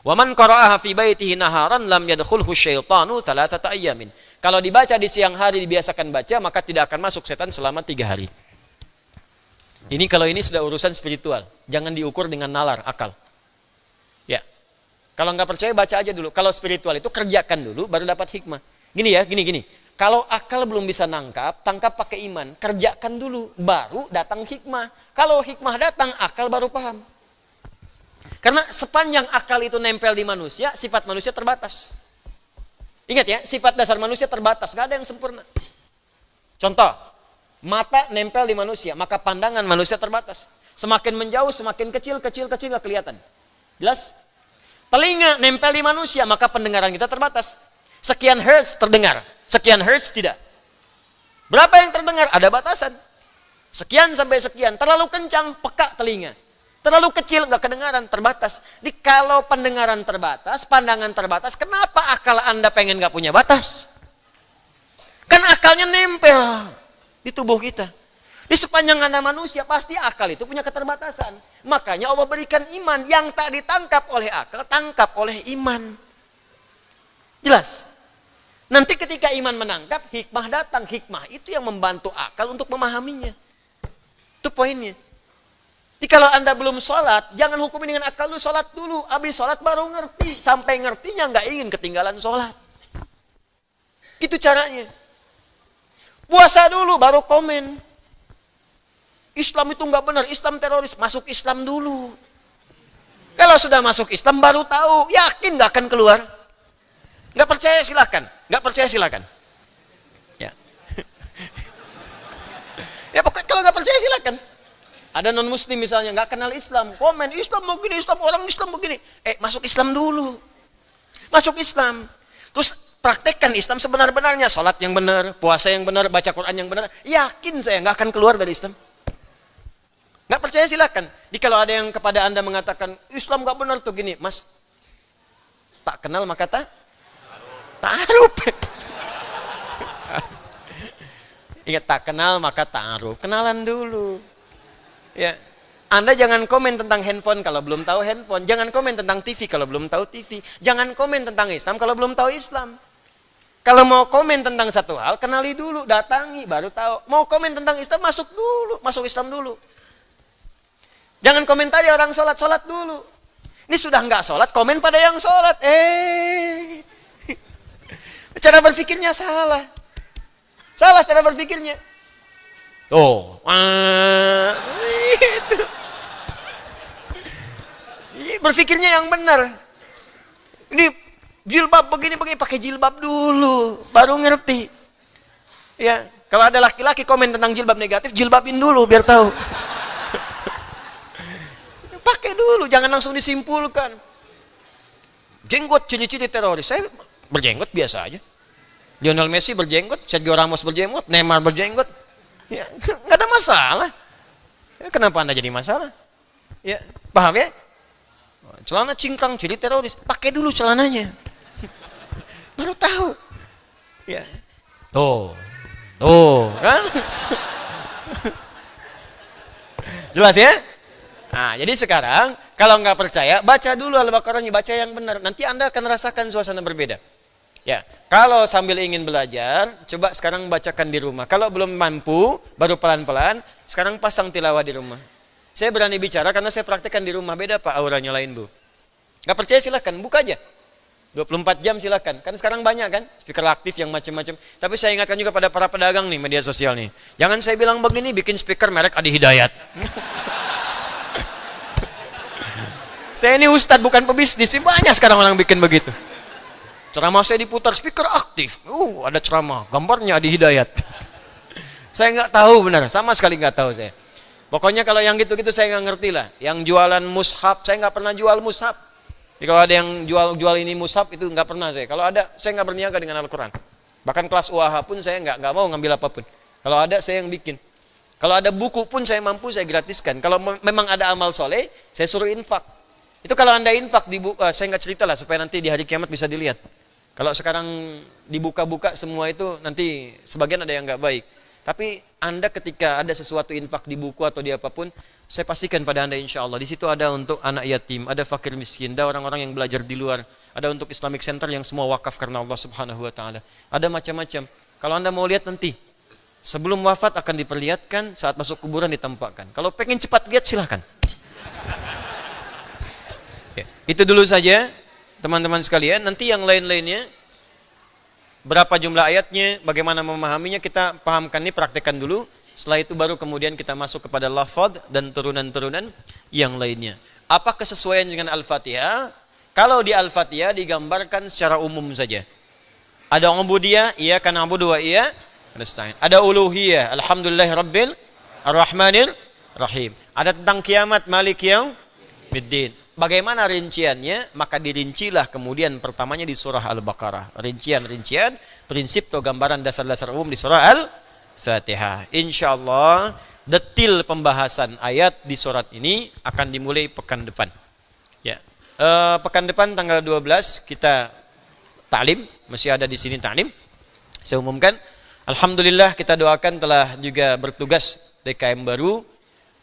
Wa man qara'aha fi baitihi naharan lam yadkhulhu syaitanu thalathata ayyamin. Kalau dibaca di siang hari dibiasakan baca, maka tidak akan masuk setan selama 3 hari. Ini kalau ini sudah urusan spiritual, jangan diukur dengan nalar, akal. Ya. Kalau nggak percaya baca aja dulu. Kalau spiritual itu kerjakan dulu baru dapat hikmah. Gini ya, gini. Kalau akal belum bisa nangkap, tangkap pakai iman. Kerjakan dulu, baru datang hikmah. Kalau hikmah datang, akal baru paham. Karena sepanjang akal itu nempel di manusia, sifat manusia terbatas. Ingat ya, sifat dasar manusia terbatas, nggak ada yang sempurna. Contoh, mata nempel di manusia, maka pandangan manusia terbatas. Semakin menjauh, semakin kecil nggak kelihatan. Jelas? Telinga nempel di manusia, maka pendengaran kita terbatas. Sekian hertz terdengar, sekian hertz tidak. Berapa yang terdengar? Ada batasan. Sekian sampai sekian, terlalu kencang, peka telinga. Terlalu kecil, nggak kedengaran, terbatas. Jadi kalau pendengaran terbatas, pandangan terbatas, kenapa akal Anda pengen nggak punya batas? Kan akalnya nempel di tubuh kita. Di sepanjang Anda manusia, pasti akal itu punya keterbatasan. Makanya Allah berikan iman yang tak ditangkap oleh akal, tangkap oleh iman. Jelas? Nanti ketika iman menangkap, hikmah datang. Hikmah itu yang membantu akal untuk memahaminya. Itu poinnya. Jadi kalau Anda belum sholat, jangan hukumi dengan akal lu, sholat dulu. Habis sholat baru ngerti. Sampai ngertinya nggak ingin ketinggalan sholat. Itu caranya. Puasa dulu baru komen. Islam itu nggak benar, Islam teroris. Masuk Islam dulu. Kalau sudah masuk Islam baru tahu. Yakin nggak akan keluar? Nggak percaya silakan. Nggak percaya silakan. Ya. Ya pokoknya kalau nggak percaya silakan. Ada non-muslim misalnya, nggak kenal Islam, komen, Islam begini, Islam orang Islam begini. Masuk Islam dulu. Masuk Islam. Terus praktekkan Islam sebenar-benarnya. Salat yang benar, puasa yang benar, baca Quran yang benar. Yakin saya nggak akan keluar dari Islam. Nggak percaya silakan. Jadi kalau ada yang kepada Anda mengatakan, Islam nggak benar tuh gini. Mas, tak kenal maka ta'aruf. Ingat, tak kenal maka ta'aruf. Kenalan dulu. Ya, Anda jangan komen tentang handphone kalau belum tahu handphone. Jangan komen tentang TV kalau belum tahu TV. Jangan komen tentang Islam kalau belum tahu Islam. Kalau mau komen tentang satu hal, kenali dulu, datangi, baru tahu. Mau komen tentang Islam, masuk dulu, masuk Islam dulu. Jangan komentari orang sholat dulu. Ini sudah nggak sholat, komen pada yang sholat. Cara berpikirnya salah. Salah cara berpikirnya. Oh, itu. Berpikirnya yang benar. Ini jilbab begini pakai jilbab dulu, baru ngerti. Ya, kalau ada laki-laki komen tentang jilbab negatif, jilbabin dulu biar tahu. Pakai dulu, jangan langsung disimpulkan. Jenggot ciri-ciri teroris. Saya berjenggot biasa aja. Lionel Messi berjenggot, Sergio Ramos berjenggot, Neymar berjenggot. Ya, nggak ada masalah. Ya, kenapa Anda jadi masalah? Ya, paham ya? Celana cingkrang ciri teroris, pakai dulu celananya. Baru tahu. Ya. Tuh, kan? Jelas ya? Nah, jadi sekarang kalau nggak percaya, baca dulu Al-Baqarahnya, baca yang benar. Nanti Anda akan rasakan suasana berbeda. Ya, kalau sambil ingin belajar, coba sekarang bacakan di rumah. Kalau belum mampu, baru pelan-pelan, sekarang pasang tilawah di rumah. Saya berani bicara karena saya praktekkan di rumah. Beda Pak, auranya lain Bu. Nggak percaya silahkan, buka aja. 24 jam silahkan. Kan sekarang banyak kan, speaker aktif yang macam-macam. Tapi saya ingatkan juga pada para pedagang nih, media sosial nih. Jangan saya bilang begini, bikin speaker merek Adi Hidayat. Saya ini ustadz bukan pebisnis, banyak sekarang orang bikin begitu. Ceramah saya diputar, speaker aktif. Ada ceramah, gambarnya Adi Hidayat. Saya nggak tahu benar, sama sekali nggak tahu saya. Pokoknya kalau yang gitu-gitu saya nggak ngerti lah. Yang jualan mushaf, saya nggak pernah jual mushaf. Jadi kalau ada yang jual ini mushaf itu nggak pernah saya. Kalau ada, saya nggak berniaga dengan Al-Quran. Bahkan kelas UAH pun saya nggak mau ngambil apapun. Kalau ada saya yang bikin. Kalau ada buku pun saya mampu, saya gratiskan. Kalau memang ada amal soleh, saya suruh infak. Itu kalau Anda infak, saya nggak cerita lah supaya nanti di hari kiamat bisa dilihat. Kalau sekarang dibuka-buka semua itu nanti sebagian ada yang nggak baik. Tapi Anda ketika ada sesuatu infak di buku atau di apapun, saya pastikan pada Anda insya Allah. Di situ ada untuk anak yatim, ada fakir miskin, ada orang-orang yang belajar di luar, ada untuk Islamic Center yang semua wakaf karena Allah Subhanahu Wa Taala. Ada macam-macam. Kalau Anda mau lihat nanti, sebelum wafat akan diperlihatkan, saat masuk kuburan ditampakkan. Kalau pengen cepat lihat silahkan. Ya, itu dulu saja teman-teman sekalian. Nanti yang lain-lainnya, berapa jumlah ayatnya, bagaimana memahaminya, kita pahamkan ini, praktekkan dulu. Setelah itu baru kemudian kita masuk kepada lafaz dan turunan-turunan yang lainnya. Apa kesesuaian dengan Al-Fatihah? Kalau di Al-Fatihah digambarkan secara umum saja. Ada ubudiyah, iya kan na'budu wa iya nasta'in. Ada uluhiyah, alhamdulillahirabbil arrahmanir rahim. Ada tentang kiamat, malik yaumiddin. Bagaimana rinciannya? Maka dirincilah kemudian pertamanya di surah Al-Baqarah. Rincian-rincian, prinsip atau gambaran dasar-dasar umum di surah Al-Fatihah. InsyaAllah detil pembahasan ayat di surat ini akan dimulai pekan depan. Ya, pekan depan tanggal 12 kita ta'lim, masih ada di sini ta'lim. Saya umumkan, alhamdulillah kita doakan telah juga bertugas DKM baru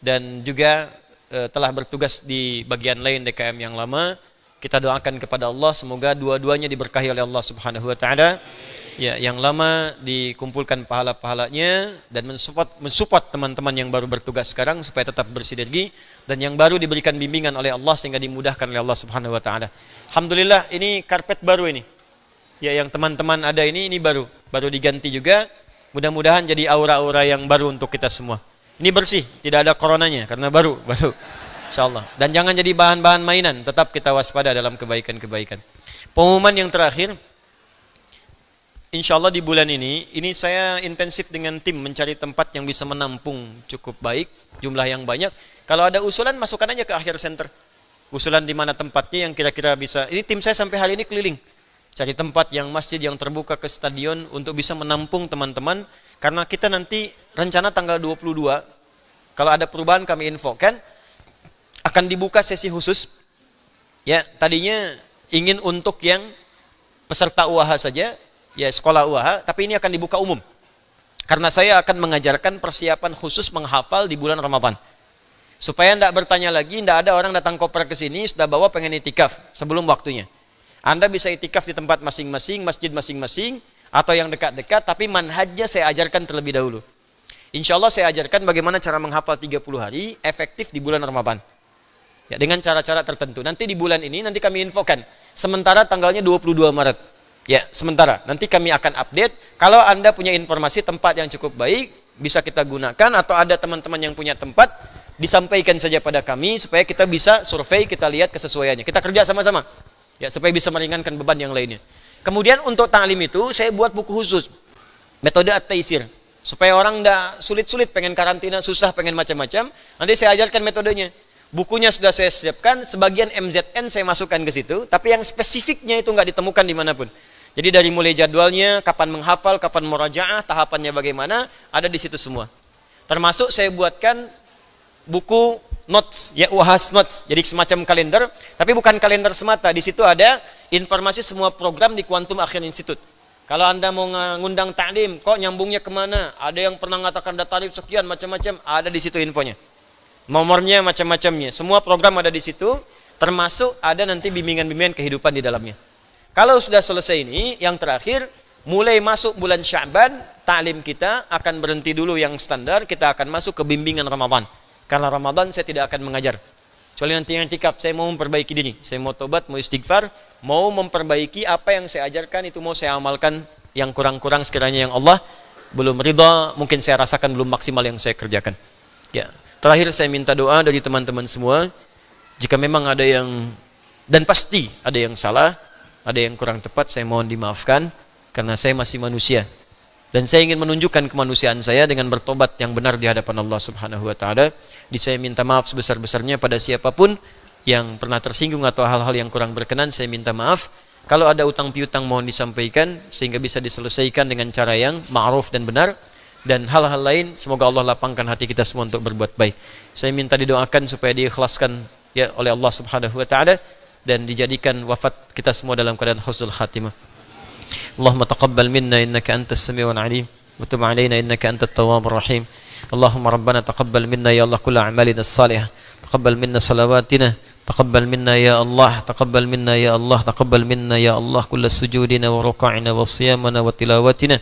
dan juga telah bertugas di bagian lain DKM yang lama. Kita doakan kepada Allah semoga dua-duanya diberkahi oleh Allah Subhanahu Wa Taala. Ya, yang lama dikumpulkan pahala-pahalanya dan mensupport teman-teman yang baru bertugas sekarang supaya tetap bersinergi, dan yang baru diberikan bimbingan oleh Allah sehingga dimudahkan oleh Allah Subhanahu Wa Taala. Alhamdulillah ini karpet baru ini. Ya, yang teman-teman ada ini baru diganti juga. Mudah-mudahan jadi aura-aura yang baru untuk kita semua. Ini bersih, tidak ada coronanya karena baru. Insyaallah. Dan jangan jadi bahan-bahan mainan, tetap kita waspada dalam kebaikan-kebaikan. Pengumuman yang terakhir, insyaallah di bulan ini saya intensif dengan tim mencari tempat yang bisa menampung cukup baik, jumlah yang banyak. Kalau ada usulan masukkan aja ke akhir center. Usulan di mana tempatnya yang kira-kira bisa. Ini tim saya sampai hari ini keliling. Cari tempat yang masjid yang terbuka ke stadion untuk bisa menampung teman-teman. Karena kita nanti rencana tanggal 22, kalau ada perubahan kami infokan, akan dibuka sesi khusus. Ya, tadinya ingin untuk yang peserta UAH saja, ya sekolah UAH, tapi ini akan dibuka umum. Karena saya akan mengajarkan persiapan khusus menghafal di bulan Ramadan. Supaya tidak bertanya lagi, tidak ada orang datang koper ke sini, sudah bawa pengen itikaf sebelum waktunya. Anda bisa itikaf di tempat masing-masing, masjid masing-masing, atau yang dekat-dekat, tapi manhajnya saya ajarkan terlebih dahulu. Insya Allah saya ajarkan bagaimana cara menghafal 30 hari efektif di bulan Ramadan. Ya, dengan cara-cara tertentu. Nanti di bulan ini nanti kami infokan. Sementara tanggalnya 22 Maret. Ya, sementara. Nanti kami akan update. Kalau Anda punya informasi tempat yang cukup baik, bisa kita gunakan, atau ada teman-teman yang punya tempat, disampaikan saja pada kami supaya kita bisa survei, kita lihat kesesuaiannya. Kita kerja sama-sama. Ya, supaya bisa meringankan beban yang lainnya. Kemudian untuk ta'lim itu saya buat buku khusus. Metode At-Taisir. Supaya orang tidak sulit-sulit, pengen karantina, susah, pengen macam-macam. Nanti saya ajarkan metodenya. Bukunya sudah saya siapkan, sebagian MZN saya masukkan ke situ. Tapi yang spesifiknya itu nggak ditemukan dimanapun. Jadi dari mulai jadwalnya, kapan menghafal, kapan murajaah, tahapannya bagaimana, ada di situ semua. Termasuk saya buatkan buku notes, ya UAHAS notes, jadi semacam kalender, tapi bukan kalender semata. Di situ ada informasi semua program di Quantum Akhir Institute. Kalau Anda mau ngundang ta'lim, kok nyambungnya kemana? Ada yang pernah mengatakan ada tarif sekian, macam-macam, ada di situ infonya. nomornya, macam-macamnya. Semua program ada di situ, termasuk ada nanti bimbingan-bimbingan kehidupan di dalamnya. Kalau sudah selesai ini, yang terakhir, mulai masuk bulan Sya'ban, ta'lim kita akan berhenti dulu yang standar, kita akan masuk ke bimbingan Ramadan. Karena Ramadan saya tidak akan mengajar. Kecuali nanti yang tikaf, saya mau memperbaiki diri. Saya mau tobat, mau istighfar, mau memperbaiki apa yang saya ajarkan, itu mau saya amalkan. Yang kurang-kurang sekiranya yang Allah belum ridha, mungkin saya rasakan belum maksimal yang saya kerjakan. Ya, terakhir saya minta doa dari teman-teman semua. Jika memang ada yang, dan pasti ada yang salah, ada yang kurang tepat, saya mohon dimaafkan. Karena saya masih manusia. Dan saya ingin menunjukkan kemanusiaan saya dengan bertobat yang benar di hadapan Allah Subhanahu wa taala. Jadi saya minta maaf sebesar-besarnya pada siapapun yang pernah tersinggung atau hal-hal yang kurang berkenan, saya minta maaf. Kalau ada utang piutang mohon disampaikan sehingga bisa diselesaikan dengan cara yang ma'ruf dan benar. Dan hal-hal lain semoga Allah lapangkan hati kita semua untuk berbuat baik. Saya minta didoakan supaya diikhlaskan ya oleh Allah Subhanahu wa taala dan dijadikan wafat kita semua dalam keadaan husnul khatimah. اللهم تقبل منا إنك أنت السميع العليم وتب علينا إنك أنت التواب الرحيم اللهم ربنا تقبل منا يا الله كل أعمالنا الصالحة تقبل منا صلواتنا تقبل منا يا الله تقبل منا يا الله تقبل منا يا الله كل سجودنا وركوعنا وصيامنا وتلاوتنا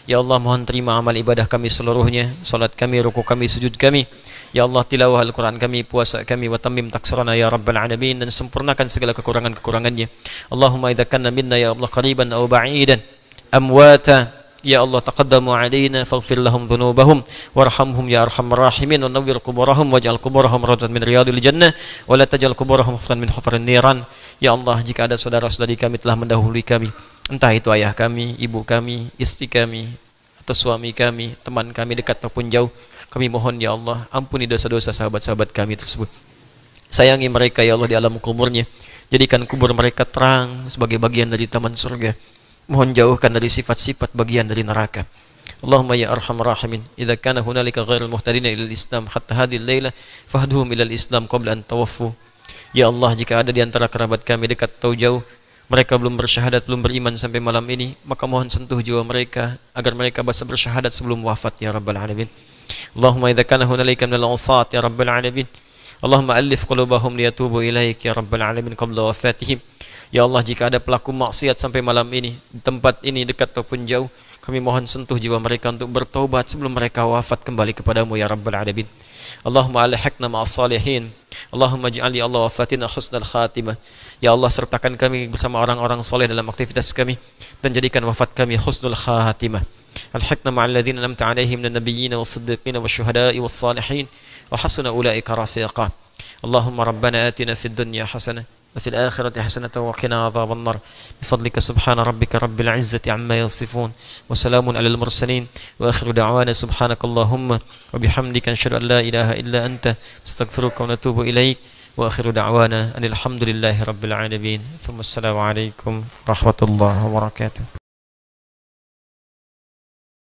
Ya Allah, mohon terima amal ibadah kami seluruhnya, salat kami, ruku kami, sujud kami. Ya Allah, tilawah Al-Quran kami, puasa kami, wa tammim taksirana ya Rabbal Alamin, dan sempurnakan segala kekurangan-kekurangannya. Allahumma idza kanna minna ya Allah qariban aw ba'idan amwata ya Allah taqaddamu alaina faghfir lahum dhunubahum warhamhum ya arhamar rahimin wa nawwir quburahum waj'al quburahum rawdatan min riyadil jannah wa la taj'al quburahum huftan min hufarin niran. Ya Allah, jika ada saudara-saudari kami telah mendahului kami, entah itu ayah kami, ibu kami, istri kami, atau suami kami, teman kami dekat ataupun jauh, kami mohon ya Allah, ampuni dosa-dosa sahabat-sahabat kami tersebut. Sayangi mereka ya Allah di alam kuburnya. Jadikan kubur mereka terang sebagai bagian dari taman surga. Mohon jauhkan dari sifat-sifat bagian dari neraka. Allahumma ya arhamar rahimin, idza kana hunalika ghairul muhtadina ilal Islam hatta hadhihi al-laila fahduhum ilal Islam qabla an tawaffu. Ya Allah, jika ada di antara kerabat kami dekat atau jauh, mereka belum bersyahadat, belum beriman sampai malam ini, maka mohon sentuh jiwa mereka agar mereka bisa bersyahadat sebelum wafat ya Rabbal Alamin. Allahumma idza kana hunalika minal usat ya Rabbal Alamin, Allahumma alif qulubahum liyatubu ilaik ya Rabbal Alamin qabla wafatihim. Ya Allah, jika ada pelaku maksiat sampai malam ini, di tempat ini dekat ataupun jauh, kami mohon sentuh jiwa mereka untuk bertaubat sebelum mereka wafat kembali kepadamu ya Rabbal Alamin. Allahumma alihaqna ma'as salihin. Allahumma ij'al ya Allah wafatina husnal khatimah. Ya Allah, sertakan kami bersama orang-orang soleh dalam aktivitas kami dan jadikan wafat kami husnul khatimah. Alhaqna ma'al ladzina an'amta 'alaihim minan nabiyyin was-siddiqin wasyuhada'i was-salihin wa hasuna ulaika rafiqa. Allahumma rabbana atina fid dunya hasanah وفي الآخرة حسنة وقنا عذاب النار بفضلك سبحان ربك رب العزة عما يصفون وسلام على المرسلين وآخر دعوانا سبحانك اللهم وبحمدك نشهد أن لا إله إلا أنت نستغفرك ونتوب إليك وآخر دعوانا أن الحمد لله رب العالمين ثم السلام عليكم ورحمة الله وبركاته.